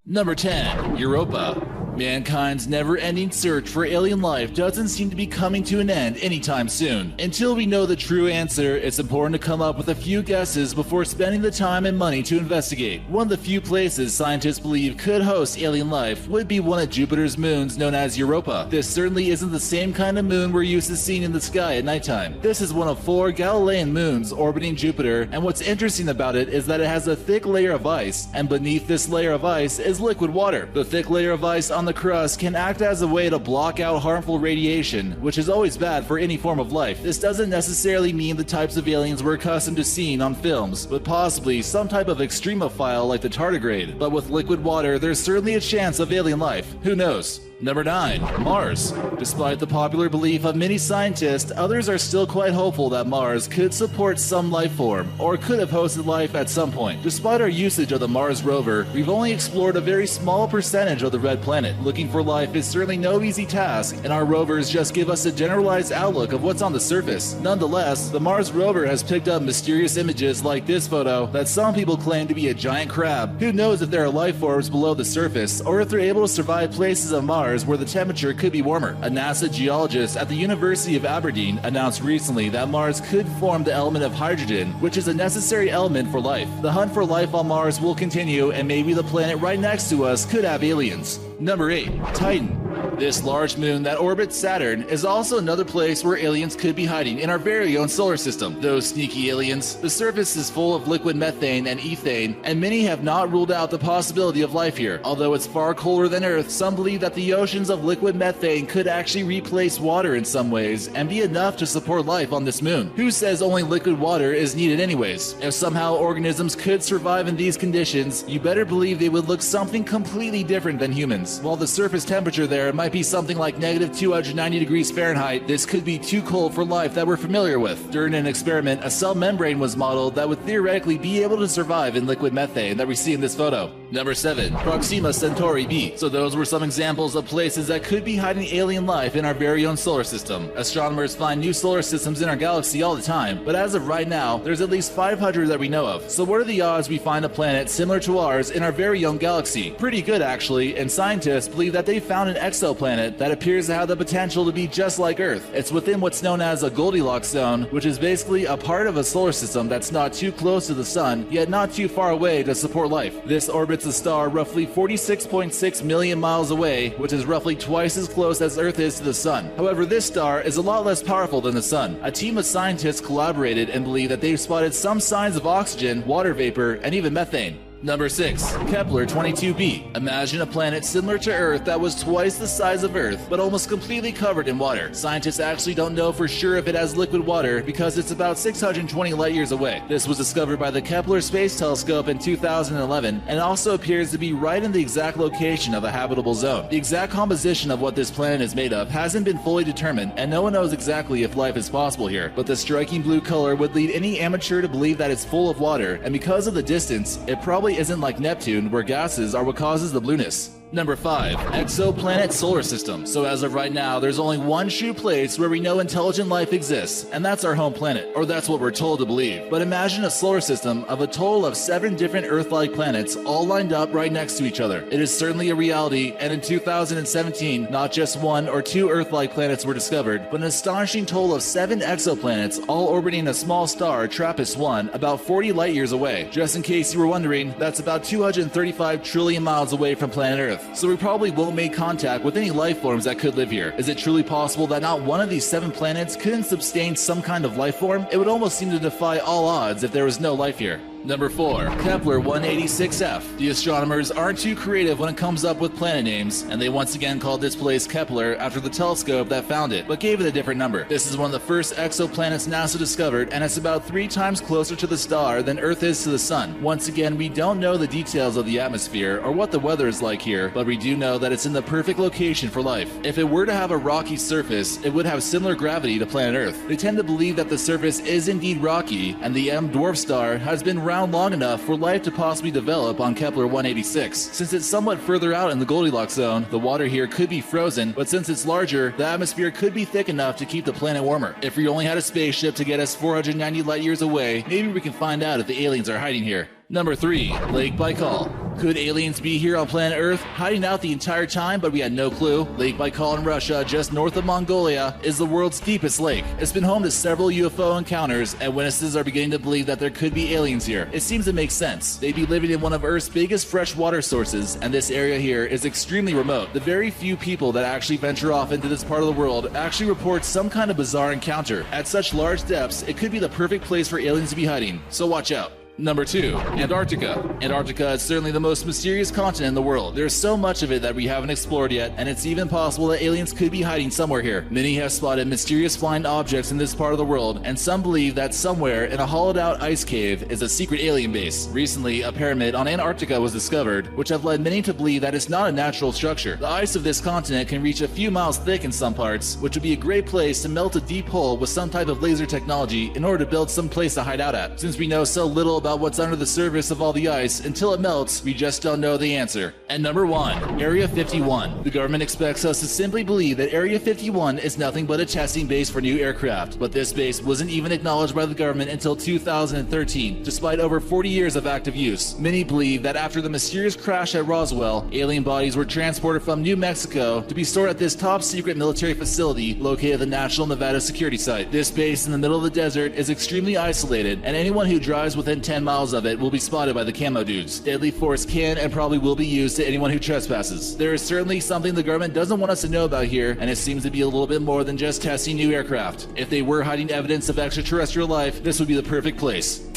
Number 10. Europa. Mankind's never-ending search for alien life doesn't seem to be coming to an end anytime soon. Until we know the true answer, it's important to come up with a few guesses before spending the time and money to investigate. One of the few places scientists believe could host alien life would be one of Jupiter's moons known as Europa. This certainly isn't the same kind of moon we're used to seeing in the sky at nighttime. This is one of 4 Galilean moons orbiting Jupiter, and what's interesting about it is that it has a thick layer of ice, and beneath this layer of ice is liquid water. The thick layer of ice on the crust can act as a way to block out harmful radiation, which is always bad for any form of life. This doesn't necessarily mean the types of aliens we're accustomed to seeing on films, but possibly some type of extremophile like the tardigrade. But with liquid water, there's certainly a chance of alien life. Who knows? Number 9. Mars. Despite the popular belief of many scientists, others are still quite hopeful that Mars could support some life form, or could have hosted life at some point. Despite our usage of the Mars rover, we've only explored a very small percentage of the red planet. Looking for life is certainly no easy task, and our rovers just give us a generalized outlook of what's on the surface. Nonetheless, the Mars rover has picked up mysterious images like this photo that some people claim to be a giant crab. Who knows if there are life forms below the surface, or if they're able to survive places of Mars where the temperature could be warmer. A NASA geologist at the University of Aberdeen announced recently that Mars could form the element of hydrogen, which is a necessary element for life. The hunt for life on Mars will continue, and maybe the planet right next to us could have aliens. Number 8. Titan. This large moon that orbits Saturn is also another place where aliens could be hiding in our very own solar system. Those sneaky aliens. The surface is full of liquid methane and ethane, and many have not ruled out the possibility of life here. Although it's far colder than Earth, some believe that the oceans of liquid methane could actually replace water in some ways and be enough to support life on this moon. Who says only liquid water is needed anyways? If somehow organisms could survive in these conditions, you better believe they would look something completely different than humans. While the surface temperature there might be something like negative 290 degrees Fahrenheit, this could be too cold for life that we're familiar with. During an experiment, a cell membrane was modeled that would theoretically be able to survive in liquid methane that we see in this photo. Number 7. Proxima Centauri b. So those were some examples of places that could be hiding alien life in our very own solar system. Astronomers find new solar systems in our galaxy all the time, but as of right now, there's at least 500 that we know of. So what are the odds we find a planet similar to ours in our very own galaxy? Pretty good actually, and scientists believe that they found an exoplanet that appears to have the potential to be just like Earth. It's within what's known as a Goldilocks zone, which is basically a part of a solar system that's not too close to the sun, yet not too far away to support life. This orbits a star roughly 46.6 million miles away, which is roughly twice as close as Earth is to the sun. However, this star is a lot less powerful than the sun. A team of scientists collaborated and believe that they've spotted some signs of oxygen, water vapor, and even methane. Number 6. Kepler 22b. Imagine a planet similar to Earth that was twice the size of Earth, but almost completely covered in water. Scientists actually don't know for sure if it has liquid water because it's about 620 light years away. This was discovered by the Kepler Space Telescope in 2011 and also appears to be right in the exact location of a habitable zone. The exact composition of what this planet is made of hasn't been fully determined, and no one knows exactly if life is possible here, but the striking blue color would lead any amateur to believe that it's full of water, and because of the distance, it probably isn't like Neptune, where gases are what causes the blueness. Number 5. Exoplanet solar system. So as of right now, there's only one true place where we know intelligent life exists, and that's our home planet, or that's what we're told to believe. But imagine a solar system of a total of 7 different Earth-like planets all lined up right next to each other. It is certainly a reality, and in 2017, not just 1 or 2 Earth-like planets were discovered, but an astonishing total of 7 exoplanets all orbiting a small star, TRAPPIST-1, about 40 light years away. Just in case you were wondering, that's about 235 trillion miles away from planet Earth. So we probably won't make contact with any life forms that could live here. Is it truly possible that not one of these 7 planets couldn't sustain some kind of life form? It would almost seem to defy all odds if there was no life here. Number 4. Kepler 186f. The astronomers aren't too creative when it comes up with planet names, and they once again called this place Kepler after the telescope that found it, but gave it a different number. This is one of the first exoplanets NASA discovered, and it's about 3 times closer to the star than Earth is to the Sun. Once again, we don't know the details of the atmosphere or what the weather is like here, but we do know that it's in the perfect location for life. If it were to have a rocky surface, it would have similar gravity to planet Earth. They tend to believe that the surface is indeed rocky, and the M dwarf star has been around long enough for life to possibly develop on Kepler 186. Since it's somewhat further out in the Goldilocks zone, the water here could be frozen, but since it's larger, the atmosphere could be thick enough to keep the planet warmer. If we only had a spaceship to get us 490 light years away, maybe we can find out if the aliens are hiding here. Number 3. Lake Baikal. Could aliens be here on planet Earth, hiding out the entire time but we had no clue? Lake Baikal in Russia, just north of Mongolia, is the world's deepest lake. It's been home to several UFO encounters, and witnesses are beginning to believe that there could be aliens here. It seems to make sense. They'd be living in one of Earth's biggest freshwater sources, and this area here is extremely remote. The very few people that actually venture off into this part of the world actually report some kind of bizarre encounter. At such large depths, it could be the perfect place for aliens to be hiding, so watch out. Number 2. Antarctica. Antarctica is certainly the most mysterious continent in the world. There's so much of it that we haven't explored yet, and it's even possible that aliens could be hiding somewhere here. Many have spotted mysterious flying objects in this part of the world, and some believe that somewhere in a hollowed out ice cave is a secret alien base. Recently, a pyramid on Antarctica was discovered, which have led many to believe that it's not a natural structure. The ice of this continent can reach a few miles thick in some parts, which would be a great place to melt a deep hole with some type of laser technology in order to build some place to hide out at. Since we know so little about what's under the surface of all the ice, until it melts, we just don't know the answer. And number 1, Area 51. The government expects us to simply believe that Area 51 is nothing but a testing base for new aircraft, but this base wasn't even acknowledged by the government until 2013, despite over 40 years of active use. Many believe that after the mysterious crash at Roswell, alien bodies were transported from New Mexico to be stored at this top secret military facility located at the National Nevada Security Site. This base in the middle of the desert is extremely isolated, and anyone who drives within 10 miles of it will be spotted by the camo dudes. Deadly force can and probably will be used to anyone who trespasses. There is certainly something the government doesn't want us to know about here, and it seems to be a little bit more than just testing new aircraft. If they were hiding evidence of extraterrestrial life, this would be the perfect place.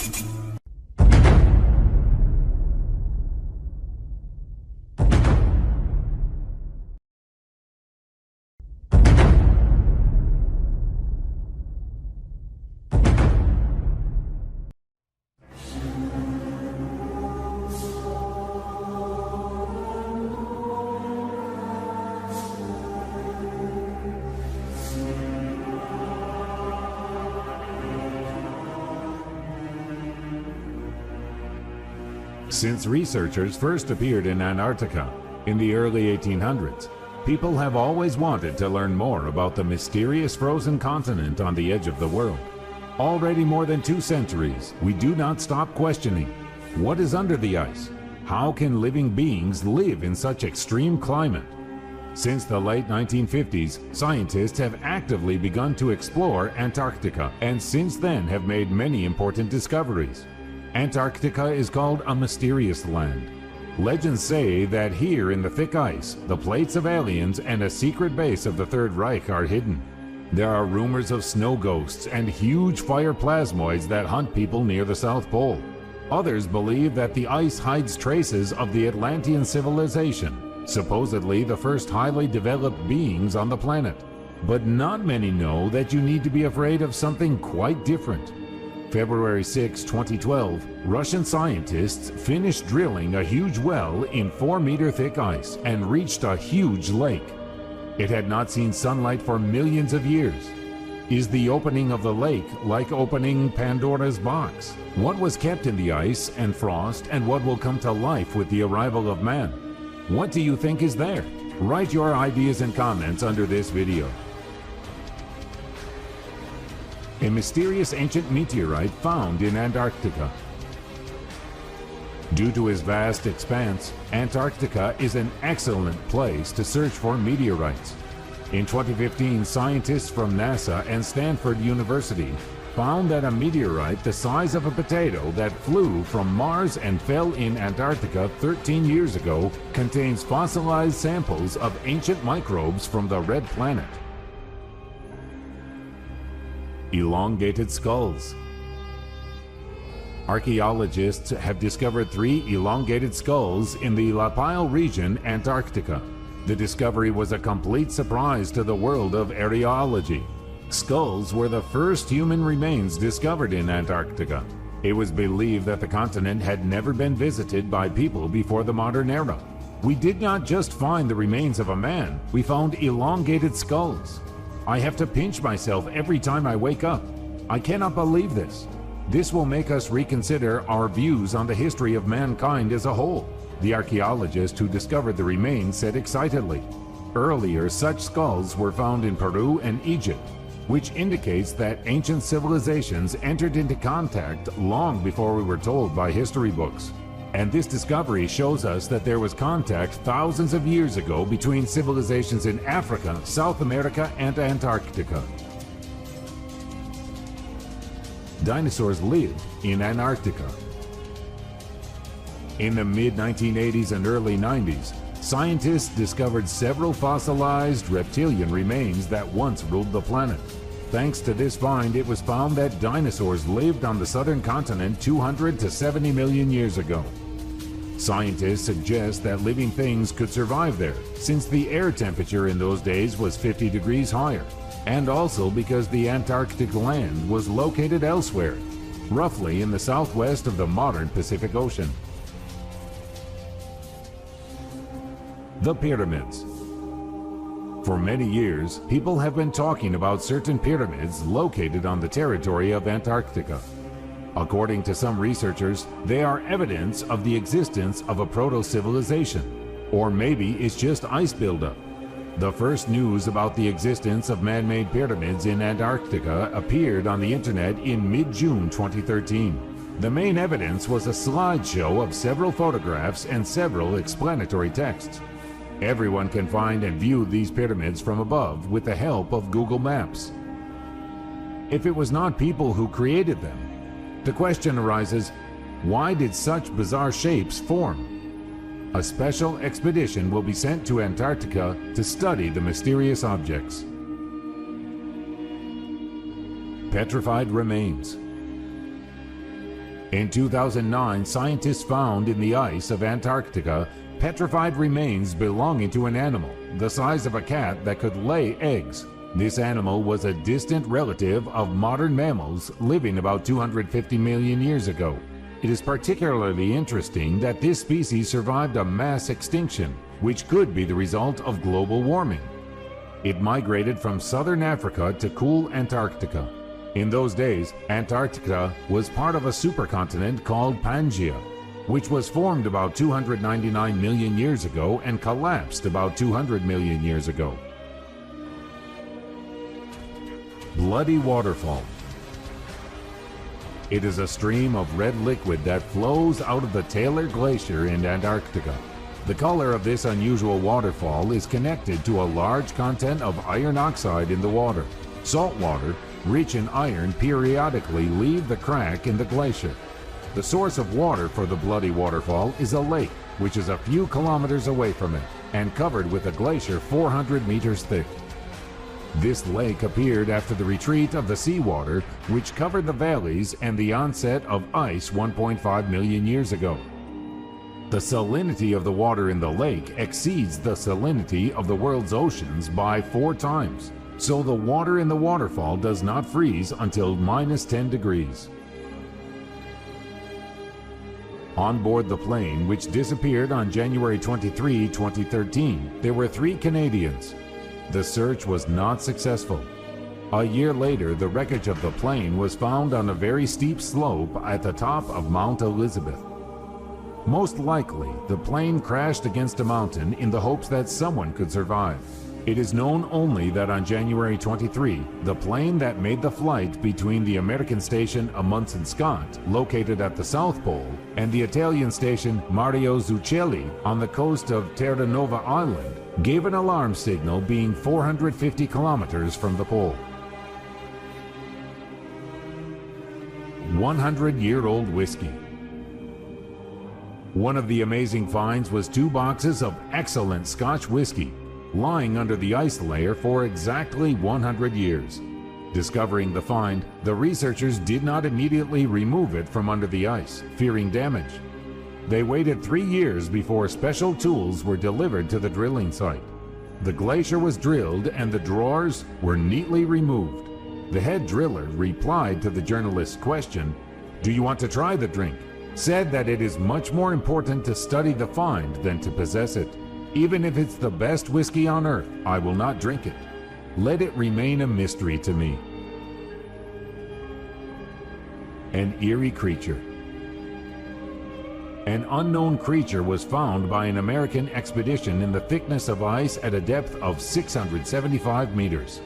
Since researchers first appeared in Antarctica in the early 1800s, people have always wanted to learn more about the mysterious frozen continent on the edge of the world. Already more than 2 centuries, we do not stop questioning, what is under the ice? How can living beings live in such extreme climate? Since the late 1950s, scientists have actively begun to explore Antarctica, and since then have made many important discoveries. Antarctica is called a mysterious land. Legends say that here in the thick ice, the plates of aliens and a secret base of the Third Reich are hidden. There are rumors of snow ghosts and huge fire plasmoids that hunt people near the South Pole. Others believe that the ice hides traces of the Atlantean civilization, supposedly the first highly developed beings on the planet. But not many know that you need to be afraid of something quite different. February 6, 2012, Russian scientists finished drilling a huge well in 4-meter thick ice and reached a huge lake. It had not seen sunlight for millions of years. Is the opening of the lake like opening Pandora's box? What was kept in the ice and frost, and what will come to life with the arrival of man? What do you think is there? Write your ideas and comments under this video. A mysterious ancient meteorite found in Antarctica. Due to its vast expanse, Antarctica is an excellent place to search for meteorites. In 2015, scientists from NASA and Stanford University found that a meteorite the size of a potato that flew from Mars and fell in Antarctica 13 years ago contains fossilized samples of ancient microbes from the red planet. Elongated skulls. Archaeologists have discovered 3 elongated skulls in the Lapile region, Antarctica. The discovery was a complete surprise to the world of areology. Skulls were the first human remains discovered in Antarctica. It was believed that the continent had never been visited by people before the modern era. We did not just find the remains of a man, we found elongated skulls. I have to pinch myself every time I wake up. I cannot believe this. This will make us reconsider our views on the history of mankind as a whole, the archaeologist who discovered the remains said excitedly. Earlier, such skulls were found in Peru and Egypt, which indicates that ancient civilizations entered into contact long before we were told by history books. And this discovery shows us that there was contact thousands of years ago between civilizations in Africa, South America, and Antarctica. Dinosaurs lived in Antarctica. In the mid-1980s and early 90s, scientists discovered several fossilized reptilian remains that once ruled the planet. Thanks to this find, it was found that dinosaurs lived on the southern continent 200 to 70 million years ago. Scientists suggest that living things could survive there, since the air temperature in those days was 50 degrees higher, and also because the Antarctic land was located elsewhere, roughly in the southwest of the modern Pacific Ocean. The pyramids. For many years, people have been talking about certain pyramids located on the territory of Antarctica. According to some researchers, they are evidence of the existence of a proto-civilization, or maybe it's just ice buildup. The first news about the existence of man-made pyramids in Antarctica appeared on the internet in mid-June 2013. The main evidence was a slideshow of several photographs and several explanatory texts. Everyone can find and view these pyramids from above with the help of Google Maps. If it was not people who created them, the question arises, why did such bizarre shapes form? A special expedition will be sent to Antarctica to study the mysterious objects. Petrified remains. In 2009, scientists found in the ice of Antarctica petrified remains belonging to an animal the size of a cat that could lay eggs. This animal was a distant relative of modern mammals living about 250 million years ago. It is particularly interesting that this species survived a mass extinction, which could be the result of global warming. It migrated from southern Africa to cool Antarctica. In those days, Antarctica was part of a supercontinent called Pangaea, which was formed about 299 million years ago and collapsed about 200 million years ago. Bloody waterfall. It is a stream of red liquid that flows out of the Taylor Glacier in Antarctica. The color of this unusual waterfall is connected to a large content of iron oxide in the water. Salt water, rich in iron, periodically leave the crack in the glacier. The source of water for the Bloody Waterfall is a lake, which is a few kilometers away from it, and covered with a glacier 400 meters thick. This lake appeared after the retreat of the seawater, which covered the valleys, and the onset of ice 1.5 million years ago. The salinity of the water in the lake exceeds the salinity of the world's oceans by 4 times, so the water in the waterfall does not freeze until -10 degrees. On board the plane, which disappeared on January 23, 2013, there were 3 Canadians. The search was not successful. A year later, the wreckage of the plane was found on a very steep slope at the top of Mount Elizabeth. Most likely, the plane crashed against a mountain in the hopes that someone could survive. It is known only that on January 23, the plane that made the flight between the American station Amundsen Scott, located at the South Pole, and the Italian station Mario Zucchelli on the coast of Terranova Island, gave an alarm signal being 450 kilometers from the pole. 100-year-old whiskey. One of the amazing finds was 2 boxes of excellent Scotch whiskey, lying under the ice layer for exactly 100 years. Discovering the find, the researchers did not immediately remove it from under the ice, fearing damage. They waited 3 years before special tools were delivered to the drilling site. The glacier was drilled and the drawers were neatly removed. The head driller replied to the journalist's question, "Do you want to try the drink?" said that it is much more important to study the find than to possess it. Even if it's the best whiskey on earth, I will not drink it. Let it remain a mystery to me. An eerie creature. An unknown creature was found by an American expedition in the thickness of ice at a depth of 675 meters.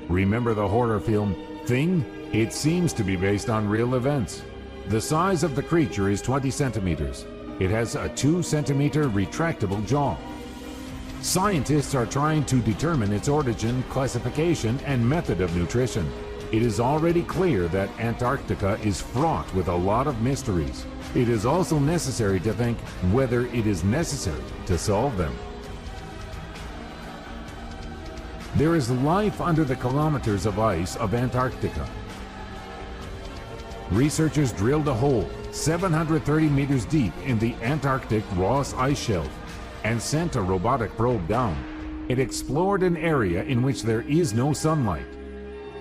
Remember the horror film Thing? It seems to be based on real events. The size of the creature is 20 centimeters. It has a 2-centimeter retractable jaw. Scientists are trying to determine its origin, classification, and method of nutrition. It is already clear that Antarctica is fraught with a lot of mysteries. It is also necessary to think whether it is necessary to solve them. There is life under the kilometers of ice of Antarctica. Researchers drilled a hole 730 meters deep in the Antarctic Ross Ice Shelf and sent a robotic probe down. It explored an area in which there is no sunlight.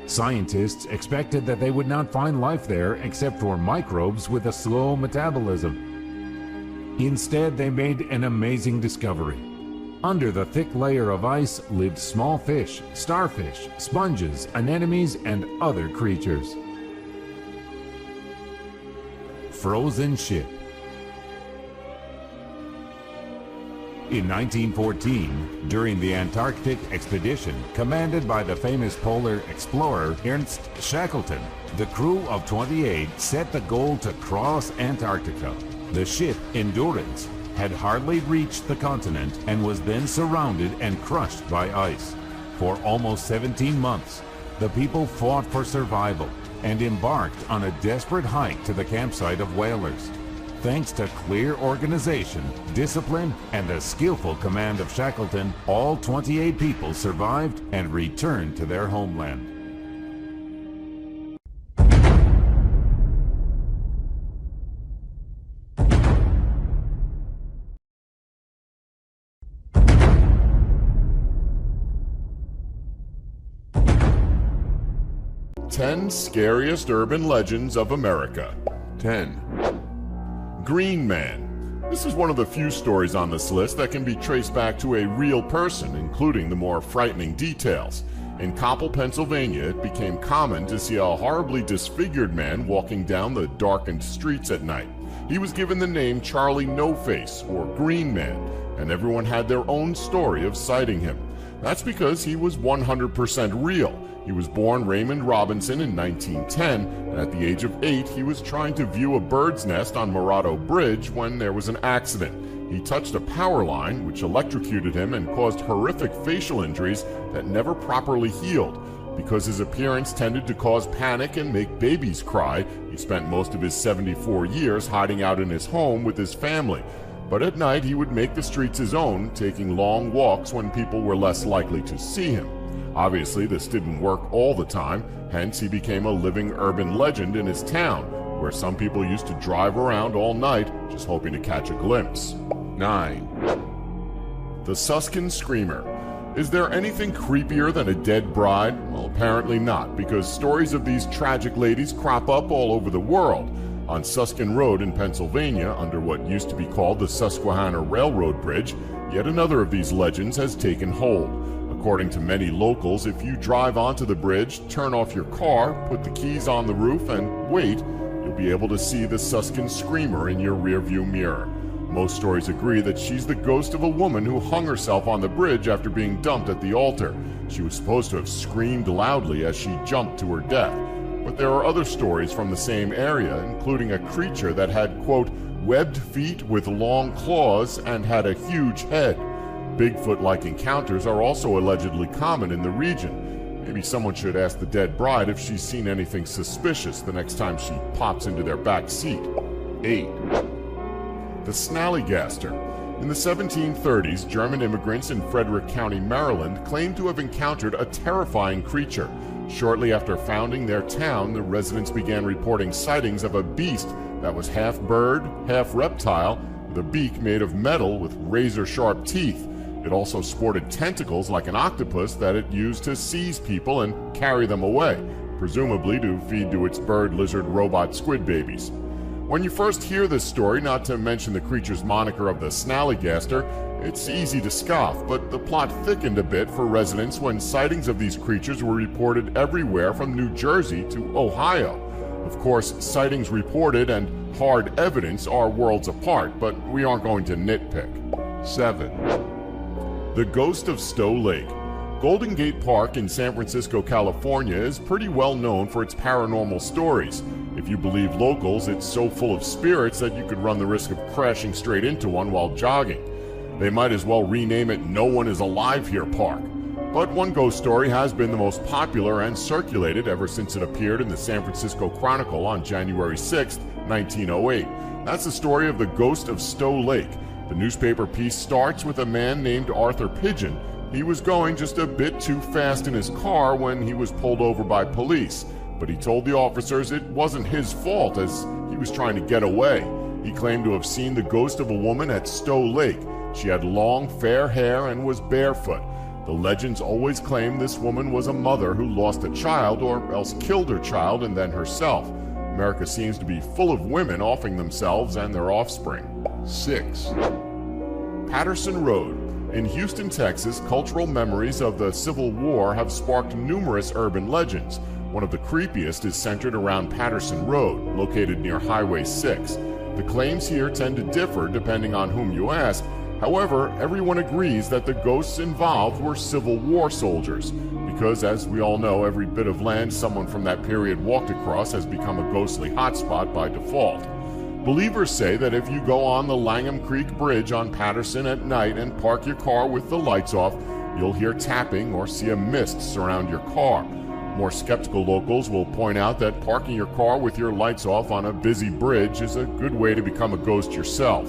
Scientists expected that they would not find life there except for microbes with a slow metabolism. Instead, they made an amazing discovery. Under the thick layer of ice lived small fish, starfish, sponges, anemones, and other creatures. Frozen ship. In 1914, during the Antarctic expedition commanded by the famous polar explorer Ernst Shackleton, the crew of 28 set the goal to cross Antarctica. The ship, Endurance, had hardly reached the continent and was then surrounded and crushed by ice. For almost 17 months, the people fought for survival and embarked on a desperate hike to the campsite of whalers. Thanks to clear organization, discipline, and the skillful command of Shackleton, all 28 people survived and returned to their homeland. Ten scariest urban legends of America. 10. Green Man. This is one of the few stories on this list that can be traced back to a real person, including the more frightening details. In Coppell, Pennsylvania, it became common to see a horribly disfigured man walking down the darkened streets at night. He was given the name Charlie No-Face, or Green Man, and everyone had their own story of sighting him. That's because he was 100% real. He was born Raymond Robinson in 1910, and at the age of 8, he was trying to view a bird's nest on Morado Bridge when there was an accident. He touched a power line, which electrocuted him and caused horrific facial injuries that never properly healed. Because his appearance tended to cause panic and make babies cry, he spent most of his 74 years hiding out in his home with his family. But at night, he would make the streets his own, taking long walks when people were less likely to see him. Obviously, this didn't work all the time, hence he became a living urban legend in his town, where some people used to drive around all night just hoping to catch a glimpse. 9. The Suskin Screamer. Is there anything creepier than a dead bride? Well, apparently not, because stories of these tragic ladies crop up all over the world. On Suskin Road in Pennsylvania, under what used to be called the Susquehanna Railroad Bridge, yet another of these legends has taken hold. According to many locals, if you drive onto the bridge, turn off your car, put the keys on the roof, and wait, you'll be able to see the Suskin Screamer in your rearview mirror. Most stories agree that she's the ghost of a woman who hung herself on the bridge after being dumped at the altar. She was supposed to have screamed loudly as she jumped to her death. But there are other stories from the same area, including a creature that had, quote, webbed feet with long claws and had a huge head. Bigfoot-like encounters are also allegedly common in the region. Maybe someone should ask the dead bride if she's seen anything suspicious the next time she pops into their back seat. 8. The Snallygaster. In the 1730s, German immigrants in Frederick County, Maryland, claimed to have encountered a terrifying creature. Shortly after founding their town, the residents began reporting sightings of a beast that was half bird, half reptile, with a beak made of metal with razor-sharp teeth. It also sported tentacles like an octopus that it used to seize people and carry them away, presumably to feed to its bird, lizard, robot squid babies. When you first hear this story, not to mention the creature's moniker of the Snallygaster, it's easy to scoff, but the plot thickened a bit for residents when sightings of these creatures were reported everywhere from New Jersey to Ohio. Of course, sightings reported and hard evidence are worlds apart, but we aren't going to nitpick. 7. The Ghost of Stowe Lake. Golden Gate Park in San Francisco, California is pretty well known for its paranormal stories. If you believe locals, it's so full of spirits that you could run the risk of crashing straight into one while jogging. They might as well rename it No One Is Alive Here Park. But one ghost story has been the most popular and circulated ever since it appeared in the San Francisco Chronicle on January 6, 1908. That's the story of the Ghost of Stowe Lake. The newspaper piece starts with a man named Arthur Pigeon. He was going just a bit too fast in his car when he was pulled over by police. But he told the officers it wasn't his fault as he was trying to get away. He claimed to have seen the ghost of a woman at Stowe Lake. She had long, fair hair and was barefoot. The legends always claim this woman was a mother who lost a child or else killed her child and then herself. America seems to be full of women offing themselves and their offspring. 6. Patterson Road. In Houston, Texas, cultural memories of the Civil War have sparked numerous urban legends. One of the creepiest is centered around Patterson Road, located near Highway 6. The claims here tend to differ depending on whom you ask. However, everyone agrees that the ghosts involved were Civil War soldiers, because as we all know, every bit of land someone from that period walked across has become a ghostly hotspot by default. Believers say that if you go on the Langham Creek Bridge on Patterson at night and park your car with the lights off, you'll hear tapping or see a mist surround your car. More skeptical locals will point out that parking your car with your lights off on a busy bridge is a good way to become a ghost yourself.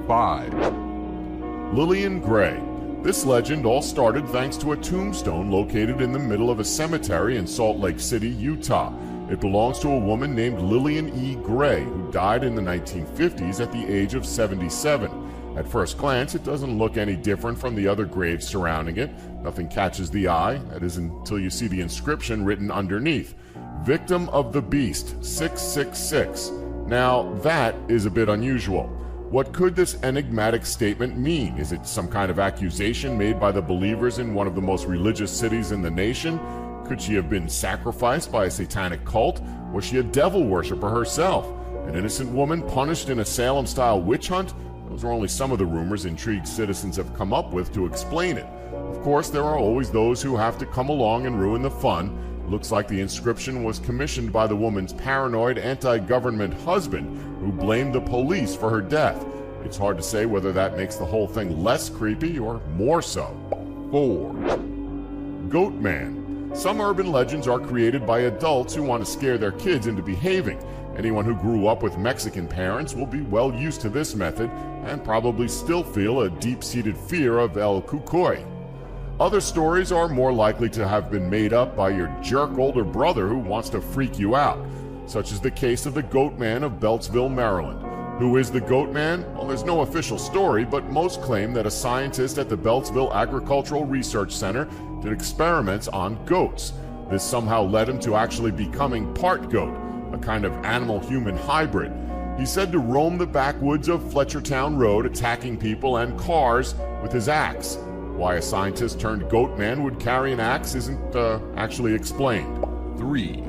5. Lillian Gray. This legend all started thanks to a tombstone located in the middle of a cemetery in Salt Lake City, Utah. It belongs to a woman named Lillian E. Gray, who died in the 1950s at the age of 77. At first glance, it doesn't look any different from the other graves surrounding it. Nothing catches the eye, that is until you see the inscription written underneath. Victim of the Beast, 666. Now, that is a bit unusual. What could this enigmatic statement mean? Is it some kind of accusation made by the believers in one of the most religious cities in the nation? Could she have been sacrificed by a satanic cult? Was she a devil worshiper herself? An innocent woman punished in a Salem-style witch hunt? Those are only some of the rumors intrigued citizens have come up with to explain it. Of course, there are always those who have to come along and ruin the fun. Looks like the inscription was commissioned by the woman's paranoid anti-government husband, who blamed the police for her death. It's hard to say whether that makes the whole thing less creepy or more so. 4. Goat Man. Some urban legends are created by adults who want to scare their kids into behaving. Anyone who grew up with Mexican parents will be well used to this method and probably still feel a deep-seated fear of El Cucuy. Other stories are more likely to have been made up by your jerk older brother who wants to freak you out, such as the case of the Goat Man of Beltsville, Maryland. Who is the Goat Man? Well, there's no official story, but most claim that a scientist at the Beltsville Agricultural Research Center did experiments on goats. This somehow led him to actually becoming part goat, a kind of animal-human hybrid. He's said to roam the backwoods of Fletchertown Road, attacking people and cars with his axe. Why a scientist turned goat man would carry an axe isn't actually explained. 3.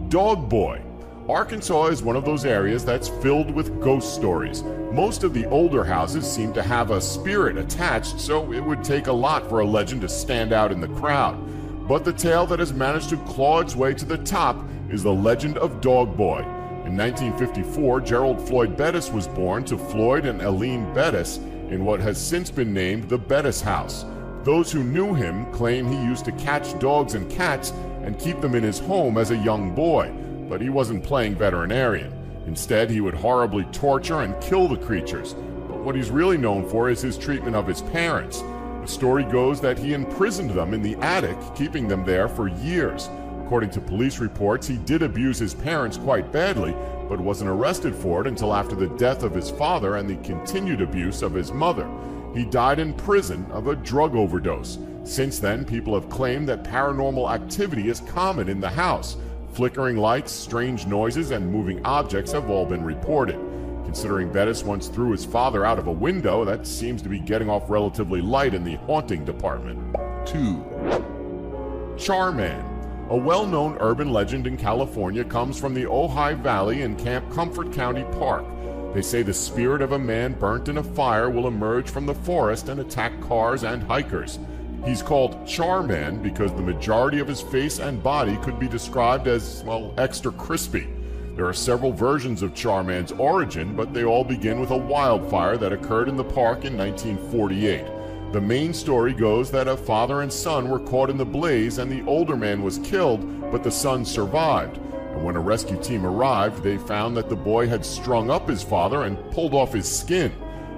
Dog Boy. Arkansas is one of those areas that's filled with ghost stories. Most of the older houses seem to have a spirit attached, so it would take a lot for a legend to stand out in the crowd. But the tale that has managed to claw its way to the top is the legend of Dog Boy. In 1954, Gerald Floyd Bettis was born to Floyd and Eileen Bettis in what has since been named the Bettis House. Those who knew him claim he used to catch dogs and cats and keep them in his home as a young boy, but he wasn't playing veterinarian. Instead, he would horribly torture and kill the creatures. But what he's really known for is his treatment of his parents. The story goes that he imprisoned them in the attic, keeping them there for years. According to police reports, he did abuse his parents quite badly, but wasn't arrested for it until after the death of his father and the continued abuse of his mother. He died in prison of a drug overdose. Since then, people have claimed that paranormal activity is common in the house. Flickering lights, strange noises, and moving objects have all been reported. Considering Bettis once threw his father out of a window, that seems to be getting off relatively light in the haunting department. 2. Charman. A well-known urban legend in California comes from the Ojai Valley in Camp Comfort County Park. They say the spirit of a man burnt in a fire will emerge from the forest and attack cars and hikers. He's called Charman because the majority of his face and body could be described as, well, extra crispy. There are several versions of Charman's origin, but they all begin with a wildfire that occurred in the park in 1948. The main story goes that a father and son were caught in the blaze and the older man was killed, but the son survived. And when a rescue team arrived, they found that the boy had strung up his father and pulled off his skin.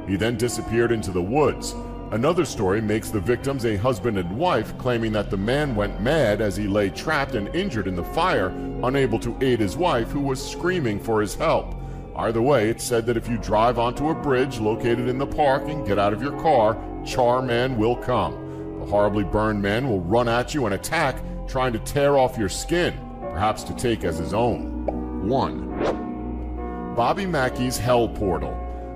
He then disappeared into the woods. Another story makes the victims a husband and wife, claiming that the man went mad as he lay trapped and injured in the fire, unable to aid his wife, who was screaming for his help. Either way, it's said that if you drive onto a bridge located in the park and get out of your car, Charman will come. The horribly burned man will run at you and attack, trying to tear off your skin, perhaps to take as his own. 1. Bobby Mackey's Hell Portal.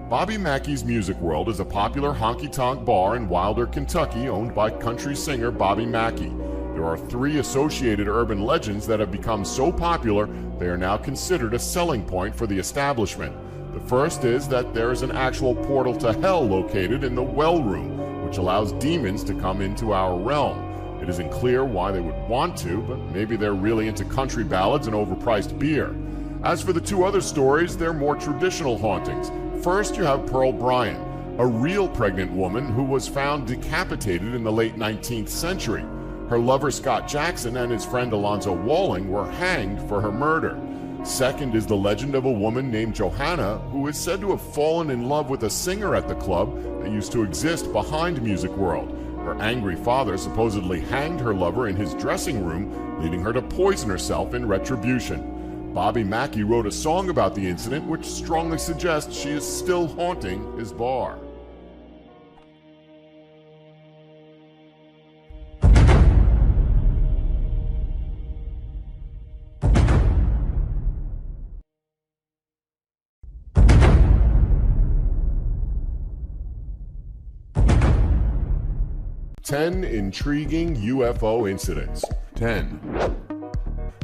Bobby Mackey's Music World is a popular honky-tonk bar in Wilder, Kentucky, owned by country singer Bobby Mackey. There are 3 associated urban legends that have become so popular they are now considered a selling point for the establishment. The first is that there is an actual portal to hell located in the well room, which allows demons to come into our realm. It isn't clear why they would want to, but maybe they're really into country ballads and overpriced beer. As for the 2 other stories, they're more traditional hauntings. First, you have Pearl Bryan, a real pregnant woman who was found decapitated in the late 19th century. Her lover Scott Jackson and his friend Alonzo Walling were hanged for her murder. Second is the legend of a woman named Johanna who is said to have fallen in love with a singer at the club that used to exist behind Music World. Her angry father supposedly hanged her lover in his dressing room, leading her to poison herself in retribution. Bobby Mackey wrote a song about the incident which strongly suggests she is still haunting his bar. Ten intriguing UFO incidents. 10.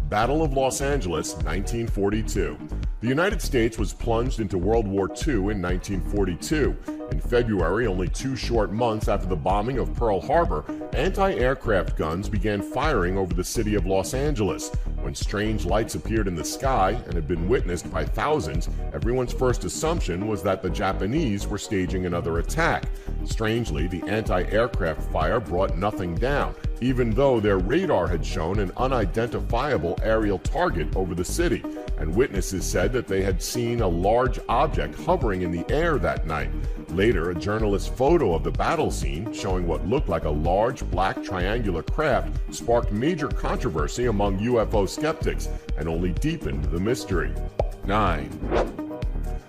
Battle of Los Angeles, 1942. The United States was plunged into World War II in 1942. In February, only 2 short months after the bombing of Pearl Harbor, anti-aircraft guns began firing over the city of Los Angeles. When strange lights appeared in the sky and had been witnessed by thousands, everyone's first assumption was that the Japanese were staging another attack. Strangely, the anti-aircraft fire brought nothing down, even though their radar had shown an unidentifiable aerial target over the city, and witnesses said that they had seen a large object hovering in the air that night. Later, a journalist's photo of the battle scene, showing what looked like a large black triangular craft, sparked major controversy among UFO skeptics and only deepened the mystery. 9.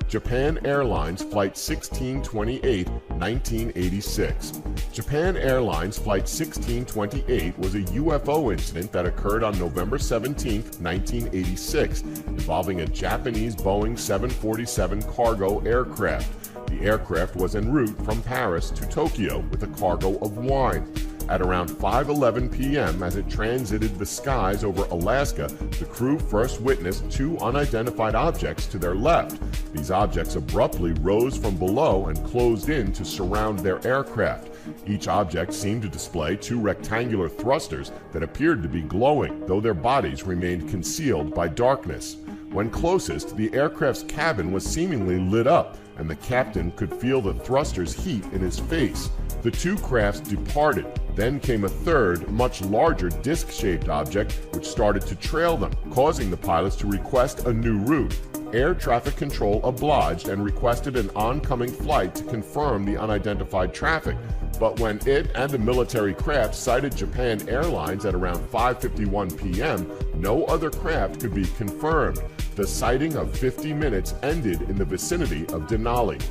Japan Airlines Flight 1628, 1986. Japan Airlines Flight 1628 was a UFO incident that occurred on November 17, 1986, involving a Japanese Boeing 747 cargo aircraft. The aircraft was en route from Paris to Tokyo with a cargo of wine. At around 5:11 p.m., as it transited the skies over Alaska, the crew first witnessed two unidentified objects to their left. These objects abruptly rose from below and closed in to surround their aircraft. Each object seemed to display two rectangular thrusters that appeared to be glowing, though their bodies remained concealed by darkness. When closest, the aircraft's cabin was seemingly lit up, and the captain could feel the thruster's heat in his face. The two crafts departed. Then came a third, much larger disc-shaped object which started to trail them, causing the pilots to request a new route. Air traffic control obliged and requested an oncoming flight to confirm the unidentified traffic. But when it and a military craft sighted Japan Airlines at around 5:51 p.m., no other craft could be confirmed. The sighting of 50 minutes ended in the vicinity of Denali.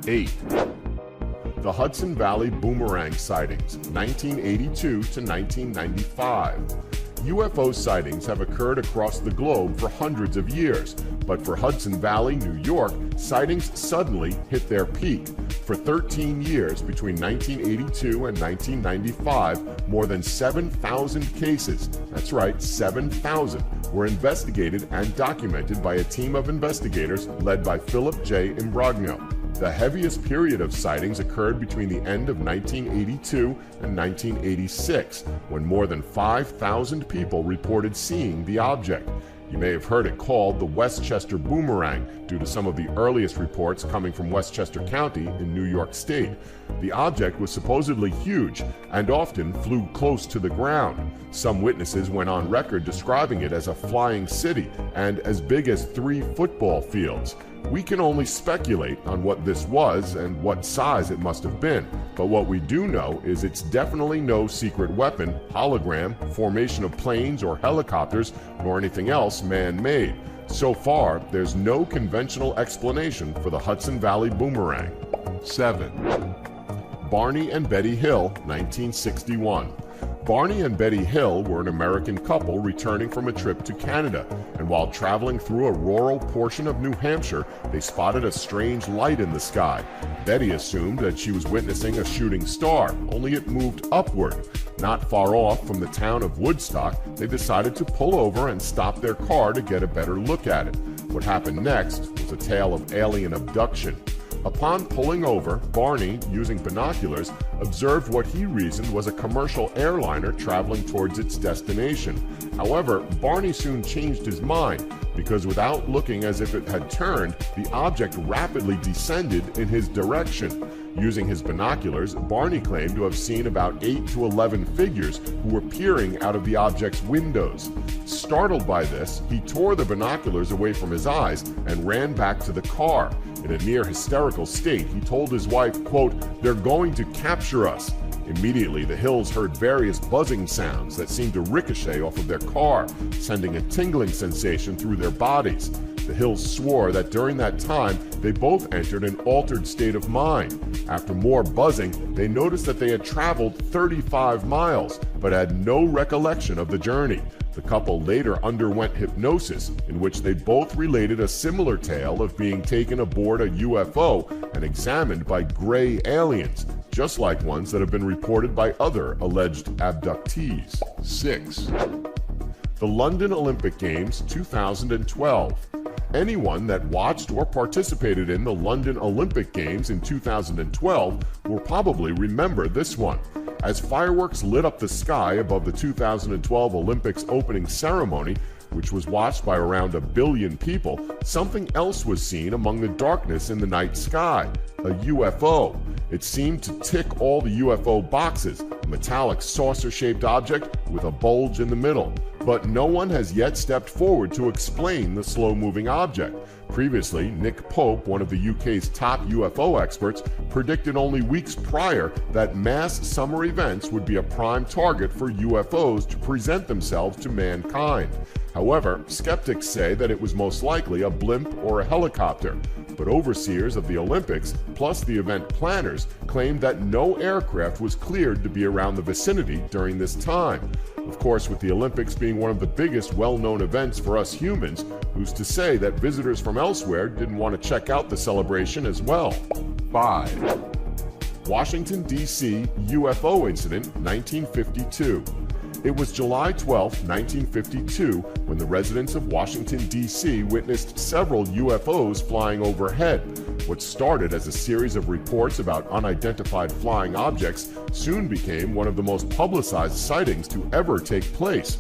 8. The Hudson Valley Boomerang Sightings, 1982 to 1995. UFO sightings have occurred across the globe for hundreds of years, but for Hudson Valley, New York, sightings suddenly hit their peak. For 13 years, between 1982 and 1995, more than 7,000 cases, that's right, 7,000, were investigated and documented by a team of investigators led by Philip J. Imbrogno. The heaviest period of sightings occurred between the end of 1982 and 1986, when more than 5,000 people reported seeing the object. You may have heard it called the Westchester Boomerang due to some of the earliest reports coming from Westchester County in New York State. The object was supposedly huge and often flew close to the ground. Some witnesses went on record describing it as a flying city and as big as 3 football fields. We can only speculate on what this was and what size it must have been, but what we do know is it's definitely no secret weapon, hologram, formation of planes or helicopters, nor anything else man-made. So far, there's no conventional explanation for the Hudson Valley Boomerang. 7. Barney and Betty Hill, 1961. Barney and Betty Hill were an American couple returning from a trip to Canada, and while traveling through a rural portion of New Hampshire, they spotted a strange light in the sky. Betty assumed that she was witnessing a shooting star, only it moved upward. Not far off from the town of Woodstock, they decided to pull over and stop their car to get a better look at it. What happened next was a tale of alien abduction. Upon pulling over, Barney, using binoculars, observed what he reasoned was a commercial airliner traveling towards its destination. However, Barney soon changed his mind, because without looking as if it had turned, the object rapidly descended in his direction. Using his binoculars, Barney claimed to have seen about 8 to 11 figures who were peering out of the object's windows. Startled by this, he tore the binoculars away from his eyes and ran back to the car. In a near hysterical state, he told his wife, quote, "They're going to capture us." Immediately, the Hills heard various buzzing sounds that seemed to ricochet off of their car, sending a tingling sensation through their bodies. The Hills swore that during that time, they both entered an altered state of mind. After more buzzing, they noticed that they had traveled 35 miles, but had no recollection of the journey. The couple later underwent hypnosis, in which they both related a similar tale of being taken aboard a UFO and examined by gray aliens, just like ones that have been reported by other alleged abductees. 6. The London Olympic Games 2012. Anyone that watched or participated in the London Olympic Games in 2012 will probably remember this one. As fireworks lit up the sky above the 2012 Olympics opening ceremony, which was watched by around 1 billion people, something else was seen among the darkness in the night sky: a UFO. It seemed to tick all the UFO boxes, a metallic saucer-shaped object with a bulge in the middle. But no one has yet stepped forward to explain the slow-moving object. Previously, Nick Pope, one of the UK's top UFO experts, predicted only weeks prior that mass summer events would be a prime target for UFOs to present themselves to mankind. However, skeptics say that it was most likely a blimp or a helicopter. But overseers of the Olympics, plus the event planners, claimed that no aircraft was cleared to be around the vicinity during this time. Of course, with the Olympics being one of the biggest well-known events for us humans, who's to say that visitors from elsewhere didn't want to check out the celebration as well? 5. Washington, D.C. UFO Incident, 1952. It was July 12, 1952, when the residents of Washington, D.C. witnessed several UFOs flying overhead. What started as a series of reports about unidentified flying objects soon became one of the most publicized sightings to ever take place.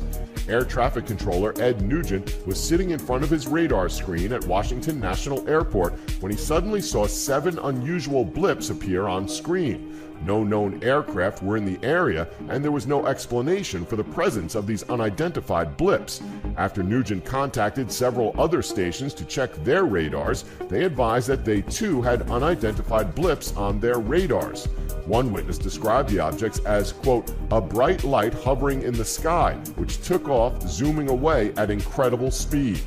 Air traffic controller Ed Nugent was sitting in front of his radar screen at Washington National Airport when he suddenly saw 7 unusual blips appear on screen. No known aircraft were in the area, and there was no explanation for the presence of these unidentified blips. After Nugent contacted several other stations to check their radars, they advised that they too had unidentified blips on their radars. One witness described the objects as, quote, a bright light hovering in the sky, which took off, zooming away at incredible speed.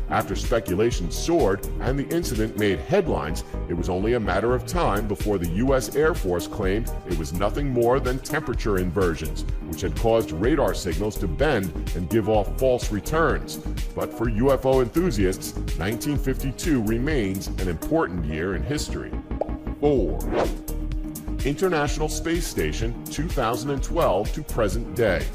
After speculation soared and the incident made headlines, it was only a matter of time before the U.S. Air Force claimed it was nothing more than temperature inversions, which had caused radar signals to bend and give off false returns. But for UFO enthusiasts, 1952 remains an important year in history. 4. International Space Station, 2012 to present day.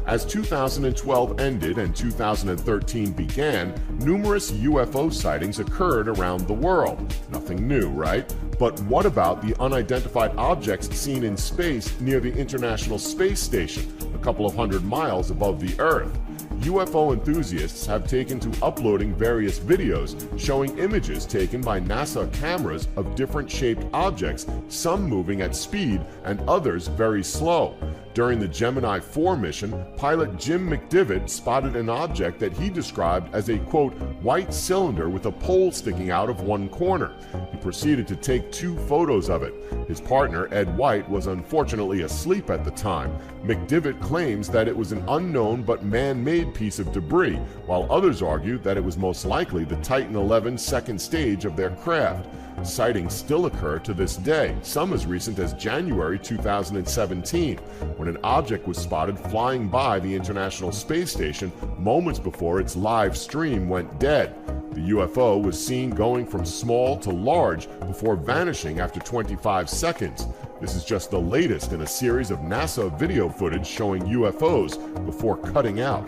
As 2012 ended and 2013 began, numerous UFO sightings occurred around the world. Nothing new, right? But what about the unidentified objects seen in space near the International Space Station, a couple of hundred miles above the Earth? UFO enthusiasts have taken to uploading various videos showing images taken by NASA cameras of different shaped objects, some moving at speed and others very slow. During the Gemini 4 mission, pilot Jim McDivitt spotted an object that he described as a, quote, white cylinder with a pole sticking out of one corner. He proceeded to take 2 photos of it. His partner, Ed White, was unfortunately asleep at the time. McDivitt claims that it was an unknown but man-made piece of debris, while others argue that it was most likely the Titan 11 second stage of their craft. Sightings still occur to this day, some as recent as January 2017, when an object was spotted flying by the International Space Station moments before its live stream went dead. The UFO was seen going from small to large before vanishing after 25 seconds. This is just the latest in a series of NASA video footage showing UFOs before cutting out.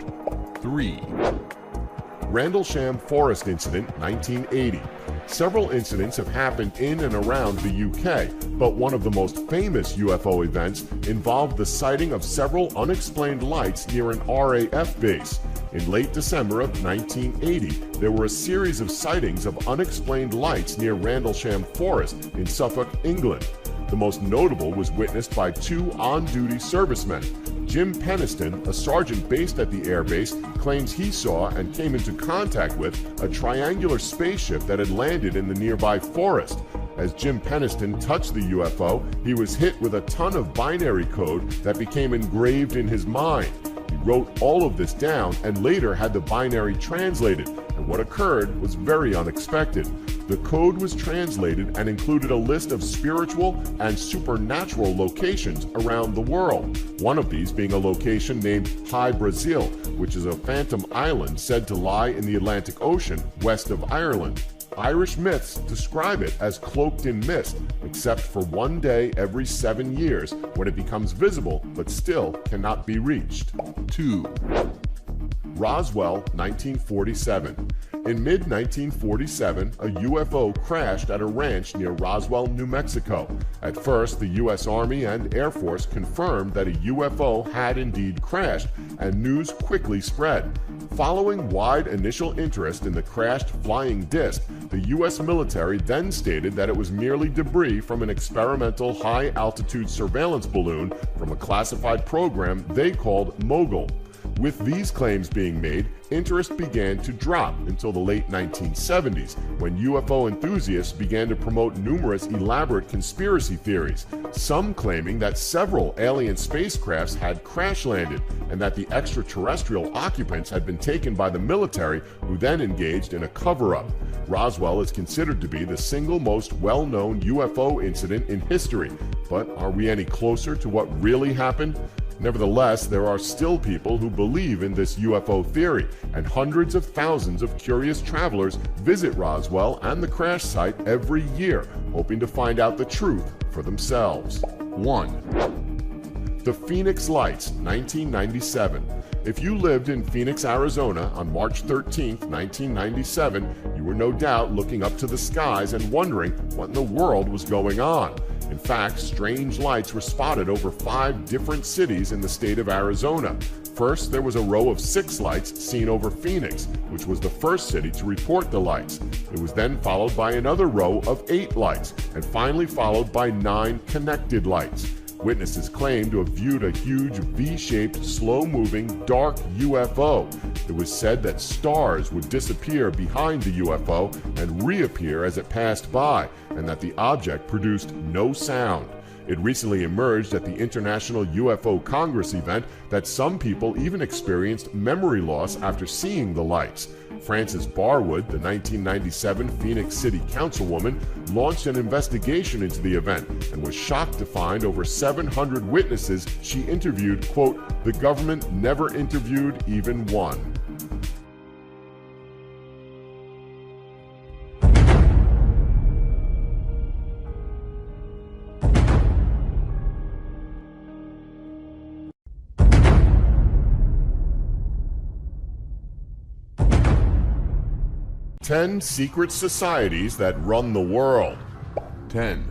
3. Rendlesham Forest Incident, 1980. Several incidents have happened in and around the UK, but one of the most famous UFO events involved the sighting of several unexplained lights near an RAF base. In late December of 1980, there were a series of sightings of unexplained lights near Rendlesham Forest in Suffolk, England. The most notable was witnessed by 2 on-duty servicemen. Jim Peniston, a sergeant based at the airbase, claims he saw and came into contact with a triangular spaceship that had landed in the nearby forest. As Jim Peniston touched the UFO, he was hit with a ton of binary code that became engraved in his mind. He wrote all of this down and later had the binary translated, and what occurred was very unexpected. The code was translated and included a list of spiritual and supernatural locations around the world, one of these being a location named High Brazil, which is a phantom island said to lie in the Atlantic Ocean west of Ireland. Irish myths describe it as cloaked in mist, except for one day every 7 years when it becomes visible but still cannot be reached. 2. Roswell, 1947. In mid-1947, a UFO crashed at a ranch near Roswell, New Mexico. At first, the U.S. Army and Air Force confirmed that a UFO had indeed crashed, and news quickly spread. Following wide initial interest in the crashed flying disc, the U.S. military then stated that it was merely debris from an experimental high-altitude surveillance balloon from a classified program they called Mogul. With these claims being made, interest began to drop until the late 1970s, when UFO enthusiasts began to promote numerous elaborate conspiracy theories, some claiming that several alien spacecrafts had crash-landed and that the extraterrestrial occupants had been taken by the military, who then engaged in a cover-up. Roswell is considered to be the single most well-known UFO incident in history, but are we any closer to what really happened? Nevertheless, there are still people who believe in this UFO theory, and hundreds of thousands of curious travelers visit Roswell and the crash site every year, hoping to find out the truth for themselves. 1. The Phoenix Lights, 1997. If you lived in Phoenix, Arizona on March 13, 1997, you were no doubt looking up to the skies and wondering what in the world was going on. In fact, strange lights were spotted over 5 different cities in the state of Arizona. First, there was a row of 6 lights seen over Phoenix, which was the first city to report the lights. It was then followed by another row of 8 lights, and finally followed by 9 connected lights. Witnesses claimed to have viewed a huge V-shaped, slow-moving, dark UFO. It was said that stars would disappear behind the UFO and reappear as it passed by, and that the object produced no sound. It recently emerged at the International UFO Congress event that some people even experienced memory loss after seeing the lights. Frances Barwood, the 1997 Phoenix City Councilwoman, launched an investigation into the event and was shocked to find over 700 witnesses she interviewed, quote, "The government never interviewed even one." Ten secret societies that run the world. 10.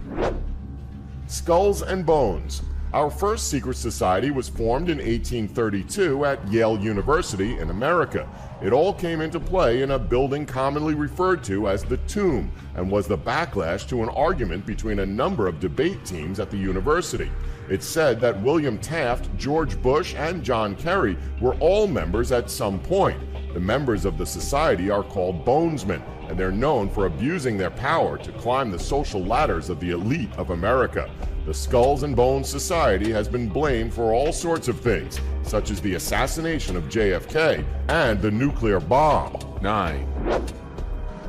Skulls and Bones. Our first secret society was formed in 1832 at Yale University in America. It all came into play in a building commonly referred to as the Tomb, and was the backlash to an argument between a number of debate teams at the university. It's said that William Taft, George Bush, and John Kerry were all members at some point. The members of the society are called bonesmen, and they're known for abusing their power to climb the social ladders of the elite of America. The Skulls and Bones Society has been blamed for all sorts of things, such as the assassination of JFK and the nuclear bomb. 9.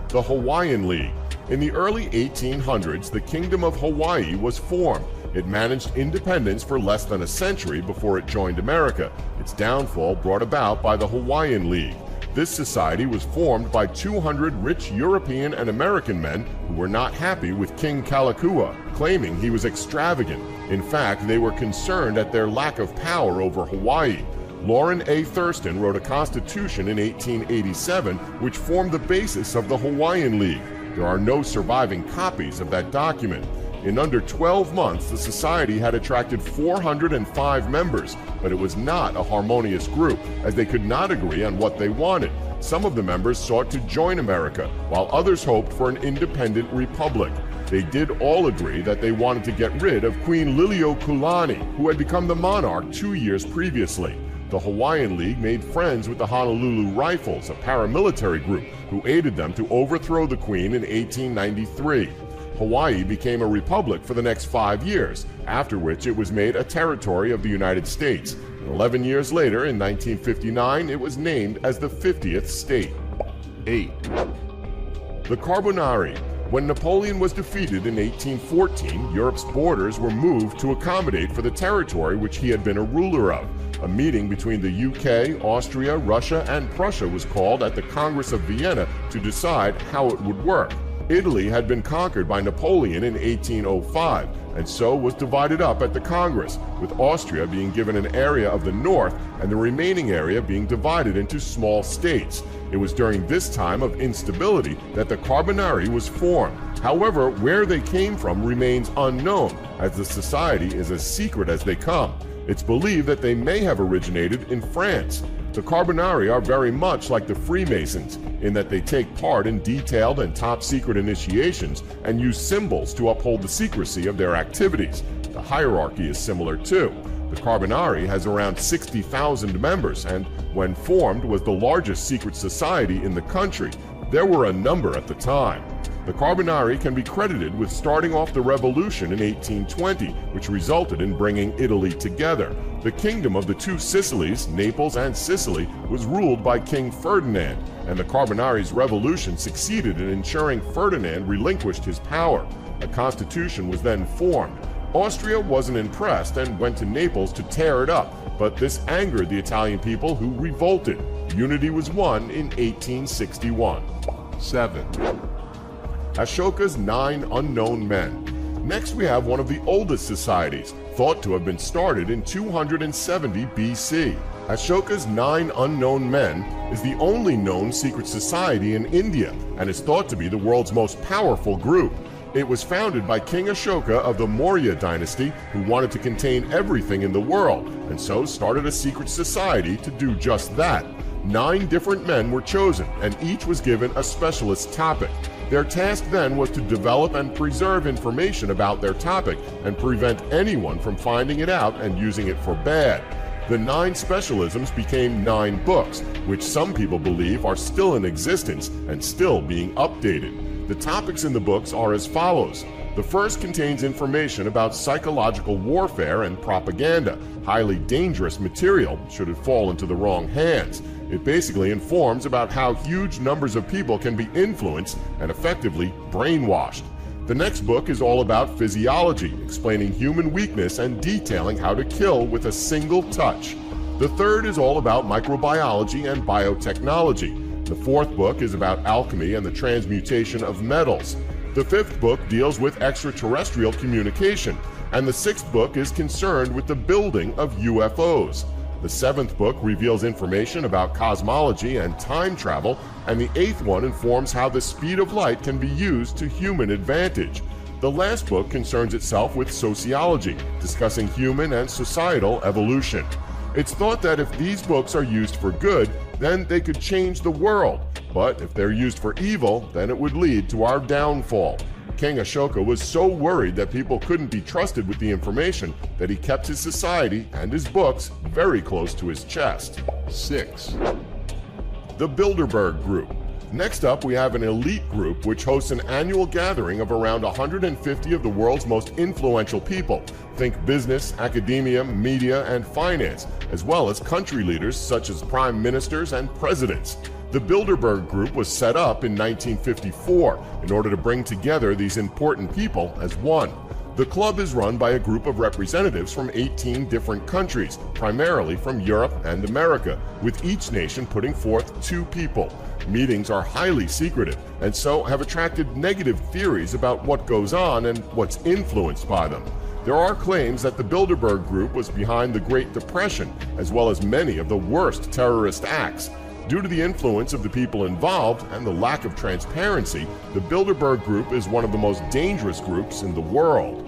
The Hawaiian League. In the early 1800s, the Kingdom of Hawaii was formed. It managed independence for less than a century before it joined America, its downfall brought about by the Hawaiian League. This society was formed by 200 rich European and American men who were not happy with King Kalakua, claiming he was extravagant. In fact, they were concerned at their lack of power over Hawaii. Lauren A. Thurston wrote a constitution in 1887 which formed the basis of the Hawaiian League. There are no surviving copies of that document. In under 12 months, the society had attracted 405 members, but it was not a harmonious group, as they could not agree on what they wanted. Some of the members sought to join America, while others hoped for an independent republic. They did all agree that they wanted to get rid of Queen Liliuokalani, who had become the monarch 2 years previously. The Hawaiian League made friends with the Honolulu Rifles, a paramilitary group, who aided them to overthrow the Queen in 1893. Hawaii became a republic for the next 5 years, after which it was made a territory of the United States. 11 years later, in 1959, it was named as the 50th state. 8. The Carbonari. When Napoleon was defeated in 1814, Europe's borders were moved to accommodate for the territory which he had been a ruler of. A meeting between the UK, Austria, Russia, and Prussia was called at the Congress of Vienna to decide how it would work. Italy had been conquered by Napoleon in 1805, and so was divided up at the Congress, with Austria being given an area of the north and the remaining area being divided into small states. It was during this time of instability that the Carbonari was formed. However, where they came from remains unknown, as the society is as secret as they come. It's believed that they may have originated in France. The Carbonari are very much like the Freemasons in that they take part in detailed and top-secret initiations and use symbols to uphold the secrecy of their activities. The hierarchy is similar too. The Carbonari has around 60,000 members and, when formed, was the largest secret society in the country. There were a number at the time. The Carbonari can be credited with starting off the revolution in 1820, which resulted in bringing Italy together. The kingdom of the two Sicilies, Naples and Sicily, was ruled by King Ferdinand, and the Carbonari's revolution succeeded in ensuring Ferdinand relinquished his power. A constitution was then formed. Austria wasn't impressed and went to Naples to tear it up, but this angered the Italian people, who revolted. Unity was won in 1861. 7. Ashoka's 9 Unknown Men. Next we have one of the oldest societies, thought to have been started in 270 BC. Ashoka's 9 Unknown Men is the only known secret society in India and is thought to be the world's most powerful group. It was founded by King Ashoka of the Maurya dynasty, who wanted to contain everything in the world, and so started a secret society to do just that. 9 different men were chosen, and each was given a specialist topic. Their task then was to develop and preserve information about their topic and prevent anyone from finding it out and using it for bad. The 9 specialisms became 9 books, which some people believe are still in existence and still being updated. The topics in the books are as follows. The first contains information about psychological warfare and propaganda, highly dangerous material should it fall into the wrong hands. It basically informs about how huge numbers of people can be influenced and effectively brainwashed. The next book is all about physiology, explaining human weakness and detailing how to kill with a single touch. The third is all about microbiology and biotechnology. The fourth book is about alchemy and the transmutation of metals. The fifth book deals with extraterrestrial communication, and the sixth book is concerned with the building of UFOs. The seventh book reveals information about cosmology and time travel, and the eighth one informs how the speed of light can be used to human advantage. The last book concerns itself with sociology, discussing human and societal evolution. It's thought that if these books are used for good, then they could change the world, but if they're used for evil, then it would lead to our downfall. King Ashoka was so worried that people couldn't be trusted with the information that he kept his society and his books very close to his chest. 6. The Bilderberg Group. Next up, we have an elite group which hosts an annual gathering of around 150 of the world's most influential people. Think business, academia, media, and finance, as well as country leaders such as prime ministers and presidents. The Bilderberg Group was set up in 1954 in order to bring together these important people as one. The club is run by a group of representatives from 18 different countries, primarily from Europe and America, with each nation putting forth 2 people. Meetings are highly secretive and so have attracted negative theories about what goes on and what's influenced by them. There are claims that the Bilderberg Group was behind the Great Depression, as well as many of the worst terrorist acts. Due to the influence of the people involved and the lack of transparency, the Bilderberg Group is one of the most dangerous groups in the world.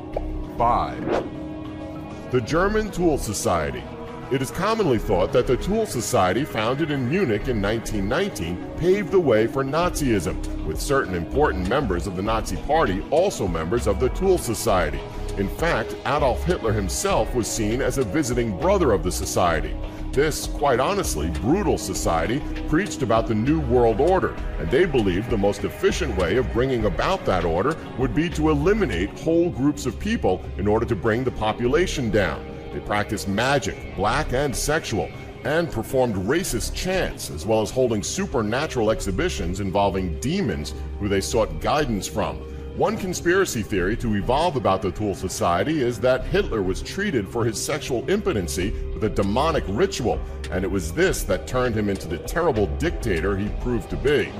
5. The German Tool Society. It is commonly thought that the Tool Society, founded in Munich in 1919, paved the way for Nazism, with certain important members of the Nazi Party also members of the Tool Society. In fact, Adolf Hitler himself was seen as a visiting brother of the society. This, quite honestly, brutal society preached about the New World Order, and they believed the most efficient way of bringing about that order would be to eliminate whole groups of people in order to bring the population down. They practiced magic, black and sexual, and performed racist chants, as well as holding supernatural exhibitions involving demons who they sought guidance from. One conspiracy theory to evolve about the Tool Society is that Hitler was treated for his sexual impotency with a demonic ritual, and it was this that turned him into the terrible dictator he proved to be.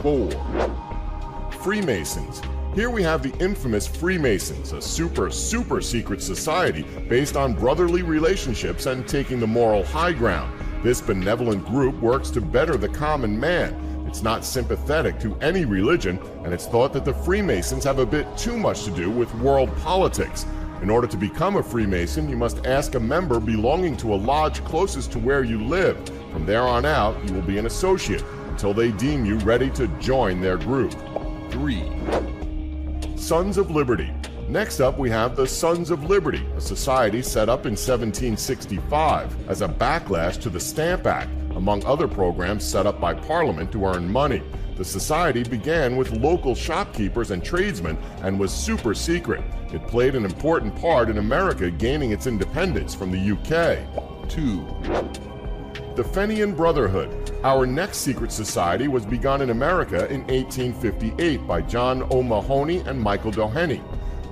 4. Freemasons. Here we have the infamous Freemasons, a super secret society based on brotherly relationships and taking the moral high ground. This benevolent group works to better the common man. It's not sympathetic to any religion, and it's thought that the Freemasons have a bit too much to do with world politics. In order to become a Freemason, you must ask a member belonging to a lodge closest to where you live. From there on out, you will be an associate until they deem you ready to join their group. 3. Sons of Liberty. Next up, we have the Sons of Liberty, a society set up in 1765 as a backlash to the Stamp Act, among other programs set up by Parliament to earn money. The society began with local shopkeepers and tradesmen and was super secret. It played an important part in America gaining its independence from the UK. 2. The Fenian Brotherhood. Our next secret society was begun in America in 1858 by John O'Mahony and Michael Doheny.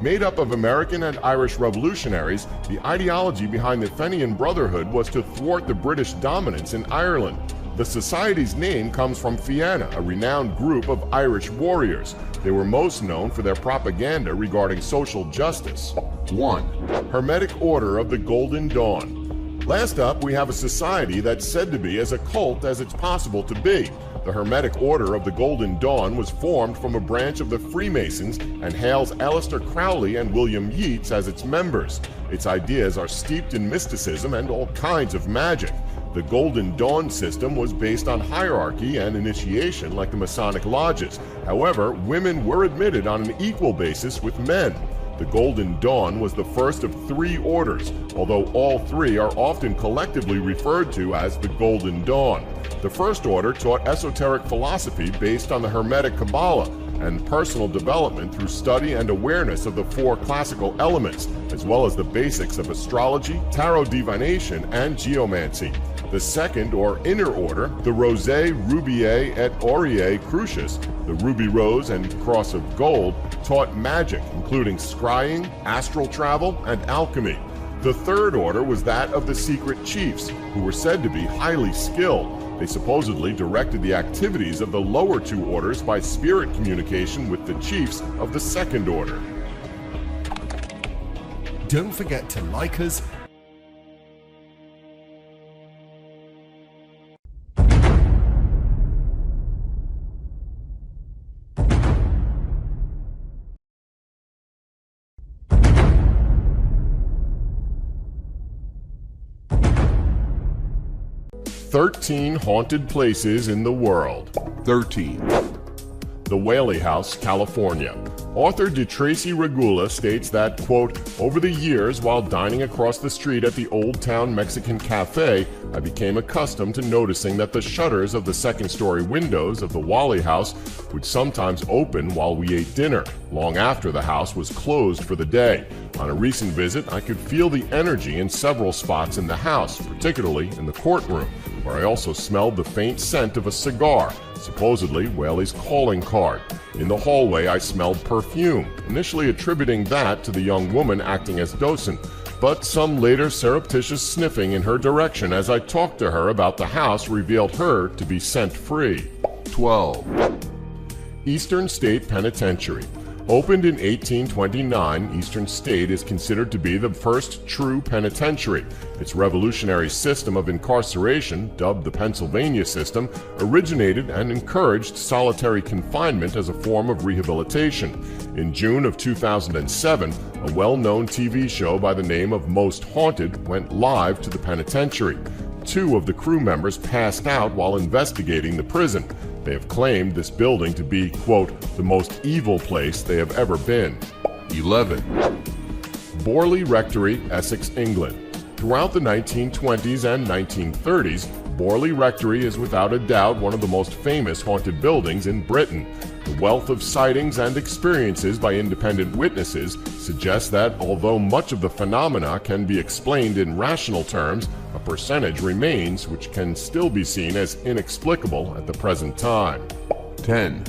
Made up of American and Irish revolutionaries, the ideology behind the Fenian Brotherhood was to thwart the British dominance in Ireland. The society's name comes from Fianna, a renowned group of Irish warriors. They were most known for their propaganda regarding social justice. 1. Hermetic Order of the Golden Dawn. Last up, we have a society that's said to be as occult as it's possible to be. The Hermetic Order of the Golden Dawn was formed from a branch of the Freemasons and hails Aleister Crowley and William Yeats as its members. Its ideas are steeped in mysticism and all kinds of magic. The Golden Dawn system was based on hierarchy and initiation like the Masonic lodges. However, women were admitted on an equal basis with men. The Golden Dawn was the first of 3 orders, although all 3 are often collectively referred to as the Golden Dawn. The first order taught esoteric philosophy based on the Hermetic Kabbalah and personal development through study and awareness of the 4 classical elements, as well as the basics of astrology, tarot divination, and geomancy. The second, or inner order, the Rosé, Rubier, et Aureae Crucis, the Ruby Rose and Cross of Gold, taught magic, including scrying, astral travel, and alchemy. The third order was that of the secret chiefs, who were said to be highly skilled. They supposedly directed the activities of the lower 2 orders by spirit communication with the chiefs of the second order. Don't forget to like us. "13 haunted places in the world." 13. The Whaley House, California. Author DeTracy Regula states that, quote, "Over the years, while dining across the street at the Old Town Mexican Cafe, I became accustomed to noticing that the shutters of the second-story windows of the Whaley House would sometimes open while we ate dinner, long after the house was closed for the day. On a recent visit, I could feel the energy in several spots in the house, particularly in the courtroom, where I also smelled the faint scent of a cigar, supposedly Whaley's calling card. In the hallway, I smelled perfume, initially attributing that to the young woman acting as docent, but some later surreptitious sniffing in her direction as I talked to her about the house revealed her to be scent-free. 12. Eastern State Penitentiary. Opened in 1829, Eastern State is considered to be the first true penitentiary. Its revolutionary system of incarceration, dubbed the Pennsylvania system, originated and encouraged solitary confinement as a form of rehabilitation. In June of 2007, a well-known TV show by the name of Most Haunted went live to the penitentiary. 2 of the crew members passed out while investigating the prison. They have claimed this building to be, quote, the most evil place they have ever been. 11. Borley Rectory, Essex, England. Throughout the 1920s and 1930s, Borley Rectory is without a doubt one of the most famous haunted buildings in Britain. The wealth of sightings and experiences by independent witnesses suggests that although much of the phenomena can be explained in rational terms, a percentage remains which can still be seen as inexplicable at the present time. 10.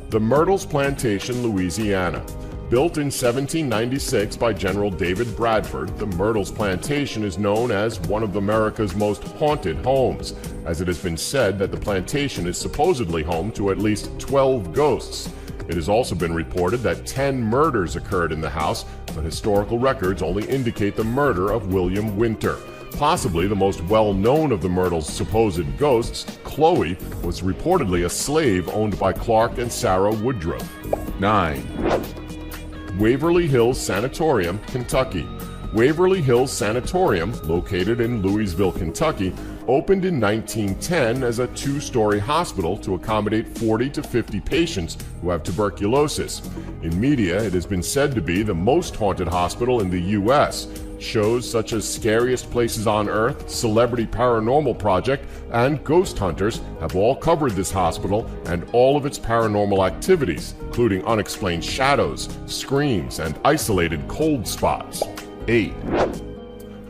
The Myrtles Plantation, Louisiana. Built in 1796 by General David Bradford, the Myrtles Plantation is known as one of America's most haunted homes, as it has been said that the plantation is supposedly home to at least 12 ghosts. It has also been reported that 10 murders occurred in the house, but historical records only indicate the murder of William Winter. Possibly the most well-known of the Myrtle's supposed ghosts, Chloe, was reportedly a slave owned by Clark and Sarah Woodruff. 9. Waverly Hills Sanatorium, Kentucky. Waverly Hills Sanatorium, located in Louisville, Kentucky, opened in 1910 as a two-story hospital to accommodate 40 to 50 patients who have tuberculosis. In media, it has been said to be the most haunted hospital in the U.S. Shows such as Scariest Places on Earth, Celebrity Paranormal Project, and Ghost Hunters have all covered this hospital and all of its paranormal activities, including unexplained shadows, screams, and isolated cold spots. 8.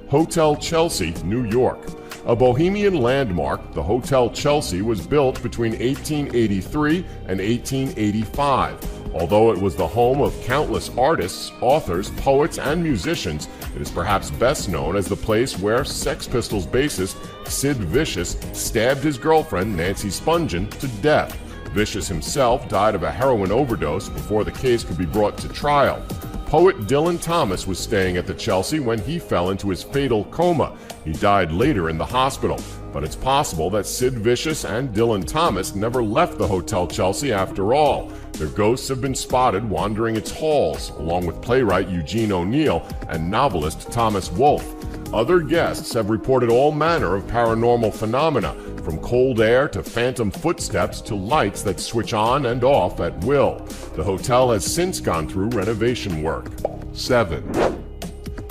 Hotel Chelsea, New York. A bohemian landmark, the Hotel Chelsea was built between 1883 and 1885. Although it was the home of countless artists, authors, poets, and musicians, it is perhaps best known as the place where Sex Pistols bassist Sid Vicious stabbed his girlfriend, Nancy Spungen, to death. Vicious himself died of a heroin overdose before the case could be brought to trial. Poet Dylan Thomas was staying at the Chelsea when he fell into his fatal coma. He died later in the hospital, but it's possible that Sid Vicious and Dylan Thomas never left the Hotel Chelsea after all. Their ghosts have been spotted wandering its halls, along with playwright Eugene O'Neill and novelist Thomas Wolfe. Other guests have reported all manner of paranormal phenomena, from cold air to phantom footsteps to lights that switch on and off at will. The hotel has since gone through renovation work. 7.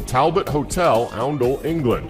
Talbot Hotel, Oundle, England.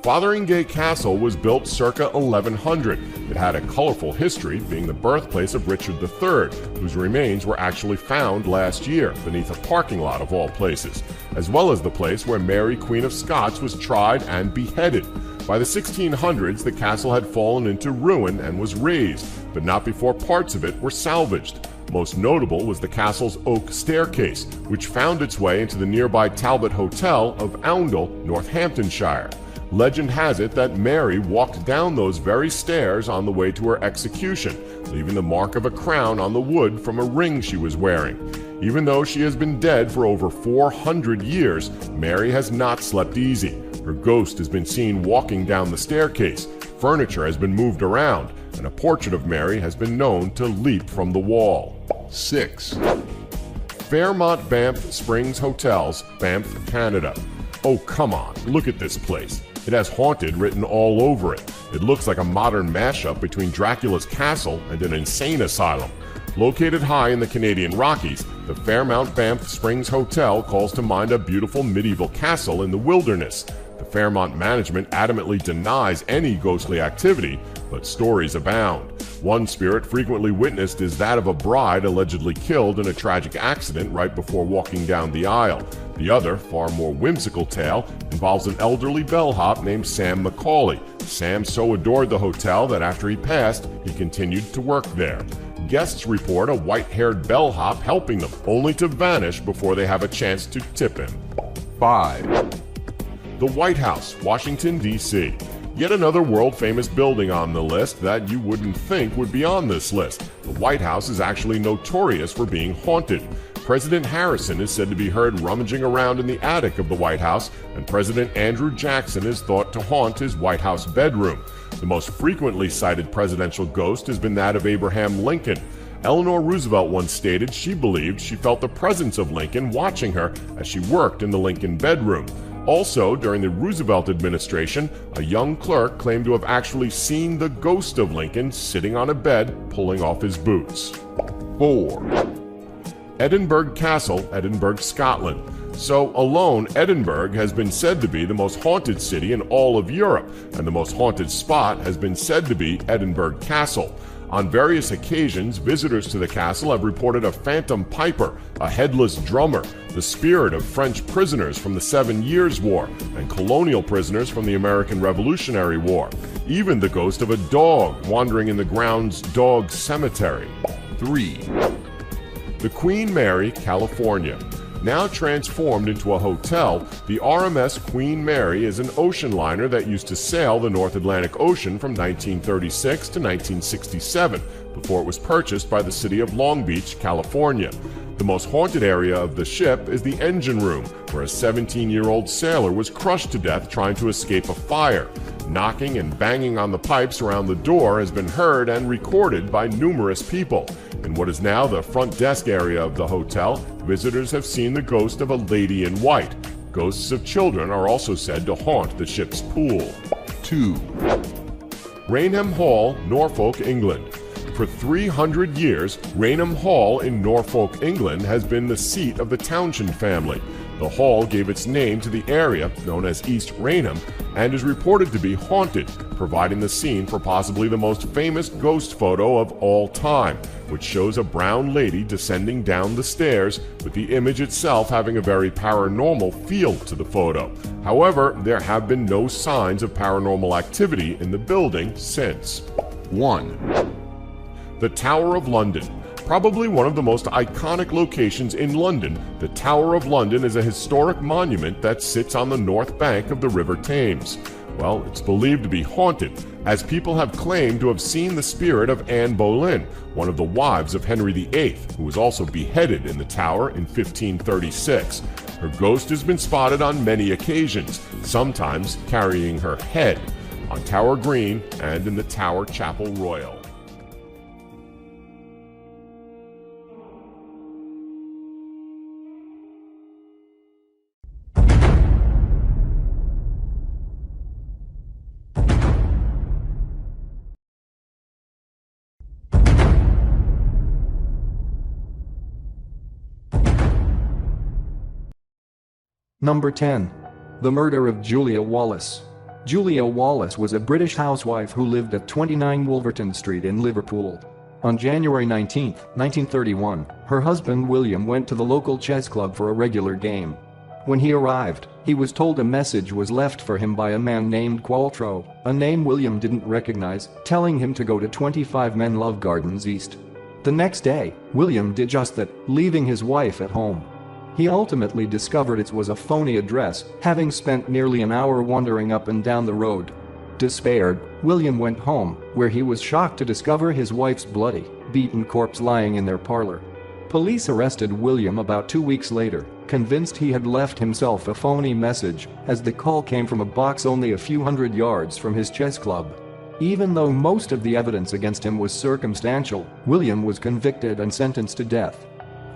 Fotheringay Castle was built circa 1100. It had a colorful history, being the birthplace of Richard III, whose remains were actually found last year beneath a parking lot of all places, as well as the place where Mary, Queen of Scots, was tried and beheaded. By the 1600s, the castle had fallen into ruin and was razed, but not before parts of it were salvaged. Most notable was the castle's oak staircase, which found its way into the nearby Talbot Hotel of Oundle, Northamptonshire. Legend has it that Mary walked down those very stairs on the way to her execution, leaving the mark of a crown on the wood from a ring she was wearing. Even though she has been dead for over 400 years, Mary has not slept easy. Her ghost has been seen walking down the staircase, furniture has been moved around, and a portrait of Mary has been known to leap from the wall. 6. Fairmont Banff Springs Hotels, Banff, Canada. Oh, come on, look at this place. It has haunted written all over it. It looks like a modern mashup between Dracula's castle and an insane asylum. Located high in the Canadian Rockies, the Fairmont Banff Springs Hotel calls to mind a beautiful medieval castle in the wilderness. The Fairmont management adamantly denies any ghostly activity, but stories abound. One spirit frequently witnessed is that of a bride allegedly killed in a tragic accident right before walking down the aisle. The other, far more whimsical tale involves an elderly bellhop named Sam McCauley. Sam so adored the hotel that after he passed, he continued to work there. Guests report a white-haired bellhop helping them, only to vanish before they have a chance to tip him. 5. The White House, Washington, D.C. Yet another world-famous building on the list that you wouldn't think would be on this list. The White House is actually notorious for being haunted. President Harrison is said to be heard rummaging around in the attic of the White House, and President Andrew Jackson is thought to haunt his White House bedroom. The most frequently cited presidential ghost has been that of Abraham Lincoln. Eleanor Roosevelt once stated she believed she felt the presence of Lincoln watching her as she worked in the Lincoln bedroom. Also, during the Roosevelt administration, a young clerk claimed to have actually seen the ghost of Lincoln sitting on a bed pulling off his boots. 4. Edinburgh Castle, Edinburgh, Scotland. So alone, Edinburgh has been said to be the most haunted city in all of Europe, and the most haunted spot has been said to be Edinburgh Castle. On various occasions, visitors to the castle have reported a phantom piper, a headless drummer, the spirit of French prisoners from the 7 Years' War, and colonial prisoners from the American Revolutionary War. Even the ghost of a dog wandering in the grounds dog cemetery. 3. The Queen Mary, California. Now transformed into a hotel, the RMS Queen Mary is an ocean liner that used to sail the North Atlantic Ocean from 1936 to 1967, before it was purchased by the city of Long Beach, California. The most haunted area of the ship is the engine room, where a 17-year-old sailor was crushed to death trying to escape a fire. Knocking and banging on the pipes around the door has been heard and recorded by numerous people. In what is now the front desk area of the hotel, visitors have seen the ghost of a lady in white. Ghosts of children are also said to haunt the ship's pool. 2. Rainham Hall, Norfolk, England. For 300 years, Rainham Hall in Norfolk, England has been the seat of the Townshend family. The hall gave its name to the area, known as East Rainham, and is reported to be haunted, providing the scene for possibly the most famous ghost photo of all time, which shows a brown lady descending down the stairs, with the image itself having a very paranormal feel to the photo. However, there have been no signs of paranormal activity in the building since. 1. The Tower of London. Probably one of the most iconic locations in London, the Tower of London is a historic monument that sits on the north bank of the River Thames. Well, it's believed to be haunted, as people have claimed to have seen the spirit of Anne Boleyn, one of the wives of Henry VIII, who was also beheaded in the tower in 1536. Her ghost has been spotted on many occasions, sometimes carrying her head, on Tower Green and in the Tower Chapel Royal. Number 10. The murder of Julia Wallace. Julia Wallace was a British housewife who lived at 29 Wolverton Street in Liverpool. On January 19, 1931, her husband William went to the local chess club for a regular game. When he arrived, he was told a message was left for him by a man named Qualtrough, a name William didn't recognize, telling him to go to 25 Menlove Gardens East. The next day, William did just that, leaving his wife at home. He ultimately discovered it was a phony address, having spent nearly an hour wandering up and down the road. Despaired, William went home, where he was shocked to discover his wife's bloody, beaten corpse lying in their parlor. Police arrested William about 2 weeks later, convinced he had left himself a phony message, as the call came from a box only a few hundred yards from his chess club. Even though most of the evidence against him was circumstantial, William was convicted and sentenced to death.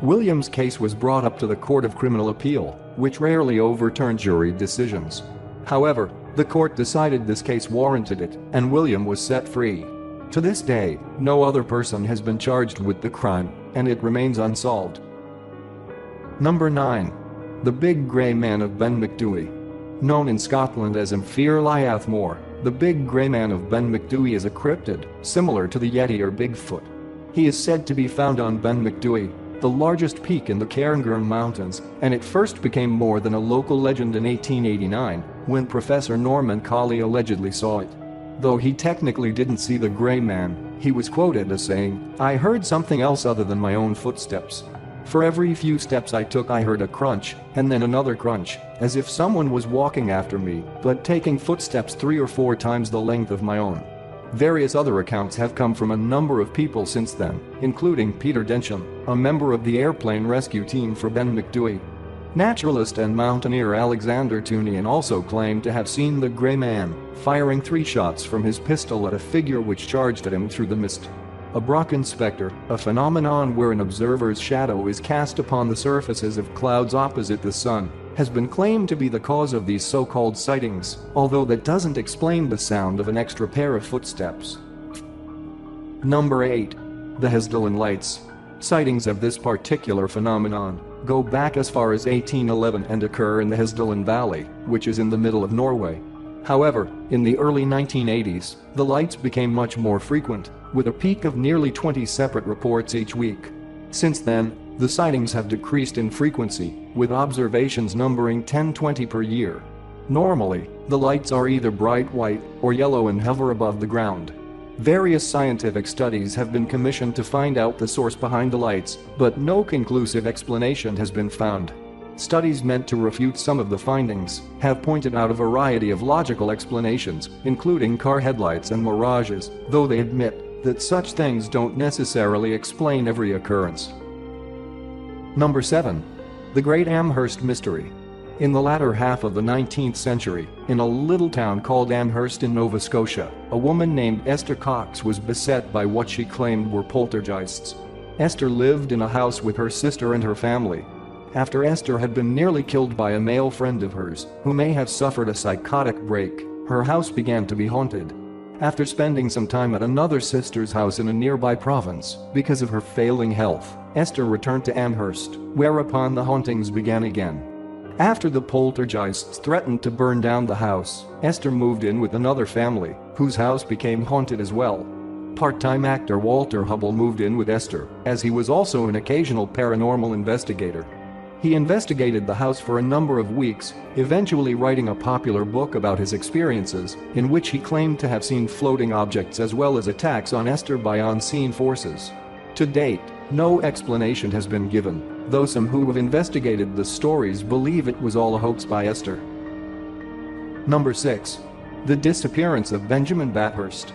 William's case was brought up to the Court of Criminal Appeal, which rarely overturned jury decisions. However, the court decided this case warranted it, and William was set free. To this day, no other person has been charged with the crime, and it remains unsolved. Number 9. The Big Grey Man of Ben Macdui. Known in Scotland as Ymphir Liathmore, the Big Grey Man of Ben Macdui is a cryptid, similar to the Yeti or Bigfoot. He is said to be found on Ben Macdui, the largest peak in the Cairngorm Mountains, and it first became more than a local legend in 1889, when Professor Norman Colley allegedly saw it. Though he technically didn't see the Grey Man, he was quoted as saying, "I heard something else other than my own footsteps. For every few steps I took I heard a crunch, and then another crunch, as if someone was walking after me, but taking footsteps 3 or 4 times the length of my own." Various other accounts have come from a number of people since then, including Peter Densham, a member of the airplane rescue team for Ben Macdui. Naturalist and mountaineer Alexander Tunian also claimed to have seen the Grey Man, firing 3 shots from his pistol at a figure which charged at him through the mist. A Brocken spectre, a phenomenon where an observer's shadow is cast upon the surfaces of clouds opposite the sun, has been claimed to be the cause of these so-called sightings, although that doesn't explain the sound of an extra pair of footsteps. Number 8. The Hesdalen Lights. Sightings of this particular phenomenon go back as far as 1811 and occur in the Hesdalen Valley, which is in the middle of Norway. However, in the early 1980s, the lights became much more frequent, with a peak of nearly 20 separate reports each week. Since then, the sightings have decreased in frequency, with observations numbering 10-20 per year. Normally, the lights are either bright white or yellow and hover above the ground. Various scientific studies have been commissioned to find out the source behind the lights, but no conclusive explanation has been found. Studies meant to refute some of the findings have pointed out a variety of logical explanations, including car headlights and mirages, though they admit that such things don't necessarily explain every occurrence. Number 7. The Great Amherst Mystery. In the latter half of the 19th century, in a little town called Amherst in Nova Scotia, a woman named Esther Cox was beset by what she claimed were poltergeists. Esther lived in a house with her sister and her family. After Esther had been nearly killed by a male friend of hers, who may have suffered a psychotic break, her house began to be haunted. After spending some time at another sister's house in a nearby province, because of her failing health, Esther returned to Amherst, whereupon the hauntings began again. After the poltergeists threatened to burn down the house, Esther moved in with another family, whose house became haunted as well. Part-time actor Walter Hubble moved in with Esther, as he was also an occasional paranormal investigator. He investigated the house for a number of weeks, eventually writing a popular book about his experiences, in which he claimed to have seen floating objects as well as attacks on Esther by unseen forces. To date, no explanation has been given, though some who have investigated the stories believe it was all a hoax by Esther. Number 6. The disappearance of Benjamin Bathurst.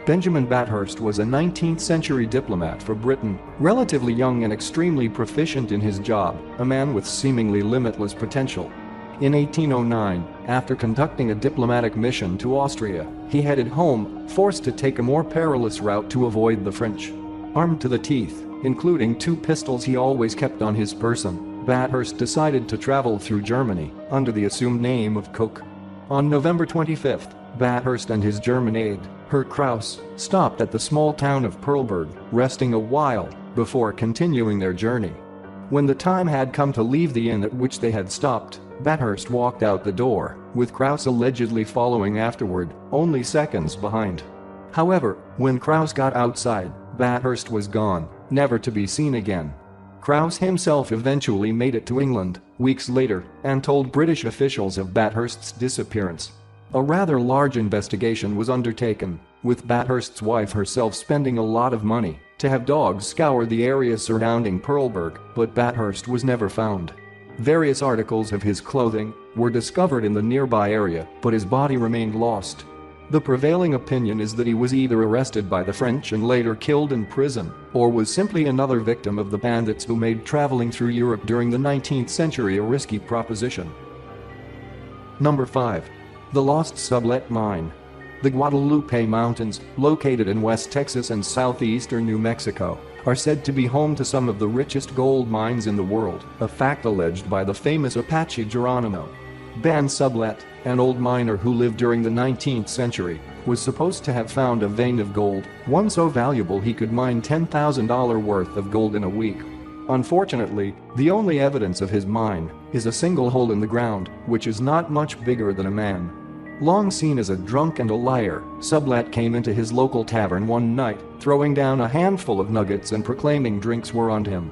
Benjamin Bathurst was a 19th century diplomat for Britain, relatively young and extremely proficient in his job, a man with seemingly limitless potential. In 1809, after conducting a diplomatic mission to Austria, he headed home, forced to take a more perilous route to avoid the French. Armed to the teeth, including 2 pistols he always kept on his person, Bathurst decided to travel through Germany under the assumed name of Cook. On November 25th, Bathurst and his German aide, Herr Kraus, stopped at the small town of Perlberg, resting a while before continuing their journey. When the time had come to leave the inn at which they had stopped, Bathurst walked out the door, with Kraus allegedly following afterward, only seconds behind. However, when Kraus got outside, Bathurst was gone, never to be seen again. Kraus himself eventually made it to England, weeks later, and told British officials of Bathurst's disappearance. A rather large investigation was undertaken, with Bathurst's wife herself spending a lot of money to have dogs scour the area surrounding Perlberg, but Bathurst was never found. Various articles of his clothing were discovered in the nearby area, but his body remained lost. The prevailing opinion is that he was either arrested by the French and later killed in prison, or was simply another victim of the bandits who made traveling through Europe during the 19th century a risky proposition. Number 5. The Lost Sublet Mine. The Guadalupe Mountains, located in West Texas and southeastern New Mexico, are said to be home to some of the richest gold mines in the world, a fact alleged by the famous Apache Geronimo. Ben Sublet, an old miner who lived during the 19th century, was supposed to have found a vein of gold, one so valuable he could mine $10,000 worth of gold in a week. Unfortunately, the only evidence of his mine is a single hole in the ground, which is not much bigger than a man. Long seen as a drunk and a liar, Sublet came into his local tavern one night, throwing down a handful of nuggets and proclaiming drinks were on him.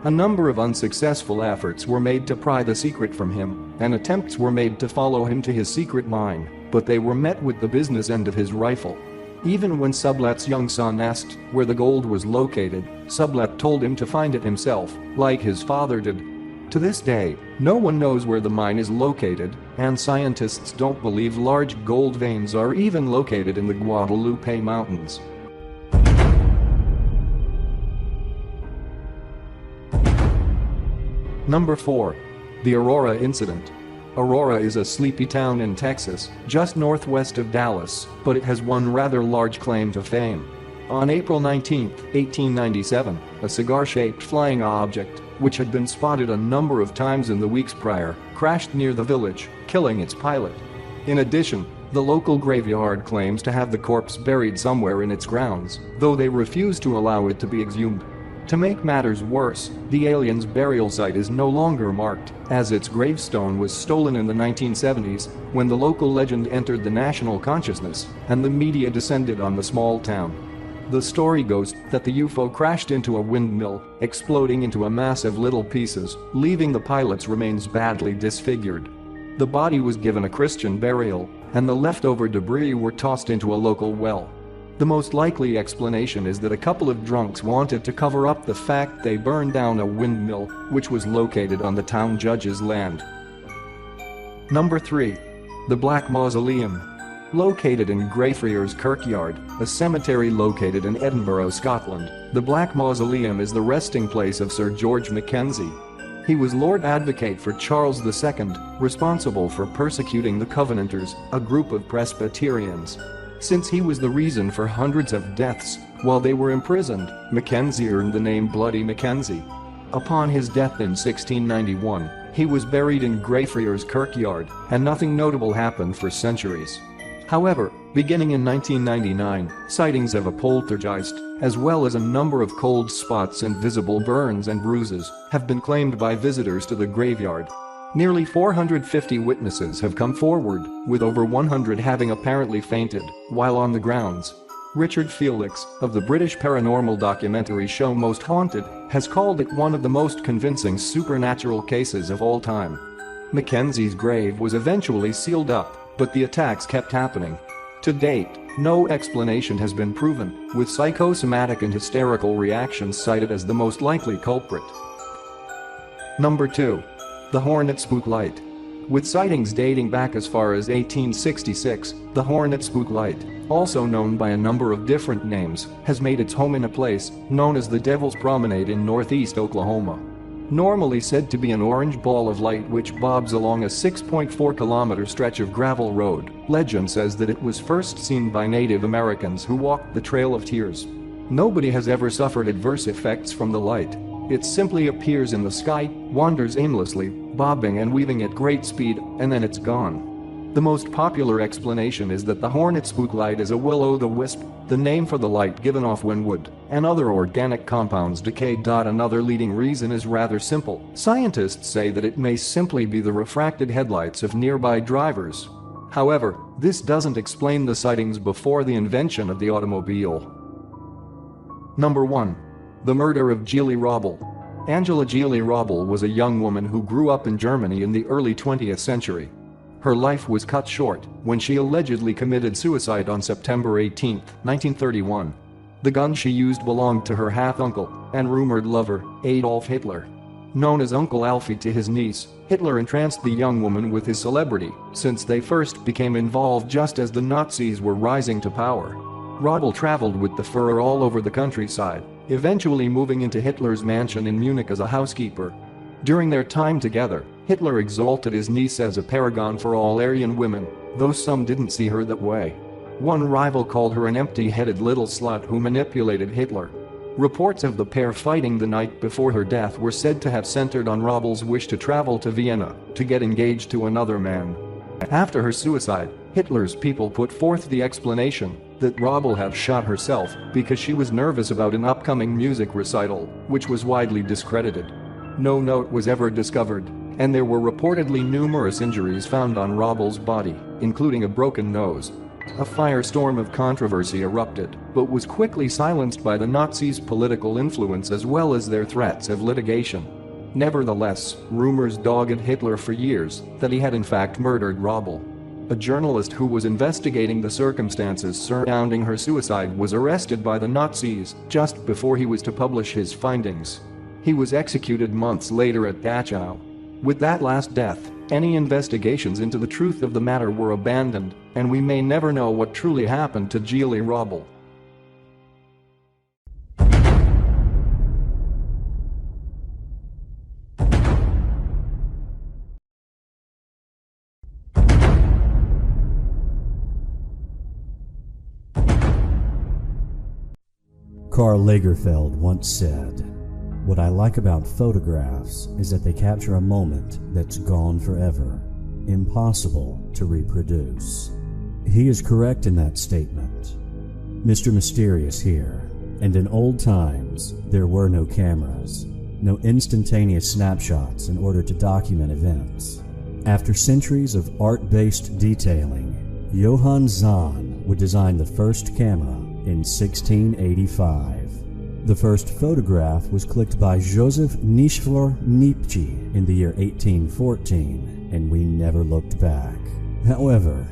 A number of unsuccessful efforts were made to pry the secret from him, and attempts were made to follow him to his secret mine, but they were met with the business end of his rifle. Even when Sublet's young son asked where the gold was located, Sublet told him to find it himself, like his father did. To this day, no one knows where the mine is located, and scientists don't believe large gold veins are even located in the Guadalupe Mountains. Number 4. The Aurora Incident. Aurora is a sleepy town in Texas, just northwest of Dallas, but it has one rather large claim to fame. On April 19, 1897, a cigar-shaped flying object, which had been spotted a number of times in the weeks prior, crashed near the village, killing its pilot. In addition, the local graveyard claims to have the corpse buried somewhere in its grounds, though they refuse to allow it to be exhumed. To make matters worse, the alien's burial site is no longer marked, as its gravestone was stolen in the 1970s, when the local legend entered the national consciousness, and the media descended on the small town. The story goes that the UFO crashed into a windmill, exploding into a mass of little pieces, leaving the pilot's remains badly disfigured. The body was given a Christian burial, and the leftover debris were tossed into a local well. The most likely explanation is that a couple of drunks wanted to cover up the fact they burned down a windmill, which was located on the town judge's land. Number 3. The Black Mausoleum. Located in Greyfriars Kirkyard, a cemetery located in Edinburgh, Scotland, the Black Mausoleum is the resting place of Sir George Mackenzie. He was Lord Advocate for Charles II, responsible for persecuting the Covenanters, a group of Presbyterians. Since he was the reason for hundreds of deaths while they were imprisoned, Mackenzie earned the name Bloody Mackenzie. Upon his death in 1691, he was buried in Greyfriars Kirkyard, and nothing notable happened for centuries. However, beginning in 1999, sightings of a poltergeist, as well as a number of cold spots and visible burns and bruises, have been claimed by visitors to the graveyard. Nearly 450 witnesses have come forward, with over 100 having apparently fainted while on the grounds. Richard Felix, of the British paranormal documentary show Most Haunted, has called it one of the most convincing supernatural cases of all time. Mackenzie's grave was eventually sealed up, but the attacks kept happening. To date, no explanation has been proven, with psychosomatic and hysterical reactions cited as the most likely culprit. Number 2. The Hornet Spook Light. With sightings dating back as far as 1866, the Hornet Spook Light, also known by a number of different names, has made its home in a place known as the Devil's Promenade in northeast Oklahoma. Normally said to be an orange ball of light which bobs along a 6.4-kilometer stretch of gravel road, legend says that it was first seen by Native Americans who walked the Trail of Tears. Nobody has ever suffered adverse effects from the light. It simply appears in the sky, wanders aimlessly, bobbing and weaving at great speed, and then it's gone. The most popular explanation is that the Hornet Spook Light is a will-o'-the-wisp, the name for the light given off when wood and other organic compounds decay. Another leading reason is rather simple. Scientists say that it may simply be the refracted headlights of nearby drivers. However, this doesn't explain the sightings before the invention of the automobile. Number 1. The murder of Geli Raubal. Angela Geli Raubal was a young woman who grew up in Germany in the early 20th century. Her life was cut short when she allegedly committed suicide on September 18, 1931. The gun she used belonged to her half-uncle and rumored lover, Adolf Hitler. Known as Uncle Alfie to his niece, Hitler entranced the young woman with his celebrity, since they first became involved just as the Nazis were rising to power. Raubal traveled with the Führer all over the countryside, eventually moving into Hitler's mansion in Munich as a housekeeper. During their time together, Hitler exalted his niece as a paragon for all Aryan women, though some didn't see her that way. One rival called her an empty-headed little slut who manipulated Hitler. Reports of the pair fighting the night before her death were said to have centered on Raubal's wish to travel to Vienna to get engaged to another man. After her suicide, Hitler's people put forth the explanation that Raubal had shot herself because she was nervous about an upcoming music recital, which was widely discredited. No note was ever discovered, and there were reportedly numerous injuries found on Raubal's body, including a broken nose. A firestorm of controversy erupted, but was quickly silenced by the Nazis' political influence as well as their threats of litigation. Nevertheless, rumors dogged Hitler for years that he had in fact murdered Raubal. A journalist who was investigating the circumstances surrounding her suicide was arrested by the Nazis just before he was to publish his findings. He was executed months later at Dachau. With that last death, any investigations into the truth of the matter were abandoned, and we may never know what truly happened to Geli Raubal. Karl Lagerfeld once said, "What I like about photographs is that they capture a moment that's gone forever, impossible to reproduce." He is correct in that statement. Mr. Mysterious here, and in old times there were no cameras, no instantaneous snapshots in order to document events. After centuries of art-based detailing, Johann Zahn would design the first camera in 1685. The first photograph was clicked by Joseph Nischler Niepce in the year 1814, and we never looked back. However,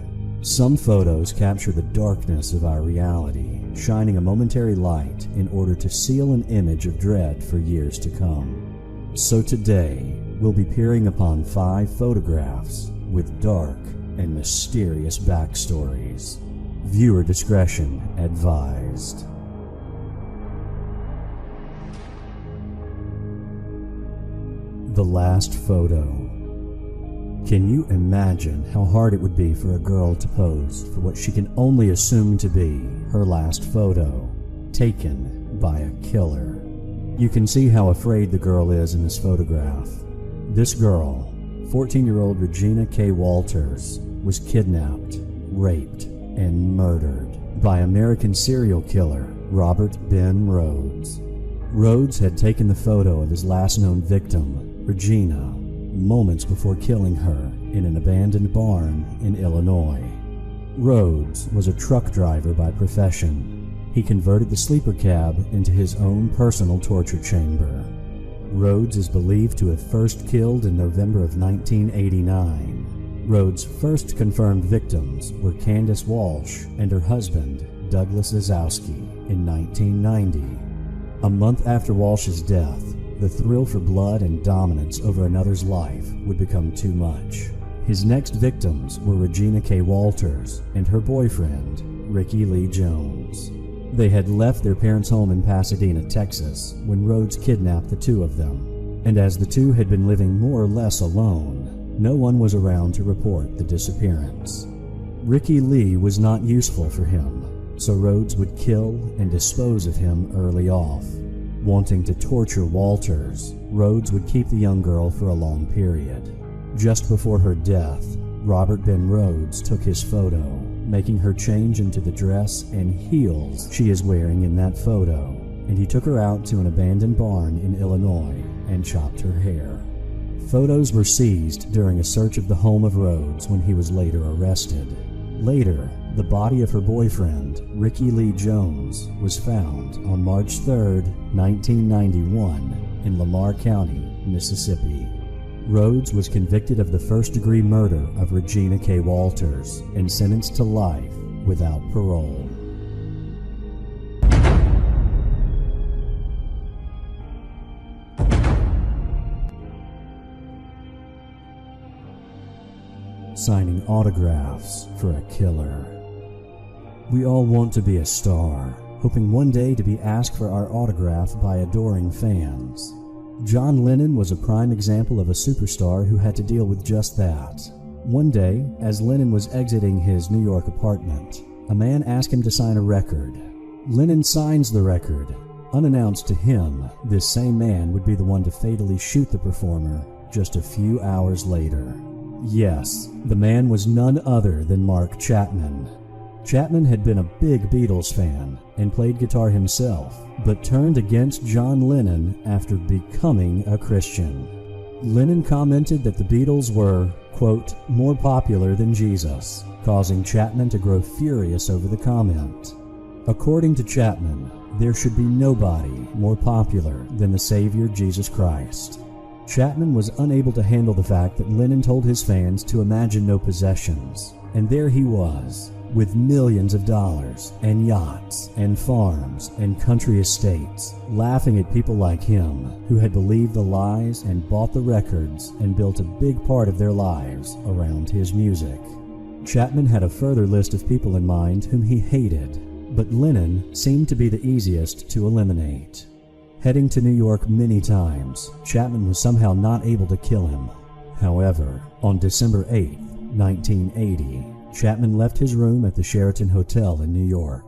Some photos capture the darkness of our reality, shining a momentary light in order to seal an image of dread for years to come. So today, we'll be peering upon 5 photographs with dark and mysterious backstories. Viewer discretion advised. The last photo. Can you imagine how hard it would be for a girl to pose for what she can only assume to be her last photo, taken by a killer? You can see how afraid the girl is in this photograph. This girl, 14-year-old Regina K. Walters, was kidnapped, raped, and murdered by American serial killer Robert Ben Rhodes. Rhodes had taken the photo of his last known victim, Regina, moments before killing her in an abandoned barn in Illinois. Rhodes was a truck driver by profession. He converted the sleeper cab into his own personal torture chamber. Rhodes is believed to have first killed in November of 1989. Rhodes' first confirmed victims were Candace Walsh and her husband, Douglas Zazowski, in 1990. A month after Walsh's death, the thrill for blood and dominance over another's life would become too much. His next victims were Regina K. Walters and her boyfriend, Ricky Lee Jones. They had left their parents' home in Pasadena, Texas, when Rhodes kidnapped the two of them. And as the two had been living more or less alone, no one was around to report the disappearance. Ricky Lee was not useful for him, so Rhodes would kill and dispose of him early off. Wanting to torture Walters, Rhodes would keep the young girl for a long period. Just before her death, Robert Ben Rhodes took his photo, making her change into the dress and heels she is wearing in that photo, and he took her out to an abandoned barn in Illinois and chopped her hair. Photos were seized during a search of the home of Rhodes when he was later arrested. Later, the body of her boyfriend, Ricky Lee Jones, was found on March 3, 1991, in Lamar County, Mississippi. Rhodes was convicted of the first-degree murder of Regina K. Walters and sentenced to life without parole. Signing autographs for a killer. We all want to be a star, hoping one day to be asked for our autograph by adoring fans. John Lennon was a prime example of a superstar who had to deal with just that. One day, as Lennon was exiting his New York apartment, a man asked him to sign a record. Lennon signs the record. Unannounced to him, this same man would be the one to fatally shoot the performer just a few hours later. Yes, the man was none other than Mark Chapman. Chapman had been a big Beatles fan and played guitar himself, but turned against John Lennon after becoming a Christian. Lennon commented that the Beatles were, quote, more popular than Jesus, causing Chapman to grow furious over the comment. According to Chapman, there should be nobody more popular than the Savior Jesus Christ. Chapman was unable to handle the fact that Lennon told his fans to imagine no possessions, and there he was, with millions of dollars, and yachts, and farms, and country estates, laughing at people like him, who had believed the lies and bought the records and built a big part of their lives around his music. Chapman had a further list of people in mind whom he hated, but Lennon seemed to be the easiest to eliminate. Heading to New York many times, Chapman was somehow not able to kill him. However, on December 8, 1980, Chapman left his room at the Sheraton Hotel in New York.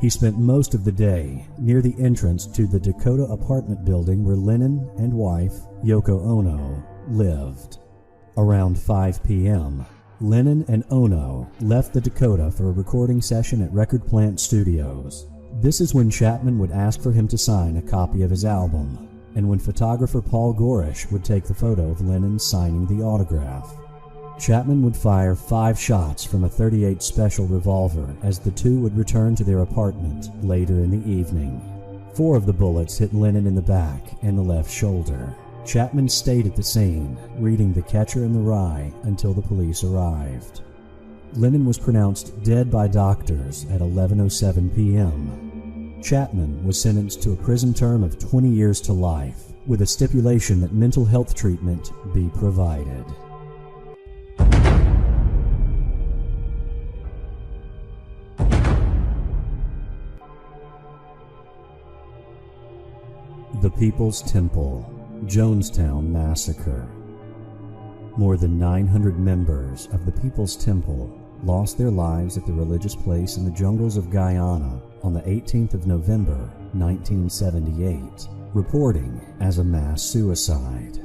He spent most of the day near the entrance to the Dakota apartment building where Lennon and wife, Yoko Ono, lived. Around 5 p.m., Lennon and Ono left the Dakota for a recording session at Record Plant Studios. This is when Chapman would ask for him to sign a copy of his album, and when photographer Paul Gorish would take the photo of Lennon signing the autograph. Chapman would fire 5 shots from a .38 Special revolver as the two would return to their apartment later in the evening. 4 of the bullets hit Lennon in the back and the left shoulder. Chapman stayed at the scene, reading The Catcher in the Rye until the police arrived. Lennon was pronounced dead by doctors at 11:07 p.m. Chapman was sentenced to a prison term of 20 years to life, with a stipulation that mental health treatment be provided. The People's Temple, Jonestown Massacre. More than 900 members of the People's Temple lost their lives at the religious place in the jungles of Guyana on the 18th of November, 1978, reporting as a mass suicide.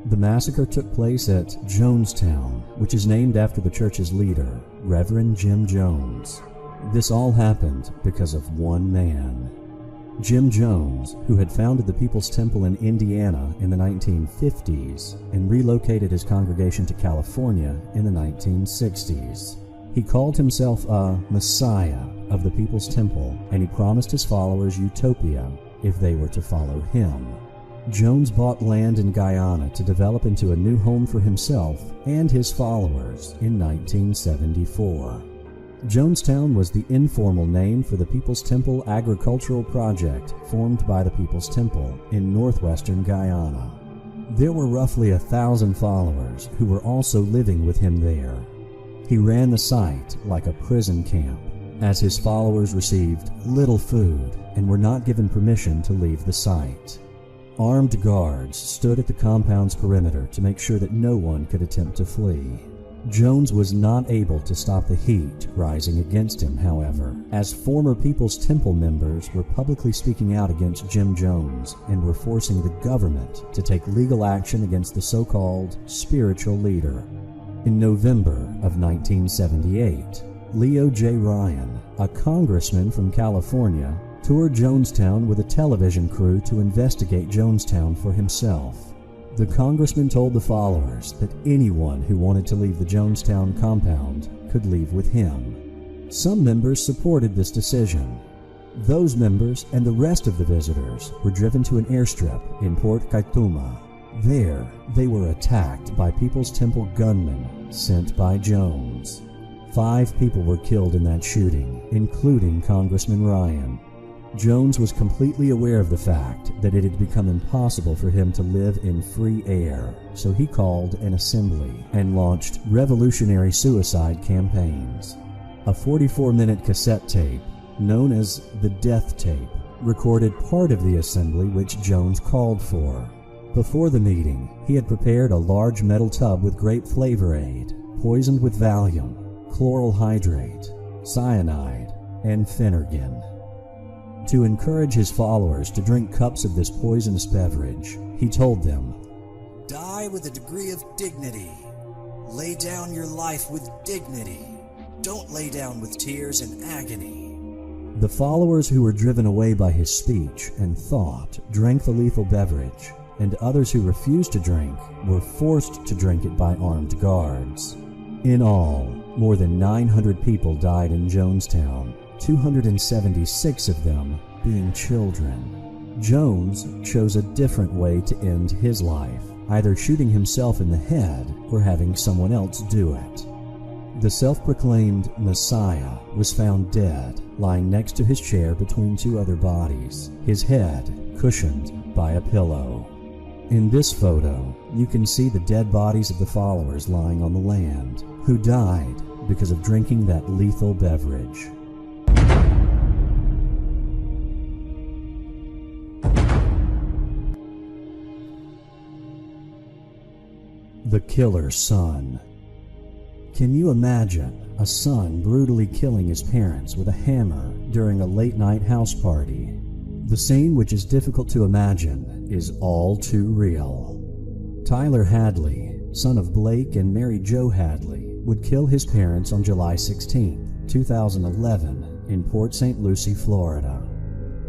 The massacre took place at Jonestown, which is named after the church's leader, Reverend Jim Jones. This all happened because of one man. Jim Jones, who had founded the People's Temple in Indiana in the 1950s and relocated his congregation to California in the 1960s. He called himself a Messiah of the People's Temple, and he promised his followers utopia if they were to follow him. Jones bought land in Guyana to develop into a new home for himself and his followers in 1974. Jonestown was the informal name for the People's Temple agricultural project formed by the People's Temple in northwestern Guyana. There were roughly 1,000 followers who were also living with him there. He ran the site like a prison camp, as his followers received little food and were not given permission to leave the site. Armed guards stood at the compound's perimeter to make sure that no one could attempt to flee. Jones was not able to stop the heat rising against him, however, as former People's Temple members were publicly speaking out against Jim Jones and were forcing the government to take legal action against the so-called spiritual leader. In November of 1978, Leo J. Ryan, a congressman from California, toured Jonestown with a television crew to investigate Jonestown for himself. The congressman told the followers that anyone who wanted to leave the Jonestown compound could leave with him. Some members supported this decision. Those members and the rest of the visitors were driven to an airstrip in Port Kaituma. There, they were attacked by People's Temple gunmen sent by Jones. 5 people were killed in that shooting, including Congressman Ryan. Jones was completely aware of the fact that it had become impossible for him to live in free air, so he called an assembly and launched revolutionary suicide campaigns. A 44-minute cassette tape, known as the Death Tape, recorded part of the assembly which Jones called for. Before the meeting, he had prepared a large metal tub with grape flavor aid, poisoned with Valium, chloral hydrate, cyanide, and Phenergan. To encourage his followers to drink cups of this poisonous beverage, he told them, "Die with a degree of dignity. Lay down your life with dignity. Don't lay down with tears and agony." The followers who were driven away by his speech and thought drank the lethal beverage, and others who refused to drink were forced to drink it by armed guards. In all, more than 900 people died in Jonestown, 276 of them being children. Jones chose a different way to end his life, either shooting himself in the head or having someone else do it. The self-proclaimed Messiah was found dead, lying next to his chair between 2 other bodies, his head cushioned by a pillow. In this photo, you can see the dead bodies of the followers lying on the land, who died because of drinking that lethal beverage. The Killer's Son. Can you imagine a son brutally killing his parents with a hammer during a late-night house party? The scene, which is difficult to imagine, is all too real. Tyler Hadley, son of Blake and Mary Jo Hadley, would kill his parents on July 16, 2011, in Port St. Lucie, Florida.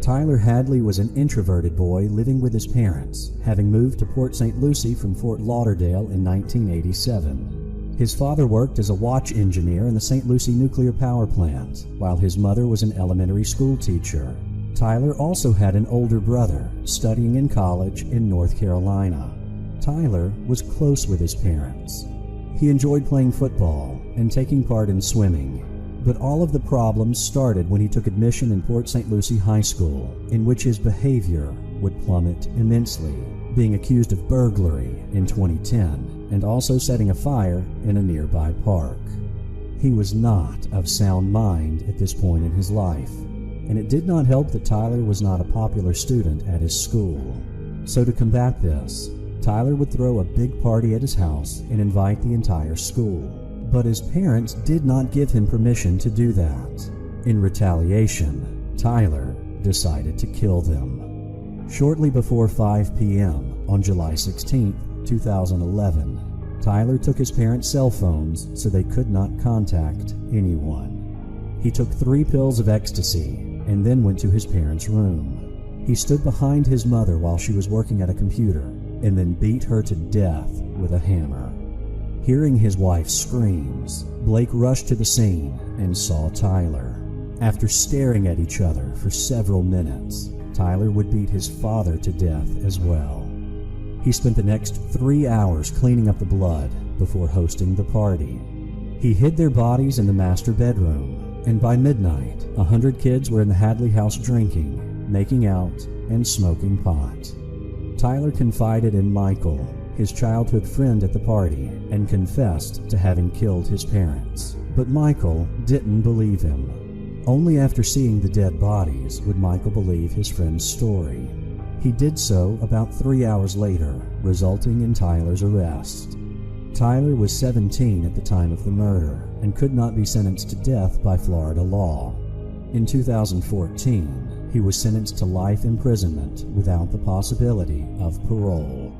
Tyler Hadley was an introverted boy living with his parents, having moved to Port St. Lucie from Fort Lauderdale in 1987. His father worked as a watch engineer in the St. Lucie nuclear power plant, while his mother was an elementary school teacher. Tyler also had an older brother studying in college in North Carolina. Tyler was close with his parents. He enjoyed playing football and taking part in swimming. But all of the problems started when he took admission in Port St. Lucie High School, in which his behavior would plummet immensely, being accused of burglary in 2010 and also setting a fire in a nearby park. He was not of sound mind at this point in his life, and it did not help that Tyler was not a popular student at his school. So to combat this, Tyler would throw a big party at his house and invite the entire school. But his parents did not give him permission to do that. In retaliation, Tyler decided to kill them. Shortly before 5 p.m. on July 16, 2011, Tyler took his parents' cell phones so they could not contact anyone. He took 3 pills of ecstasy and then went to his parents' room. He stood behind his mother while she was working at a computer and then beat her to death with a hammer. Hearing his wife's screams, Blake rushed to the scene and saw Tyler. After staring at each other for several minutes, Tyler would beat his father to death as well. He spent the next 3 hours cleaning up the blood before hosting the party. He hid their bodies in the master bedroom, and by midnight, 100 kids were in the Hadley house drinking, making out, and smoking pot. Tyler confided in Michael, his childhood friend at the party, and confessed to having killed his parents. But Michael didn't believe him. Only after seeing the dead bodies would Michael believe his friend's story. He did so about 3 hours later, resulting in Tyler's arrest. Tyler was 17 at the time of the murder and could not be sentenced to death by Florida law. In 2014, he was sentenced to life imprisonment without the possibility of parole.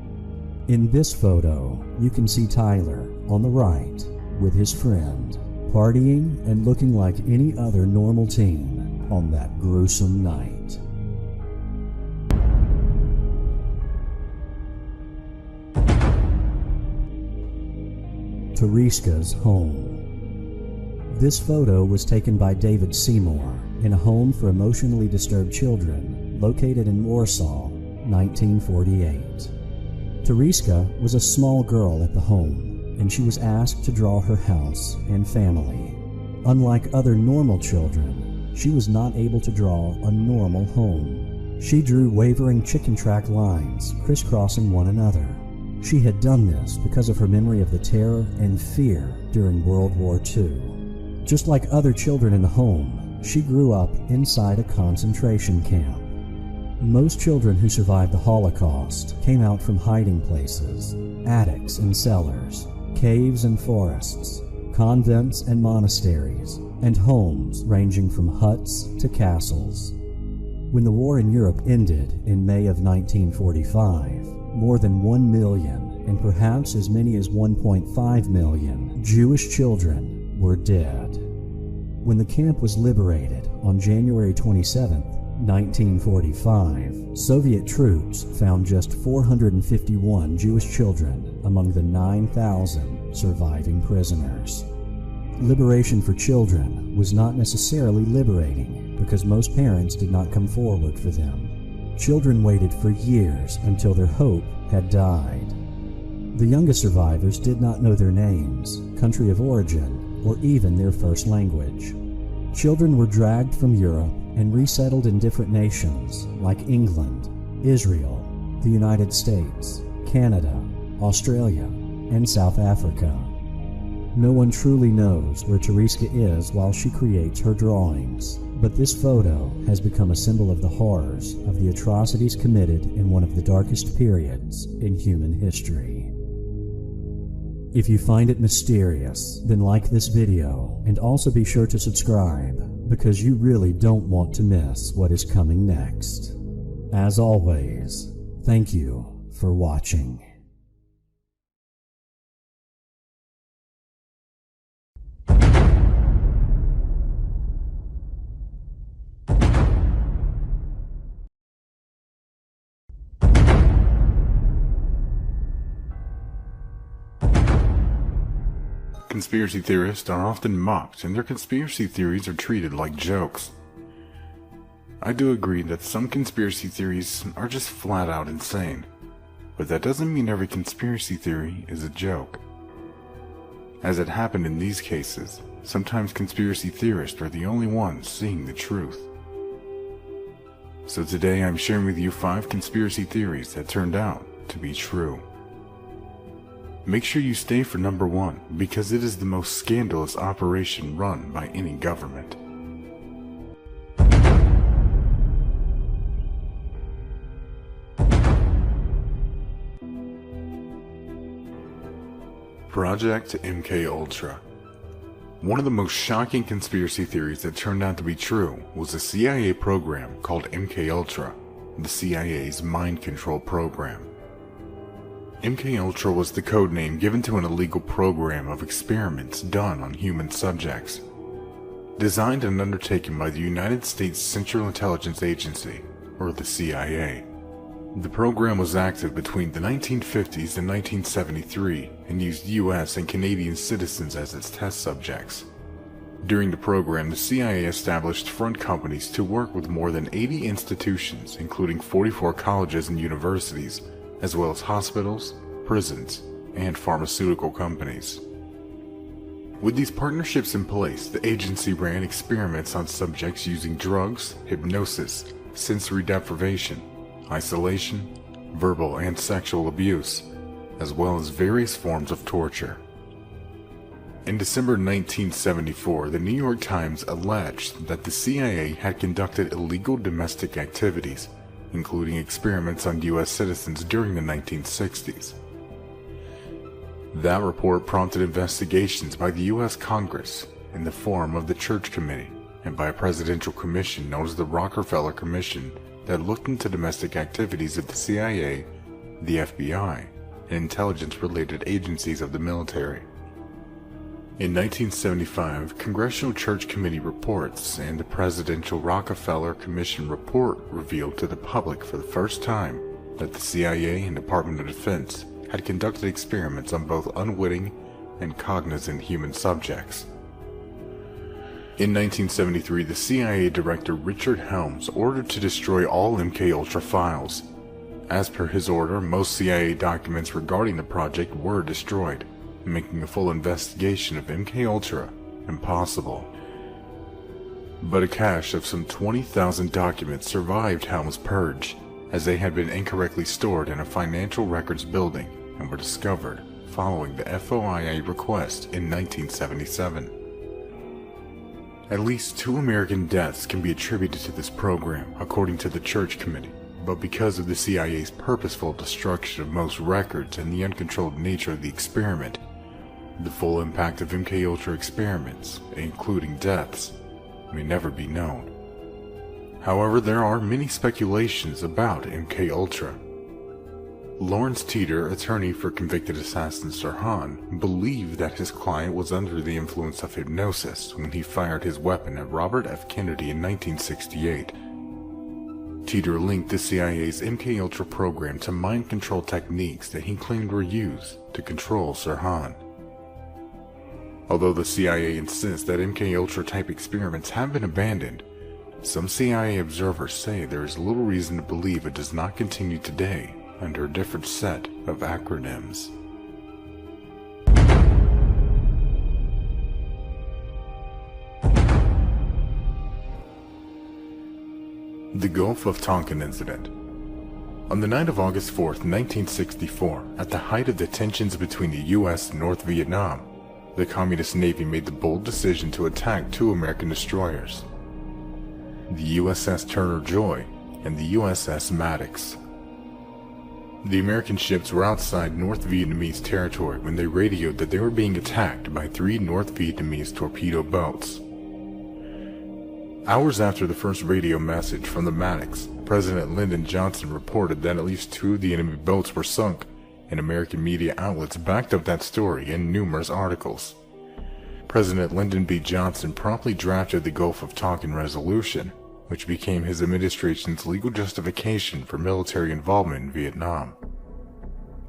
In this photo, you can see Tyler on the right with his friend, partying and looking like any other normal teen on that gruesome night. Tereska's home. This photo was taken by David Seymour in a home for emotionally disturbed children located in Warsaw, 1948. Tereska was a small girl at the home, and she was asked to draw her house and family. Unlike other normal children, she was not able to draw a normal home. She drew wavering chicken track lines crisscrossing one another. She had done this because of her memory of the terror and fear during World War II. Just like other children in the home, she grew up inside a concentration camp. Most children who survived the Holocaust came out from hiding places, attics and cellars, caves and forests, convents and monasteries, and homes ranging from huts to castles. When the war in Europe ended in May of 1945, more than 1 million, and perhaps as many as 1.5 million, Jewish children were dead. When the camp was liberated on January 27, 1945, Soviet troops found just 451 Jewish children among the 9,000 surviving prisoners. Liberation for children was not necessarily liberating because most parents did not come forward for them. Children waited for years until their hope had died. The youngest survivors did not know their names, country of origin, or even their first language. Children were dragged from Europe and resettled in different nations like England, Israel, the United States, Canada, Australia, and South Africa. No one truly knows where Tereska is while she creates her drawings, but this photo has become a symbol of the horrors of the atrocities committed in one of the darkest periods in human history. If you find it mysterious, then like this video and also be sure to subscribe, because you really don't want to miss what is coming next. As always, thank you for watching. Conspiracy theorists are often mocked, and their conspiracy theories are treated like jokes. I do agree that some conspiracy theories are just flat out insane, but that doesn't mean every conspiracy theory is a joke. As it happened in these cases, sometimes conspiracy theorists are the only ones seeing the truth. So today I'm sharing with you 5 conspiracy theories that turned out to be true. Make sure you stay for number 1 because it is the most scandalous operation run by any government. Project MKUltra. One of the most shocking conspiracy theories that turned out to be true was a CIA program called MKUltra, the CIA's mind control program. MKUltra was the code name given to an illegal program of experiments done on human subjects. Designed and undertaken by the United States Central Intelligence Agency, or the CIA. The program was active between the 1950s and 1973 and used US and Canadian citizens as its test subjects. During the program, the CIA established front companies to work with more than 80 institutions, including 44 colleges and universities, as well as hospitals, prisons, and pharmaceutical companies. With these partnerships in place, the agency ran experiments on subjects using drugs, hypnosis, sensory deprivation, isolation, verbal and sexual abuse, as well as various forms of torture. In December 1974, the New York Times alleged that the CIA had conducted illegal domestic activities, including experiments on US citizens during the 1960s. That report prompted investigations by the US Congress in the form of the Church Committee and by a presidential commission known as the Rockefeller Commission that looked into domestic activities of the CIA, the FBI, and intelligence-related agencies of the military. In 1975, Congressional Church Committee reports and the Presidential Rockefeller Commission report revealed to the public for the first time that the CIA and Department of Defense had conducted experiments on both unwitting and cognizant human subjects. In 1973, the CIA Director Richard Helms ordered to destroy all MKUltra files. As per his order, most CIA documents regarding the project were destroyed, making a full investigation of MKUltra impossible. But a cache of some 20,000 documents survived Helms' purge, as they had been incorrectly stored in a financial records building and were discovered following the FOIA request in 1977. At least 2 American deaths can be attributed to this program, according to the Church Committee, but because of the CIA's purposeful destruction of most records and the uncontrolled nature of the experiment, the full impact of MKUltra experiments, including deaths, may never be known. However, there are many speculations about MKUltra. Lawrence Teeter, attorney for convicted assassin Sirhan, believed that his client was under the influence of hypnosis when he fired his weapon at Robert F. Kennedy in 1968. Teeter linked the CIA's MKUltra program to mind control techniques that he claimed were used to control Sirhan. Although the CIA insists that MKUltra type experiments have been abandoned, some CIA observers say there is little reason to believe it does not continue today under a different set of acronyms. The Gulf of Tonkin Incident. On the night of August 4th, 1964, at the height of the tensions between the US and North Vietnam, the Communist Navy made the bold decision to attack 2 American destroyers, the USS Turner Joy and the USS Maddox. The American ships were outside North Vietnamese territory when they radioed that they were being attacked by 3 North Vietnamese torpedo boats. Hours after the first radio message from the Maddox, President Lyndon Johnson reported that at least 2 of the enemy boats were sunk, and American media outlets backed up that story in numerous articles. President Lyndon B. Johnson promptly drafted the Gulf of Tonkin Resolution, which became his administration's legal justification for military involvement in Vietnam.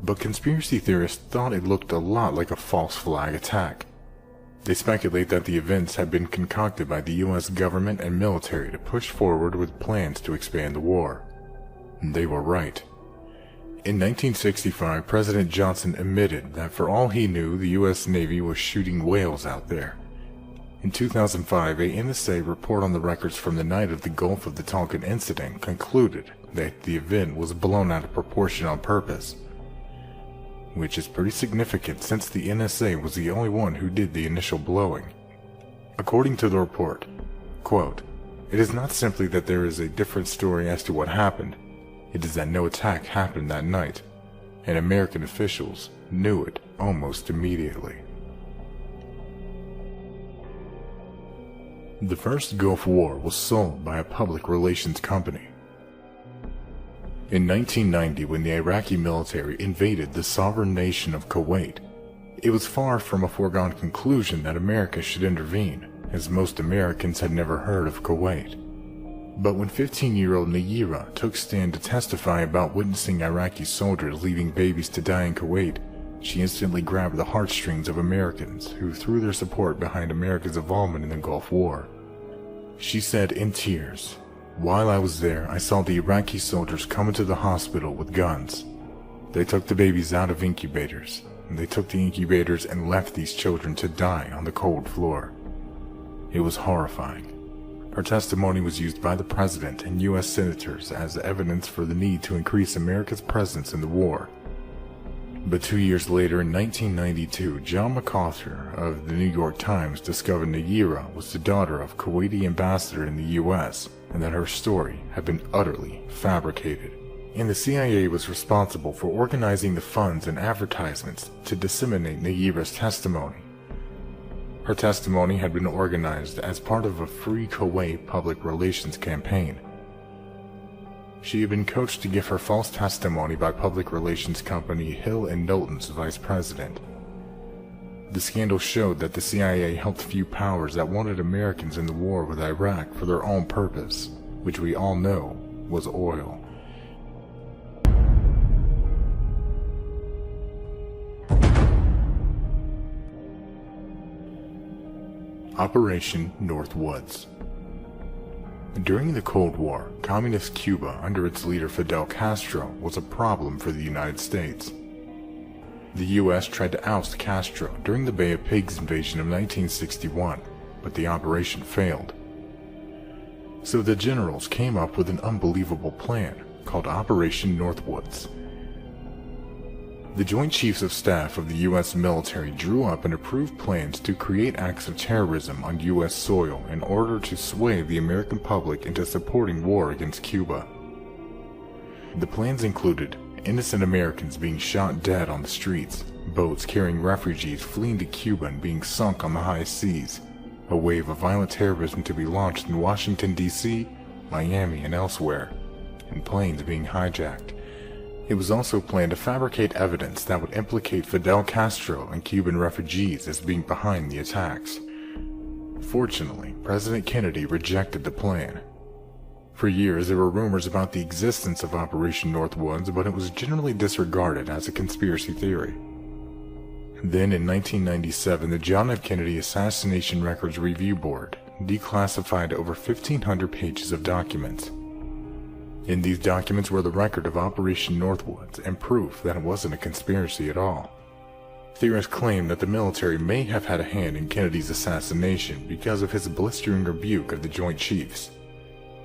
But conspiracy theorists thought it looked a lot like a false flag attack. They speculate that the events had been concocted by the US government and military to push forward with plans to expand the war. And they were right. In 1965, President Johnson admitted that for all he knew, the U.S. Navy was shooting whales out there. In 2005, a NSA report on the records from the night of the Gulf of the Tonkin incident concluded that the event was blown out of proportion on purpose, which is pretty significant since the NSA was the only one who did the initial blowing. According to the report, quote, "It is not simply that there is a different story as to what happened. It is that no attack happened that night, and American officials knew it almost immediately." The first Gulf War was sold by a public relations company. In 1990, when the Iraqi military invaded the sovereign nation of Kuwait, it was far from a foregone conclusion that America should intervene, as most Americans had never heard of Kuwait. But when 15-year-old Nayira took stand to testify about witnessing Iraqi soldiers leaving babies to die in Kuwait, she instantly grabbed the heartstrings of Americans who threw their support behind America's involvement in the Gulf War. She said in tears, "While I was there, I saw the Iraqi soldiers come into the hospital with guns. They took the babies out of incubators, and they took the incubators and left these children to die on the cold floor. It was horrifying." Her testimony was used by the president and U.S. senators as evidence for the need to increase America's presence in the war. But 2 years later, in 1992, John MacArthur of the New York Times discovered Nayira was the daughter of Kuwaiti ambassador in the U.S., and that her story had been utterly fabricated. And the CIA was responsible for organizing the funds and advertisements to disseminate Nayira's testimony. Her testimony had been organized as part of a Free Kuwait public relations campaign. She had been coached to give her false testimony by public relations company Hill & Knowlton's vice president. The scandal showed that the CIA helped few powers that wanted Americans in the war with Iraq for their own purpose, which we all know was oil. Operation Northwoods. During the Cold War, Communist Cuba under its leader Fidel Castro was a problem for the United States. The U.S. tried to oust Castro during the Bay of Pigs invasion of 1961, but the operation failed. So the generals came up with an unbelievable plan called Operation Northwoods. The Joint Chiefs of Staff of the U.S. military drew up and approved plans to create acts of terrorism on U.S. soil in order to sway the American public into supporting war against Cuba. The plans included innocent Americans being shot dead on the streets, boats carrying refugees fleeing to Cuba and being sunk on the high seas, a wave of violent terrorism to be launched in Washington, D.C., Miami, and elsewhere, and planes being hijacked. It was also planned to fabricate evidence that would implicate Fidel Castro and Cuban refugees as being behind the attacks. Fortunately, President Kennedy rejected the plan. For years, there were rumors about the existence of Operation Northwoods, but it was generally disregarded as a conspiracy theory. Then, in 1997, the John F. Kennedy Assassination Records Review Board declassified over 1,500 pages of documents. In these documents were the record of Operation Northwoods and proof that it wasn't a conspiracy at all. Theorists claim that the military may have had a hand in Kennedy's assassination because of his blistering rebuke of the Joint Chiefs.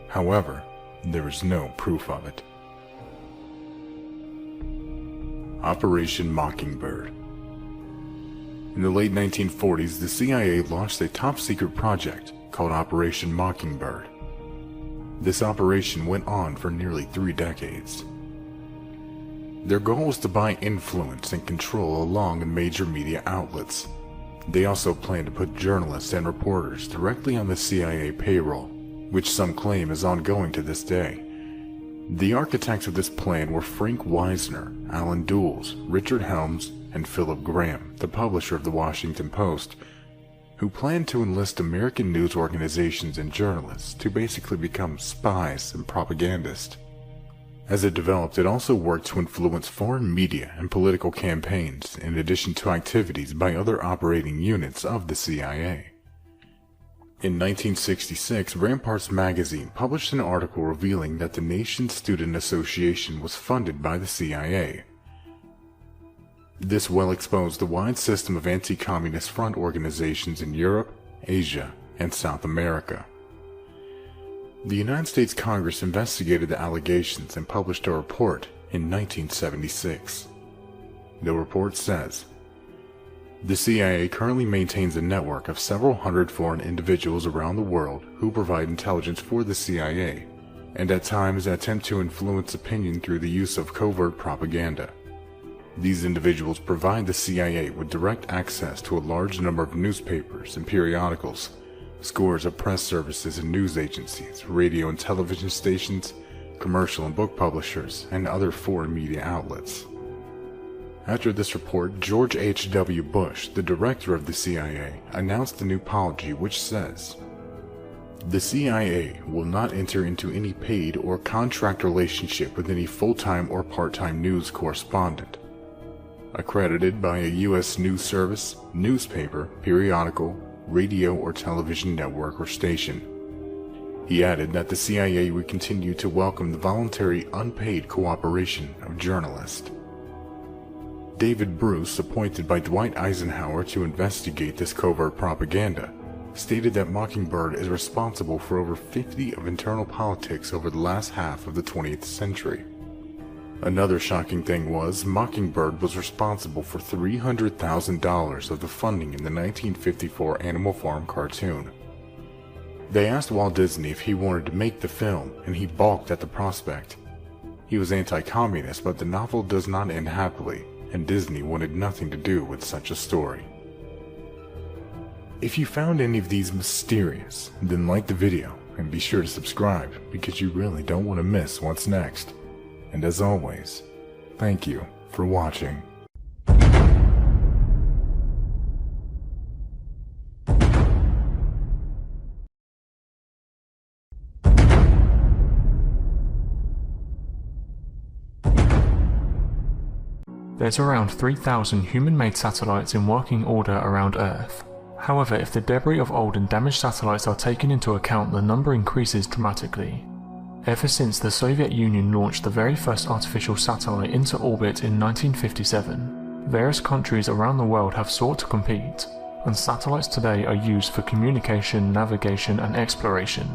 However, there is no proof of it. Operation Mockingbird. In the late 1940s, the CIA launched a top-secret project called Operation Mockingbird. This operation went on for nearly 3 decades. Their goal was to buy influence and control along in major media outlets. They also planned to put journalists and reporters directly on the CIA payroll, which some claim is ongoing to this day. The architects of this plan were Frank Wisner, Alan Dulles, Richard Helms, and Philip Graham, the publisher of the Washington Post, who planned to enlist American news organizations and journalists to basically become spies and propagandists. As it developed, it also worked to influence foreign media and political campaigns, in addition to activities by other operating units of the CIA. In 1966, Ramparts magazine published an article revealing that the nation's student association was funded by the CIA. This well exposed the wide system of anti-communist front organizations in Europe, Asia, and South America. The United States Congress investigated the allegations and published a report in 1976. The report says, the CIA currently maintains a network of several hundred foreign individuals around the world who provide intelligence for the CIA, and at times attempt to influence opinion through the use of covert propaganda. These individuals provide the CIA with direct access to a large number of newspapers and periodicals, scores of press services and news agencies, radio and television stations, commercial and book publishers, and other foreign media outlets. After this report, George H.W. Bush, the director of the CIA, announced a new policy which says, the CIA will not enter into any paid or contract relationship with any full-time or part-time news correspondent, accredited by a U.S. news service, newspaper, periodical, radio or television network or station. He added that the CIA would continue to welcome the voluntary unpaid cooperation of journalists. David Bruce, appointed by Dwight Eisenhower to investigate this covert propaganda, stated that Mockingbird is responsible for over 50 of internal politics over the last half of the 20th century. Another shocking thing was, Mockingbird was responsible for $300,000 of the funding in the 1954 Animal Farm cartoon. They asked Walt Disney if he wanted to make the film, and he balked at the prospect. He was anti-communist, but the novel does not end happily, and Disney wanted nothing to do with such a story. If you found any of these mysterious, then like the video, and be sure to subscribe, because you really don't want to miss what's next. And as always, thank you for watching. There's around 3,000 human-made satellites in working order around Earth. However, if the debris of old and damaged satellites are taken into account, the number increases dramatically. Ever since the Soviet Union launched the very first artificial satellite into orbit in 1957, various countries around the world have sought to compete, and satellites today are used for communication, navigation, and exploration.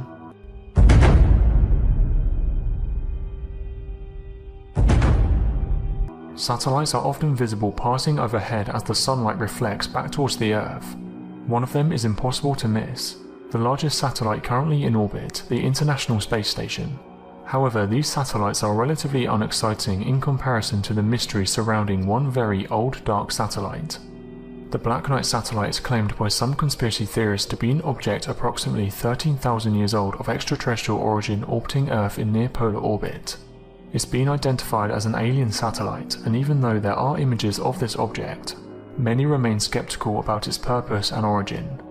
Satellites are often visible passing overhead as the sunlight reflects back towards the Earth. One of them is impossible to miss, the largest satellite currently in orbit, the International Space Station. However, these satellites are relatively unexciting in comparison to the mystery surrounding one very old dark satellite. The Black Knight satellite is claimed by some conspiracy theorists to be an object approximately 13,000 years old of extraterrestrial origin orbiting Earth in near polar orbit. It's been identified as an alien satellite, and even though there are images of this object, many remain skeptical about its purpose and origin.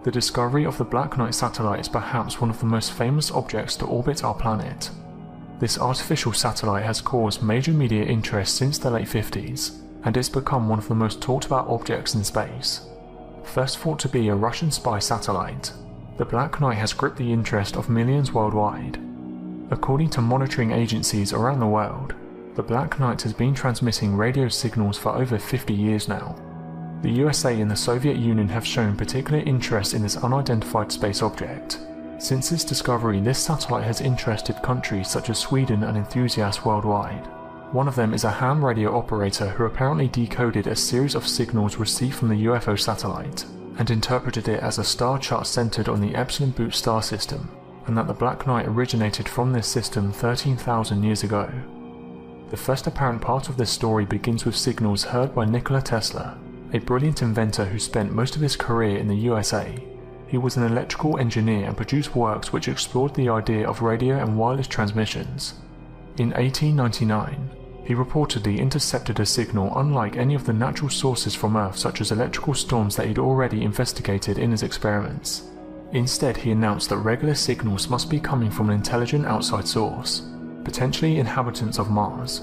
The discovery of the Black Knight satellite is perhaps one of the most famous objects to orbit our planet. This artificial satellite has caused major media interest since the late 50s, and it's become one of the most talked about objects in space. First thought to be a Russian spy satellite, the Black Knight has gripped the interest of millions worldwide. According to monitoring agencies around the world, the Black Knight has been transmitting radio signals for over 50 years now. The USA and the Soviet Union have shown particular interest in this unidentified space object. Since its discovery, this satellite has interested countries such as Sweden and enthusiasts worldwide. One of them is a ham radio operator who apparently decoded a series of signals received from the UFO satellite, and interpreted it as a star chart centered on the Epsilon Boot star system, and that the Black Knight originated from this system 13,000 years ago. The first apparent part of this story begins with signals heard by Nikola Tesla, a brilliant inventor who spent most of his career in the USA. He was an electrical engineer and produced works which explored the idea of radio and wireless transmissions. In 1899, he reportedly intercepted a signal unlike any of the natural sources from Earth, such as electrical storms that he'd already investigated in his experiments. Instead, he announced that regular signals must be coming from an intelligent outside source, potentially inhabitants of Mars.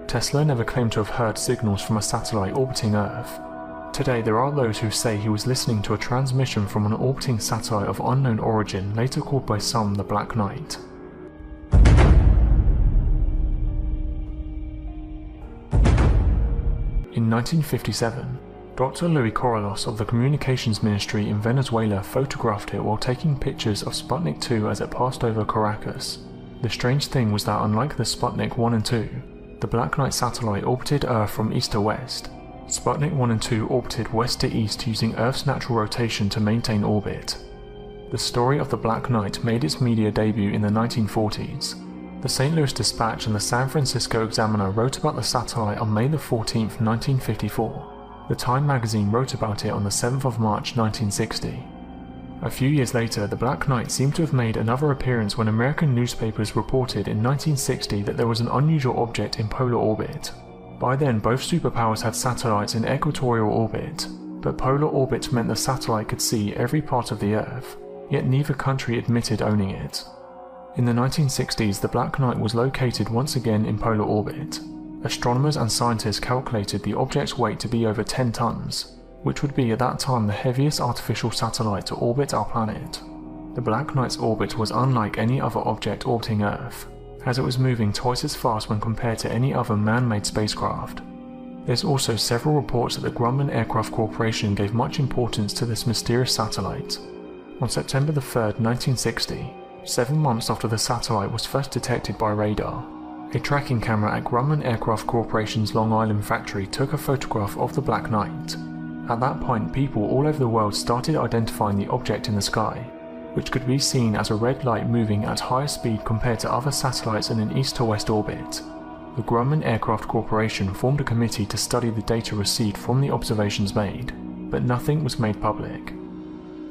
Tesla never claimed to have heard signals from a satellite orbiting Earth. Today there are those who say he was listening to a transmission from an orbiting satellite of unknown origin, later called by some the Black Knight. In 1957, Dr. Luis Corrales of the Communications Ministry in Venezuela photographed it while taking pictures of Sputnik 2 as it passed over Caracas. The strange thing was that unlike the Sputnik 1 and 2, the Black Knight satellite orbited Earth from east to west. Sputnik 1 and 2 orbited west to east using Earth's natural rotation to maintain orbit. The story of the Black Knight made its media debut in the 1940s. The St. Louis Dispatch and the San Francisco Examiner wrote about the satellite on May 14, 1954. The Time magazine wrote about it on the 7th of March 1960. A few years later, the Black Knight seemed to have made another appearance when American newspapers reported in 1960 that there was an unusual object in polar orbit. By then, both superpowers had satellites in equatorial orbit, but polar orbit meant the satellite could see every part of the Earth, yet neither country admitted owning it. In the 1960s, the Black Knight was located once again in polar orbit. Astronomers and scientists calculated the object's weight to be over 10 tons, which would be at that time the heaviest artificial satellite to orbit our planet. The Black Knight's orbit was unlike any other object orbiting Earth, as it was moving twice as fast when compared to any other man-made spacecraft. There's also several reports that the Grumman Aircraft Corporation gave much importance to this mysterious satellite. On September 3, 1960, 7 months after the satellite was first detected by radar, a tracking camera at Grumman Aircraft Corporation's Long Island factory took a photograph of the Black Knight. At that point, people all over the world started identifying the object in the sky, which could be seen as a red light moving at higher speed compared to other satellites in an east to west orbit. The Grumman Aircraft Corporation formed a committee to study the data received from the observations made, but nothing was made public.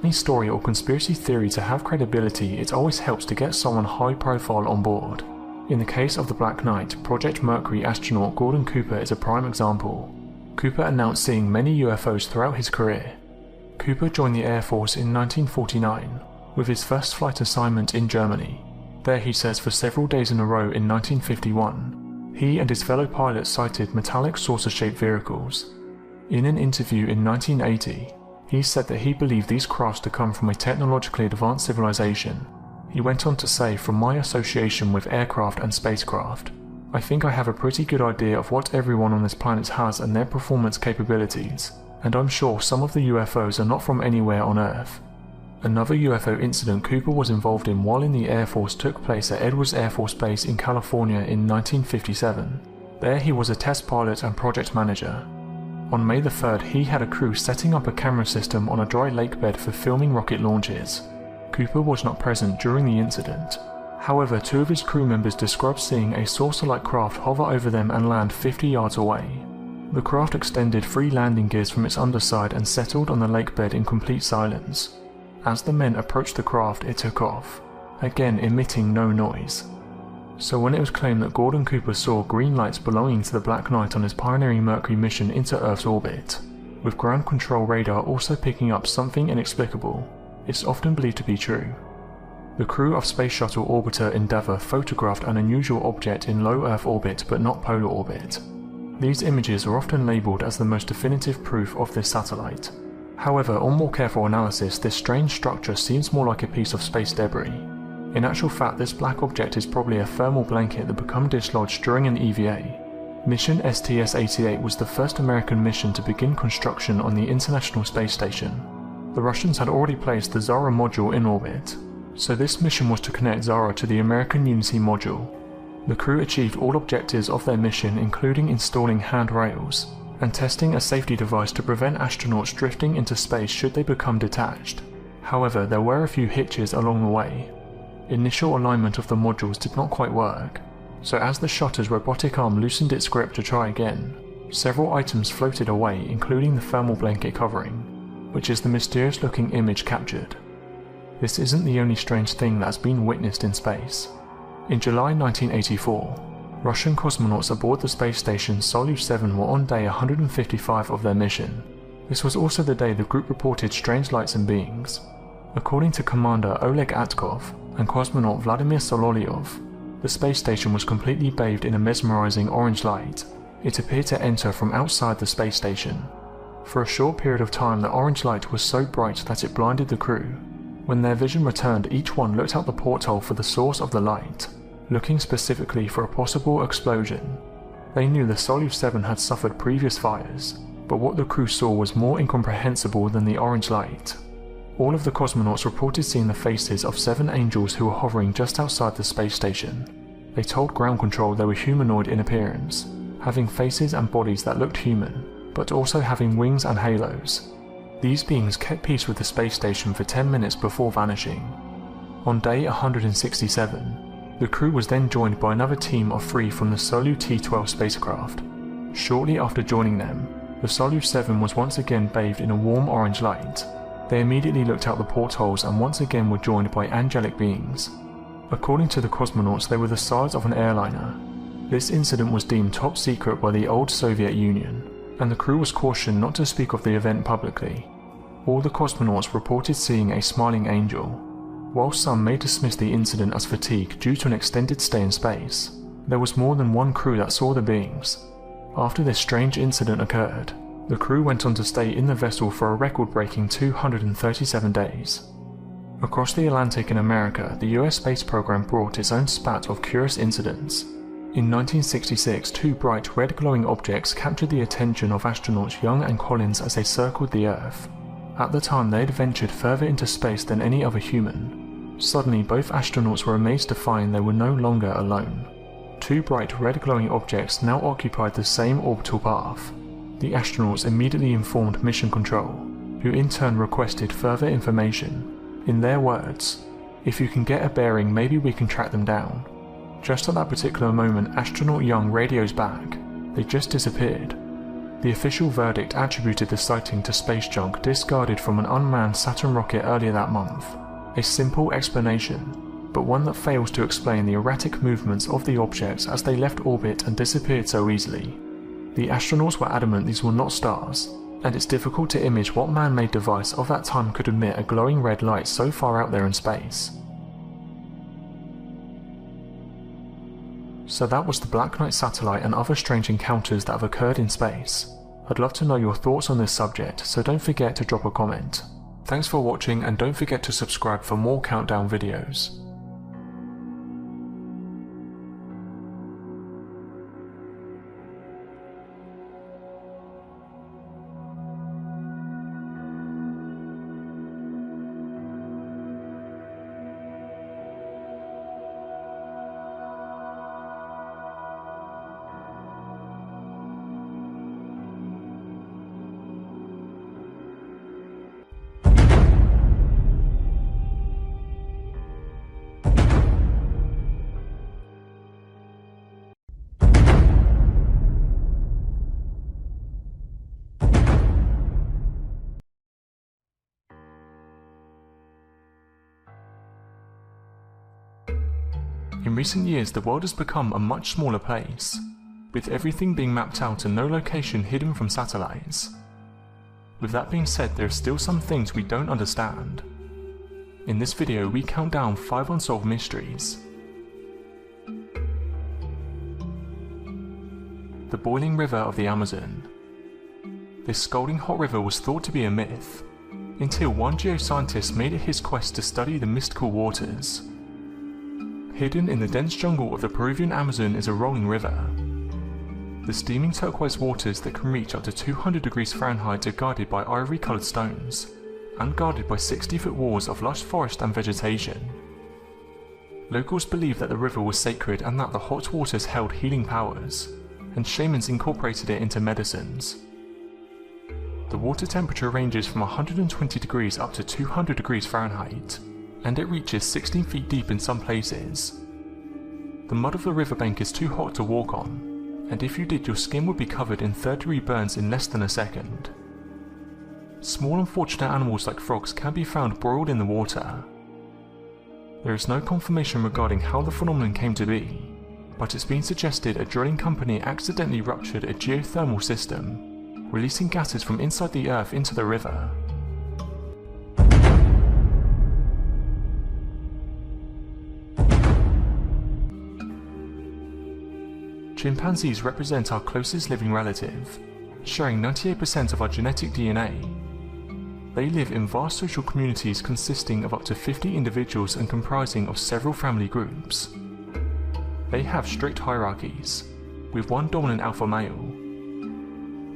Any story or conspiracy theory to have credibility, it always helps to get someone high profile on board. In the case of the Black Knight, Project Mercury astronaut Gordon Cooper is a prime example. Cooper announced seeing many UFOs throughout his career. Cooper joined the Air Force in 1949, with his first flight assignment in Germany. There, he says, for several days in a row in 1951, he and his fellow pilots sighted metallic saucer-shaped vehicles. In an interview in 1980, he said that he believed these crafts to come from a technologically advanced civilization. He went on to say, "From my association with aircraft and spacecraft, I think I have a pretty good idea of what everyone on this planet has and their performance capabilities, and I'm sure some of the UFOs are not from anywhere on Earth." Another UFO incident Cooper was involved in while in the Air Force took place at Edwards Air Force Base in California in 1957. There he was a test pilot and project manager. On May 3rd, he had a crew setting up a camera system on a dry lake bed for filming rocket launches. Cooper was not present during the incident. However, 2 of his crew members described seeing a saucer-like craft hover over them and land 50 yards away. The craft extended 3 landing gears from its underside and settled on the lake bed in complete silence. As the men approached the craft, it took off, again emitting no noise. So when it was claimed that Gordon Cooper saw green lights belonging to the Black Knight on his pioneering Mercury mission into Earth's orbit, with ground control radar also picking up something inexplicable, it's often believed to be true. The crew of Space Shuttle Orbiter Endeavour photographed an unusual object in low Earth orbit but not polar orbit. These images are often labelled as the most definitive proof of this satellite. However, on more careful analysis, this strange structure seems more like a piece of space debris. In actual fact, this black object is probably a thermal blanket that became dislodged during an EVA. Mission STS-88 was the first American mission to begin construction on the International Space Station. The Russians had already placed the Zara module in orbit, so this mission was to connect Zara to the American Unity module. The crew achieved all objectives of their mission, including installing handrails and testing a safety device to prevent astronauts drifting into space should they become detached. However, there were a few hitches along the way. Initial alignment of the modules did not quite work, so as the shutter's robotic arm loosened its grip to try again, several items floated away, including the thermal blanket covering, which is the mysterious looking image captured. This isn't the only strange thing that has been witnessed in space. In July 1984, Russian cosmonauts aboard the space station Soyuz 7 were on day 155 of their mission. This was also the day the group reported strange lights and beings. According to Commander Oleg Atkov and cosmonaut Vladimir Solovyov, the space station was completely bathed in a mesmerizing orange light. It appeared to enter from outside the space station. For a short period of time, the orange light was so bright that it blinded the crew. When their vision returned, each one looked out the porthole for the source of the light, looking specifically for a possible explosion. They knew the Soyuz 7 had suffered previous fires, but what the crew saw was more incomprehensible than the orange light. All of the cosmonauts reported seeing the faces of 7 angels who were hovering just outside the space station. They told ground control they were humanoid in appearance, having faces and bodies that looked human, but also having wings and halos. These beings kept peace with the space station for 10 minutes before vanishing. On day 167, the crew was then joined by another team of 3 from the Soyuz T-12 spacecraft. Shortly after joining them, the Soyuz 7 was once again bathed in a warm orange light. They immediately looked out the portholes and once again were joined by angelic beings. According to the cosmonauts, they were the size of an airliner. This incident was deemed top secret by the old Soviet Union, and the crew was cautioned not to speak of the event publicly. All the cosmonauts reported seeing a smiling angel. While some may dismiss the incident as fatigue due to an extended stay in space, there was more than one crew that saw the beings. After this strange incident occurred, the crew went on to stay in the vessel for a record-breaking 237 days. Across the Atlantic in America, the US space program brought its own spat of curious incidents. In 1966, 2 bright red glowing objects captured the attention of astronauts Young and Collins as they circled the Earth. At the time, they had ventured further into space than any other human. Suddenly, both astronauts were amazed to find they were no longer alone. 2 bright red glowing objects now occupied the same orbital path. The astronauts immediately informed Mission Control, who in turn requested further information. In their words, "If you can get a bearing, maybe we can track them down." Just at that particular moment, astronaut Young radios back. They just disappeared. The official verdict attributed the sighting to space junk discarded from an unmanned Saturn rocket earlier that month. A simple explanation, but one that fails to explain the erratic movements of the objects as they left orbit and disappeared so easily. The astronauts were adamant these were not stars, and it's difficult to image what man-made device of that time could emit a glowing red light so far out there in space. So that was the Black Knight satellite and other strange encounters that have occurred in space. I'd love to know your thoughts on this subject, so don't forget to drop a comment. Thanks for watching, and don't forget to subscribe for more countdown videos. In recent years, the world has become a much smaller place, with everything being mapped out and no location hidden from satellites. With that being said, there are still some things we don't understand. In this video, we count down 5 unsolved mysteries. The boiling river of the Amazon. This scalding hot river was thought to be a myth, until one geoscientist made it his quest to study the mystical waters. Hidden in the dense jungle of the Peruvian Amazon is a rolling river. The steaming turquoise waters that can reach up to 200 degrees Fahrenheit are guarded by ivory-coloured stones, and guarded by 60-foot walls of lush forest and vegetation. Locals believe that the river was sacred and that the hot waters held healing powers, and shamans incorporated it into medicines. The water temperature ranges from 120 degrees up to 200 degrees Fahrenheit, and it reaches 16 feet deep in some places. The mud of the riverbank is too hot to walk on, and if you did, your skin would be covered in third-degree burns in less than a second. Small unfortunate animals like frogs can be found broiled in the water. There is no confirmation regarding how the phenomenon came to be, but it's been suggested a drilling company accidentally ruptured a geothermal system, releasing gases from inside the earth into the river. Chimpanzees represent our closest living relative, sharing 98% of our genetic DNA. They live in vast social communities consisting of up to 50 individuals and comprising of several family groups. They have strict hierarchies, with one dominant alpha male.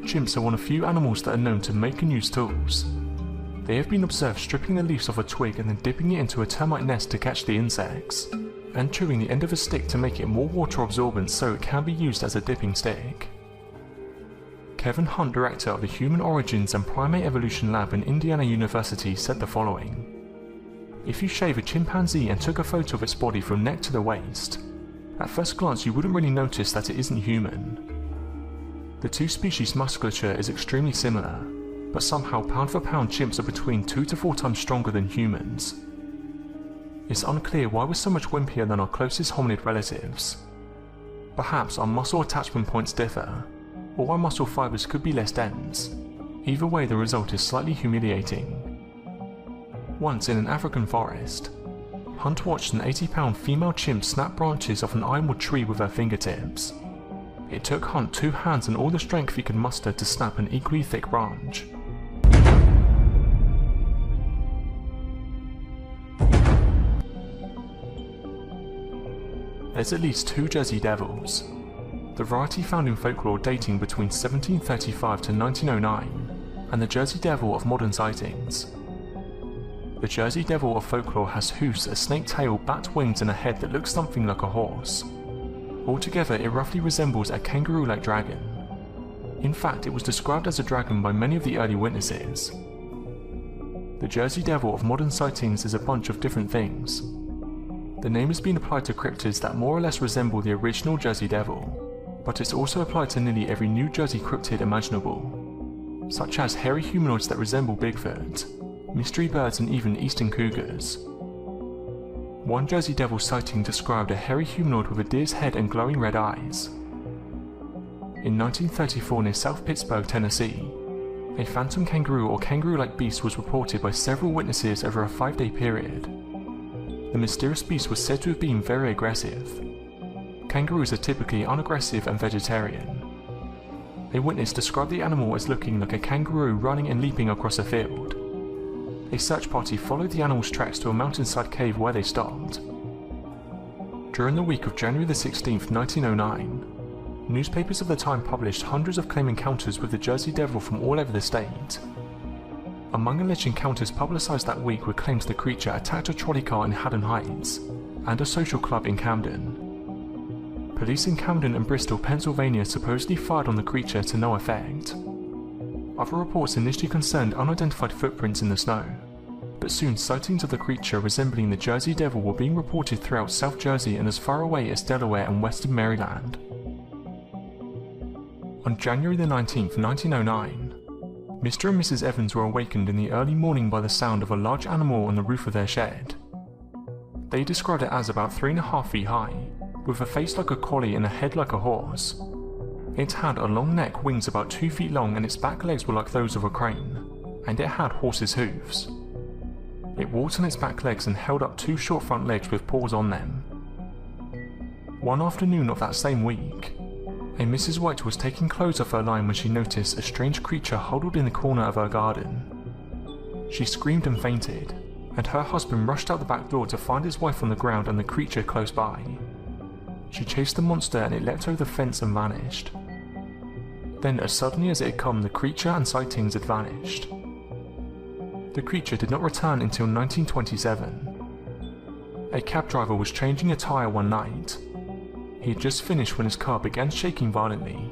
Chimps are one of few animals that are known to make and use tools. They have been observed stripping the leaves off a twig and then dipping it into a termite nest to catch the insects, and chewing the end of a stick to make it more water absorbent so it can be used as a dipping stick. Kevin Hunt, director of the Human Origins and Primate Evolution Lab in Indiana University, said the following: "If you shave a chimpanzee and took a photo of its body from neck to the waist, at first glance you wouldn't really notice that it isn't human. The two species' musculature is extremely similar, but somehow pound for pound chimps are between 2 to 4 times stronger than humans. It's unclear why we're so much wimpier than our closest hominid relatives. Perhaps our muscle attachment points differ, or our muscle fibers could be less dense. Either way, the result is slightly humiliating." Once in an African forest, Hunt watched an 80-pound female chimp snap branches off an ironwood tree with her fingertips. It took Hunt 2 hands and all the strength he could muster to snap an equally thick branch. There's at least 2 Jersey Devils, the variety found in folklore dating between 1735 to 1909, and the Jersey Devil of modern sightings. The Jersey Devil of folklore has hoofs, a snake tail, bat wings and a head that looks something like a horse. Altogether, it roughly resembles a kangaroo-like dragon. In fact, it was described as a dragon by many of the early witnesses. The Jersey Devil of modern sightings is a bunch of different things. The name has been applied to cryptids that more or less resemble the original Jersey Devil, but it's also applied to nearly every New Jersey cryptid imaginable, such as hairy humanoids that resemble Bigfoot, mystery birds and even eastern cougars. One Jersey Devil sighting described a hairy humanoid with a deer's head and glowing red eyes. In 1934 near South Pittsburgh, Tennessee, a phantom kangaroo or kangaroo-like beast was reported by several witnesses over a 5-day period. The mysterious beast was said to have been very aggressive. Kangaroos are typically unaggressive and vegetarian. A witness described the animal as looking like a kangaroo running and leaping across a field. A search party followed the animal's tracks to a mountainside cave where they stopped. During the week of January the 16th, 1909, newspapers of the time published hundreds of claimed encounters with the Jersey Devil from all over the state. Among alleged encounters publicized that week were claims the creature attacked a trolley car in Haddon Heights and a social club in Camden. Police in Camden and Bristol, Pennsylvania supposedly fired on the creature to no effect. Other reports initially concerned unidentified footprints in the snow, but soon sightings of the creature resembling the Jersey Devil were being reported throughout South Jersey and as far away as Delaware and western Maryland. On January the 19th, 1909, Mr. and Mrs. Evans were awakened in the early morning by the sound of a large animal on the roof of their shed. They described it as about 3.5 feet high, with a face like a collie and a head like a horse. It had a long neck, wings about 2 feet long, and its back legs were like those of a crane, and it had horse's hooves. It walked on its back legs and held up 2 short front legs with paws on them. One afternoon of that same week, a Mrs. White was taking clothes off her line when she noticed a strange creature huddled in the corner of her garden. She screamed and fainted, and her husband rushed out the back door to find his wife on the ground and the creature close by. She chased the monster and it leapt over the fence and vanished. Then, as suddenly as it had come, the creature and sightings had vanished. The creature did not return until 1927. A cab driver was changing a tyre one night. He had just finished when his car began shaking violently.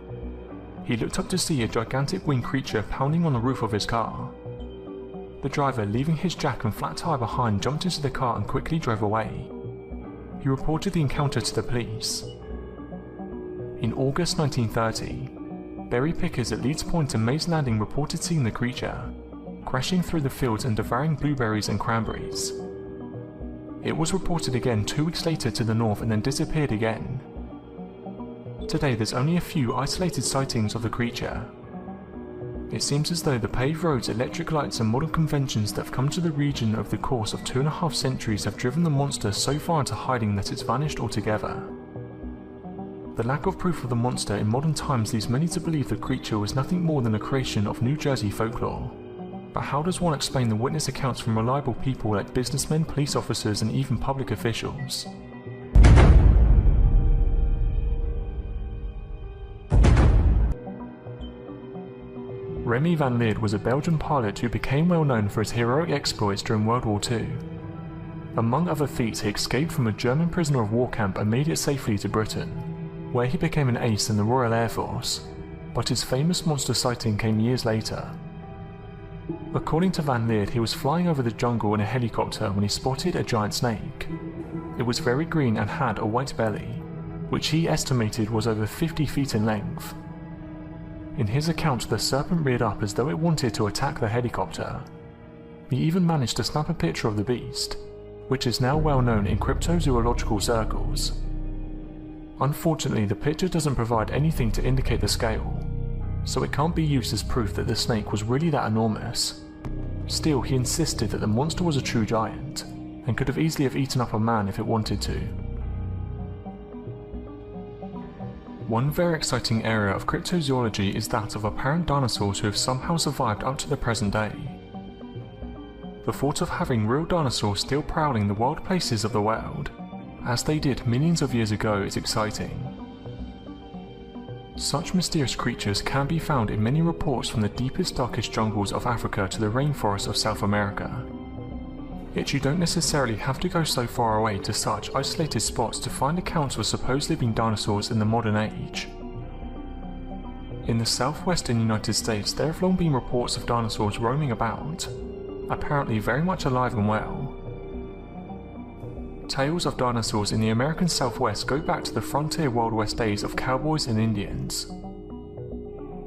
He looked up to see a gigantic winged creature pounding on the roof of his car. The driver, leaving his jack and flat tyre behind, jumped into the car and quickly drove away. He reported the encounter to the police. In August 1930, berry pickers at Leeds Point and Mays Landing reported seeing the creature, crashing through the fields and devouring blueberries and cranberries. It was reported again 2 weeks later to the north and then disappeared again. Today there's only a few isolated sightings of the creature. It seems as though the paved roads, electric lights and modern conventions that have come to the region over the course of 2.5 centuries have driven the monster so far into hiding that it's vanished altogether. The lack of proof of the monster in modern times leads many to believe the creature was nothing more than a creation of New Jersey folklore. But how does one explain the witness accounts from reliable people like businessmen, police officers, and even public officials? Remy van Leerd was a Belgian pilot who became well known for his heroic exploits during World War II. Among other feats, he escaped from a German prisoner of war camp and made it safely to Britain, where he became an ace in the Royal Air Force, but his famous monster sighting came years later. According to Van Leerd, he was flying over the jungle in a helicopter when he spotted a giant snake. It was very green and had a white belly, which he estimated was over 50 feet in length. In his account, the serpent reared up as though it wanted to attack the helicopter. He even managed to snap a picture of the beast, which is now well known in cryptozoological circles. Unfortunately, the picture doesn't provide anything to indicate the scale, so it can't be used as proof that the snake was really that enormous. Still, he insisted that the monster was a true giant, and could have easily have eaten up a man if it wanted to. One very exciting area of cryptozoology is that of apparent dinosaurs who have somehow survived up to the present day. The thought of having real dinosaurs still prowling the wild places of the world, as they did millions of years ago, is exciting. Such mysterious creatures can be found in many reports from the deepest, darkest jungles of Africa to the rainforests of South America. Yet you don't necessarily have to go so far away to such isolated spots to find accounts of supposed living dinosaurs in the modern age. In the southwestern United States, there have long been reports of dinosaurs roaming about, apparently very much alive and well. Tales of dinosaurs in the American Southwest go back to the frontier Wild West days of cowboys and Indians.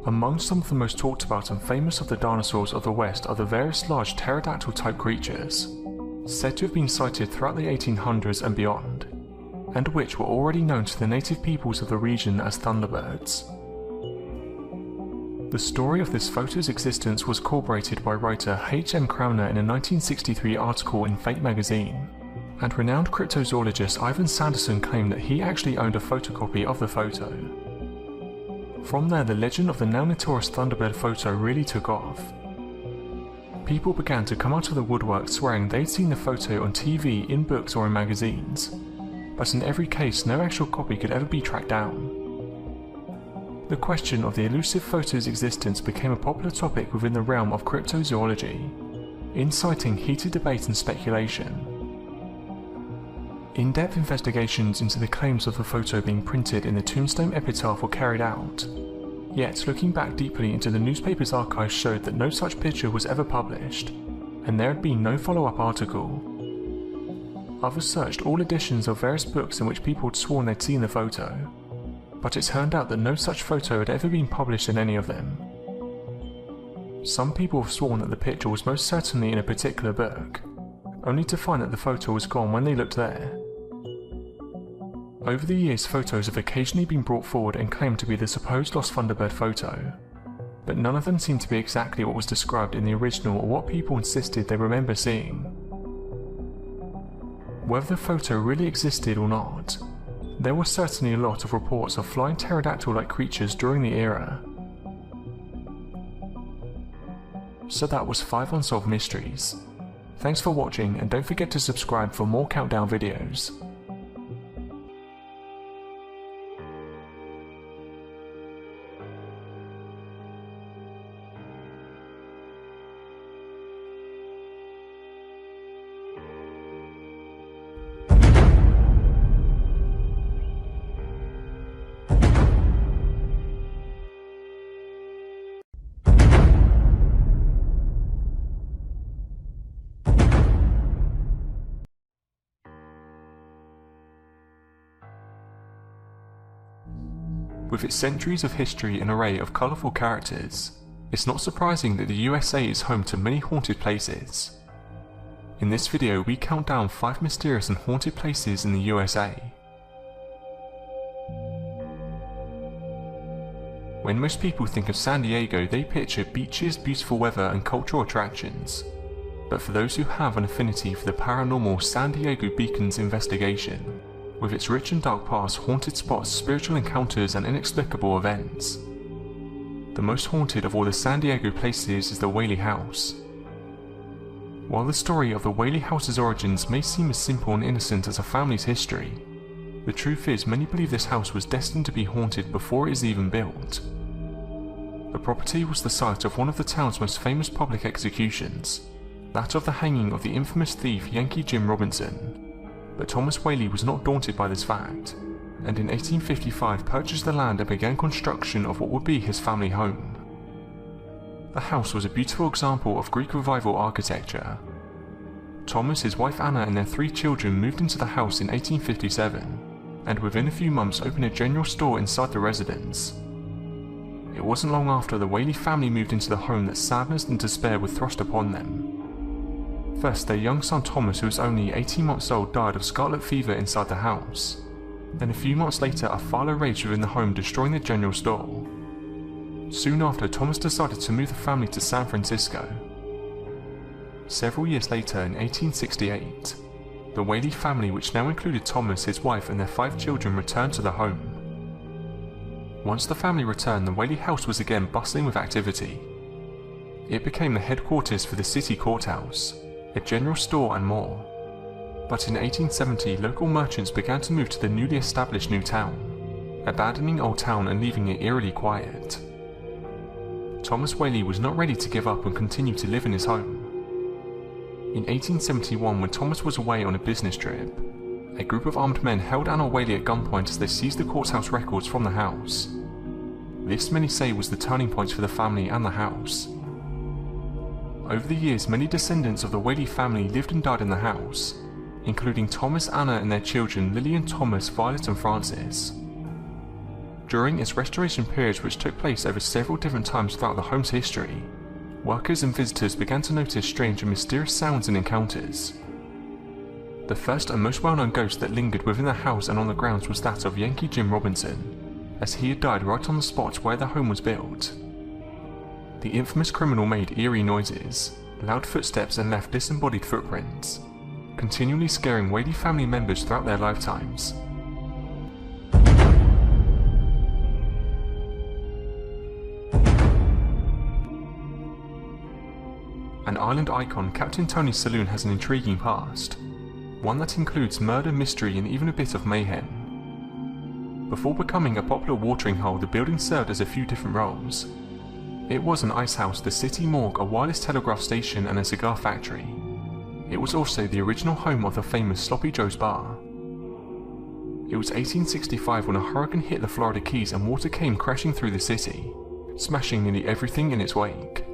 Among some of the most talked about and famous of the dinosaurs of the West are the various large pterodactyl-type creatures, said to have been sighted throughout the 1800s and beyond, and which were already known to the native peoples of the region as thunderbirds. The story of this photo's existence was corroborated by writer H.M. Crowner in a 1963 article in Fate magazine, and renowned cryptozoologist Ivan Sanderson claimed that he actually owned a photocopy of the photo. From there, the legend of the now notorious Thunderbird photo really took off. People began to come out of the woodwork swearing they'd seen the photo on TV, in books or in magazines, but in every case no actual copy could ever be tracked down. The question of the elusive photo's existence became a popular topic within the realm of cryptozoology, inciting heated debate and speculation. In-depth investigations into the claims of the photo being printed in the tombstone epitaph were carried out, yet looking back deeply into the newspaper's archives showed that no such picture was ever published, and there had been no follow-up article. Others searched all editions of various books in which people had sworn they'd seen the photo, but it turned out that no such photo had ever been published in any of them. Some people have sworn that the picture was most certainly in a particular book, only to find that the photo was gone when they looked there. Over the years, photos have occasionally been brought forward and claimed to be the supposed lost Thunderbird photo, but none of them seem to be exactly what was described in the original or what people insisted they remember seeing. Whether the photo really existed or not, there were certainly a lot of reports of flying pterodactyl-like creatures during the era. So that was 5 Unsolved Mysteries. Thanks for watching, and don't forget to subscribe for more countdown videos. With its centuries of history and array of colourful characters, it's not surprising that the USA is home to many haunted places. In this video, we count down 5 mysterious and haunted places in the USA. When most people think of San Diego, they picture beaches, beautiful weather and cultural attractions. But for those who have an affinity for the paranormal, San Diego beacons investigation. with its rich and dark past, haunted spots, spiritual encounters, and inexplicable events. The most haunted of all the San Diego places is the Whaley House. While the story of the Whaley House's origins may seem as simple and innocent as a family's history, the truth is many believe this house was destined to be haunted before it is even built. The property was the site of one of the town's most famous public executions, that of the hanging of the infamous thief Yankee Jim Robinson. But Thomas Whaley was not daunted by this fact, and in 1855 purchased the land and began construction of what would be his family home. The house was a beautiful example of Greek Revival architecture. Thomas, his wife Anna, and their 3 children moved into the house in 1857, and within a few months opened a general store inside the residence. It wasn't long after the Whaley family moved into the home that sadness and despair were thrust upon them. First, their young son Thomas, who was only 18 months old, died of scarlet fever inside the house. Then a few months later, a fire raged within the home, destroying the general store. Soon after, Thomas decided to move the family to San Francisco. Several years later, in 1868, the Whaley family, which now included Thomas, his wife, and their 5 children, returned to the home. Once the family returned, the Whaley house was again bustling with activity. It became the headquarters for the city courthouse, a general store, and more. But in 1870, local merchants began to move to the newly established new town, abandoning Old Town and leaving it eerily quiet. Thomas Whaley was not ready to give up and continue to live in his home. In 1871, when Thomas was away on a business trip, a group of armed men held Anna Whaley at gunpoint as they seized the courthouse records from the house. This, many say, was the turning point for the family and the house. Over the years, many descendants of the Whaley family lived and died in the house, including Thomas, Anna, and their children Lillian, Thomas, Violet, and Francis. During its restoration period, which took place over several different times throughout the home's history, workers and visitors began to notice strange and mysterious sounds and encounters. The first and most well-known ghost that lingered within the house and on the grounds was that of Yankee Jim Robinson, as he had died right on the spot where the home was built. The infamous criminal made eerie noises, loud footsteps, and left disembodied footprints, continually scaring Whaley family members throughout their lifetimes. An island icon, Captain Tony's Saloon has an intriguing past, one that includes murder, mystery, and even a bit of mayhem. Before becoming a popular watering hole, the building served as a few different roles. It was an ice house, the city morgue, a wireless telegraph station, and a cigar factory. It was also the original home of the famous Sloppy Joe's bar. It was 1865 when a hurricane hit the Florida Keys and water came crashing through the city, smashing nearly everything in its wake.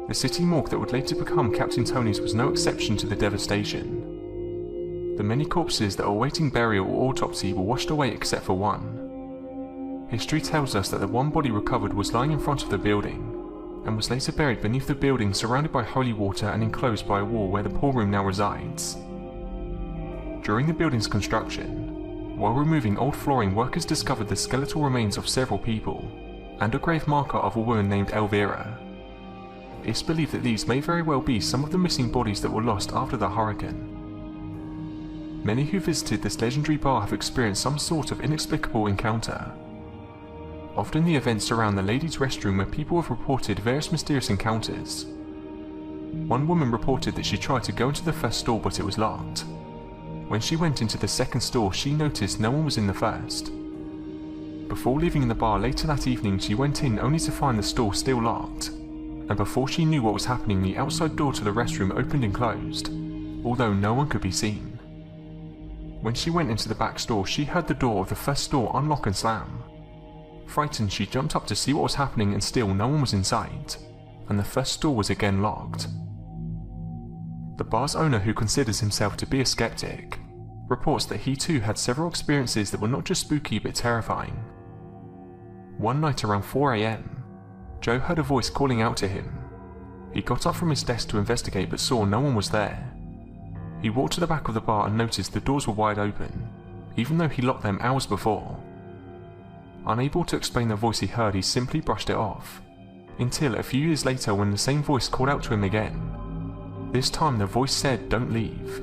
The city morgue that would later become Captain Tony's was no exception to the devastation. The many corpses that were awaiting burial or autopsy were washed away except for one. History tells us that the one body recovered was lying in front of the building, and was later buried beneath the building, surrounded by holy water and enclosed by a wall where the pool room now resides. During the building's construction, while removing old flooring, workers discovered the skeletal remains of several people, and a grave marker of a woman named Elvira. It's believed that these may very well be some of the missing bodies that were lost after the hurricane. Many who visited this legendary bar have experienced some sort of inexplicable encounter. Often the events surround the ladies' restroom, where people have reported various mysterious encounters. One woman reported that she tried to go into the first store but it was locked. When she went into the second store, she noticed no one was in the first. Before leaving the bar later that evening, she went in only to find the store still locked. And before she knew what was happening, the outside door to the restroom opened and closed, although no one could be seen. When she went into the back store, she heard the door of the first store unlock and slam. Frightened, she jumped up to see what was happening, and still no one was in sight, and the first store was again locked. The bar's owner, who considers himself to be a skeptic, reports that he too had several experiences that were not just spooky but terrifying. One night around 4 AM, Joe heard a voice calling out to him. He got up from his desk to investigate but saw no one was there. He walked to the back of the bar and noticed the doors were wide open, even though he locked them hours before. Unable to explain the voice he heard, he simply brushed it off, until a few years later when the same voice called out to him again. This time the voice said, "Don't leave."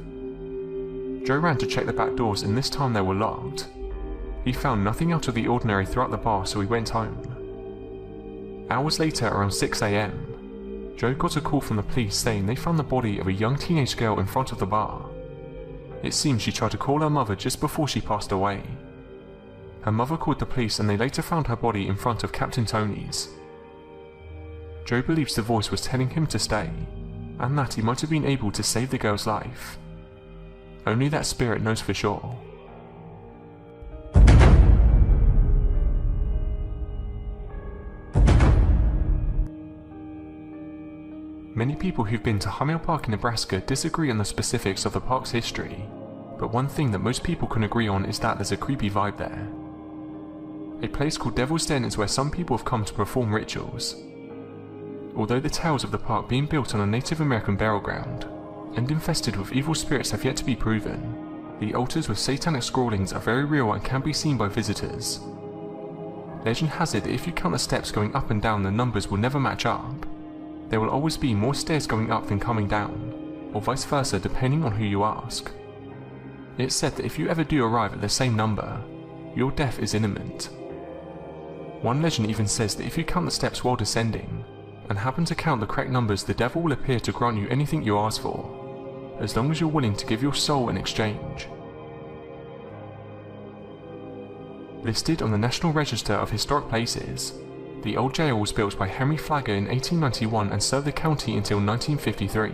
Joe ran to check the back doors and this time they were locked. He found nothing out of the ordinary throughout the bar, so he went home. Hours later, around 6 AM, Joe got a call from the police saying they found the body of a young teenage girl in front of the bar. It seems she tried to call her mother just before she passed away. Her mother called the police and they later found her body in front of Captain Tony's. Joe believes the voice was telling him to stay, and that he might have been able to save the girl's life. Only that spirit knows for sure. Many people who've been to Hummel Park in Nebraska disagree on the specifics of the park's history, but one thing that most people can agree on is that there's a creepy vibe there. A place called Devil's Den is where some people have come to perform rituals. Although the tales of the park being built on a Native American burial ground, and infested with evil spirits have yet to be proven, the altars with satanic scrawlings are very real and can be seen by visitors. Legend has it that if you count the steps going up and down, the numbers will never match up. There will always be more stairs going up than coming down, or vice versa depending on who you ask. It's said that if you ever do arrive at the same number, your death is imminent. One legend even says that if you count the steps while descending, and happen to count the correct numbers, the devil will appear to grant you anything you ask for, as long as you're willing to give your soul in exchange. Listed on the National Register of Historic Places, the old jail was built by Henry Flagler in 1891 and served the county until 1953.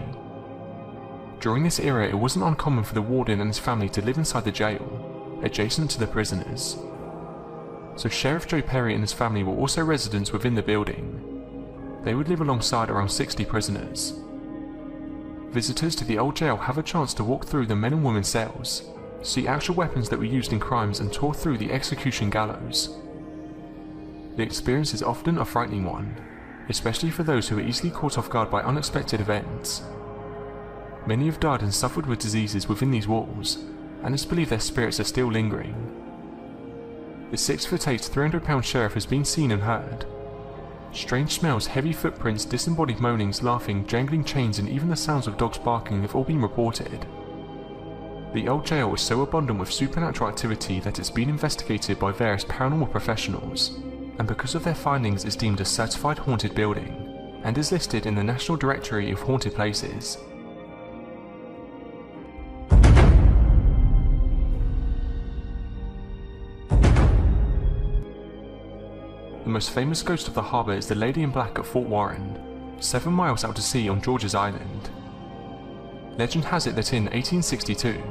During this era, it wasn't uncommon for the warden and his family to live inside the jail, adjacent to the prisoners. So Sheriff Joe Perry and his family were also residents within the building. They would live alongside around 60 prisoners. Visitors to the old jail have a chance to walk through the men and women cells, see actual weapons that were used in crimes and tour through the execution gallows. The experience is often a frightening one, especially for those who are easily caught off guard by unexpected events. Many have died and suffered with diseases within these walls, and it's believed their spirits are still lingering. The 6'8", 300-pound sheriff has been seen and heard. Strange smells, heavy footprints, disembodied moanings, laughing, jangling chains, and even the sounds of dogs barking have all been reported. The old jail is so abundant with supernatural activity that it's been investigated by various paranormal professionals, and because of their findings is deemed a certified haunted building, and is listed in the National Directory of Haunted Places. The most famous ghost of the harbour is the Lady in Black at Fort Warren, 7 miles out to sea on George's Island. Legend has it that in 1862,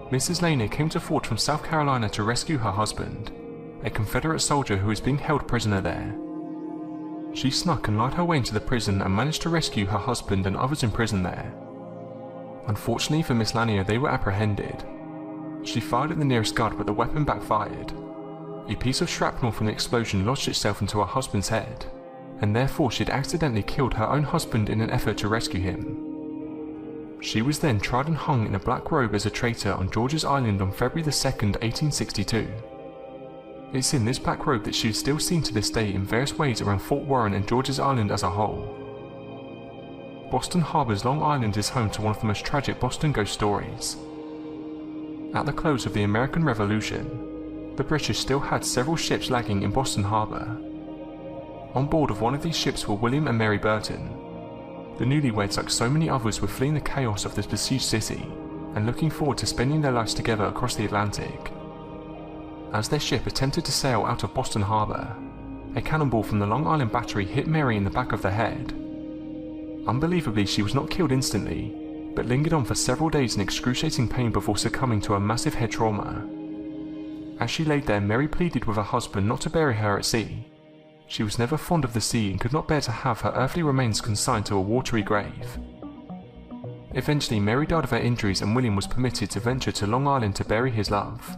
Mrs. Laney came to Fort from South Carolina to rescue her husband, a Confederate soldier who was being held prisoner there. She snuck and lied her way into the prison and managed to rescue her husband and others in prison there. Unfortunately for Miss Lanier, they were apprehended. She fired at the nearest guard, but the weapon backfired. A piece of shrapnel from the explosion lodged itself into her husband's head, and therefore she had accidentally killed her own husband in an effort to rescue him. She was then tried and hung in a black robe as a traitor on George's Island on February 2nd, 1862. It's in this black robe that she is still seen to this day in various ways around Fort Warren and George's Island as a whole. Boston Harbor's Long Island is home to one of the most tragic Boston ghost stories. At the close of the American Revolution, the British still had several ships lagging in Boston Harbor. On board of one of these ships were William and Mary Burton. The newlyweds, like so many others, were fleeing the chaos of this besieged city and looking forward to spending their lives together across the Atlantic. As their ship attempted to sail out of Boston Harbor, a cannonball from the Long Island battery hit Mary in the back of the head. Unbelievably, she was not killed instantly, but lingered on for several days in excruciating pain before succumbing to a massive head trauma. As she laid there, Mary pleaded with her husband not to bury her at sea. She was never fond of the sea and could not bear to have her earthly remains consigned to a watery grave. Eventually, Mary died of her injuries and William was permitted to venture to Long Island to bury his love.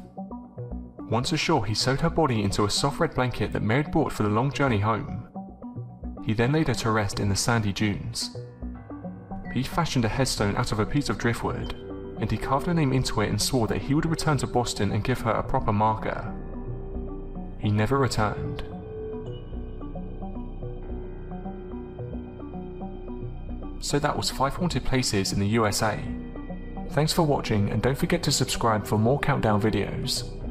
Once ashore, he sewed her body into a soft red blanket that Mary had brought for the long journey home. He then laid her to rest in the sandy dunes. He fashioned a headstone out of a piece of driftwood, and he carved her name into it and swore that he would return to Boston and give her a proper marker. He never returned. So that was 5 haunted places in the USA. Thanks for watching, and don't forget to subscribe for more countdown videos.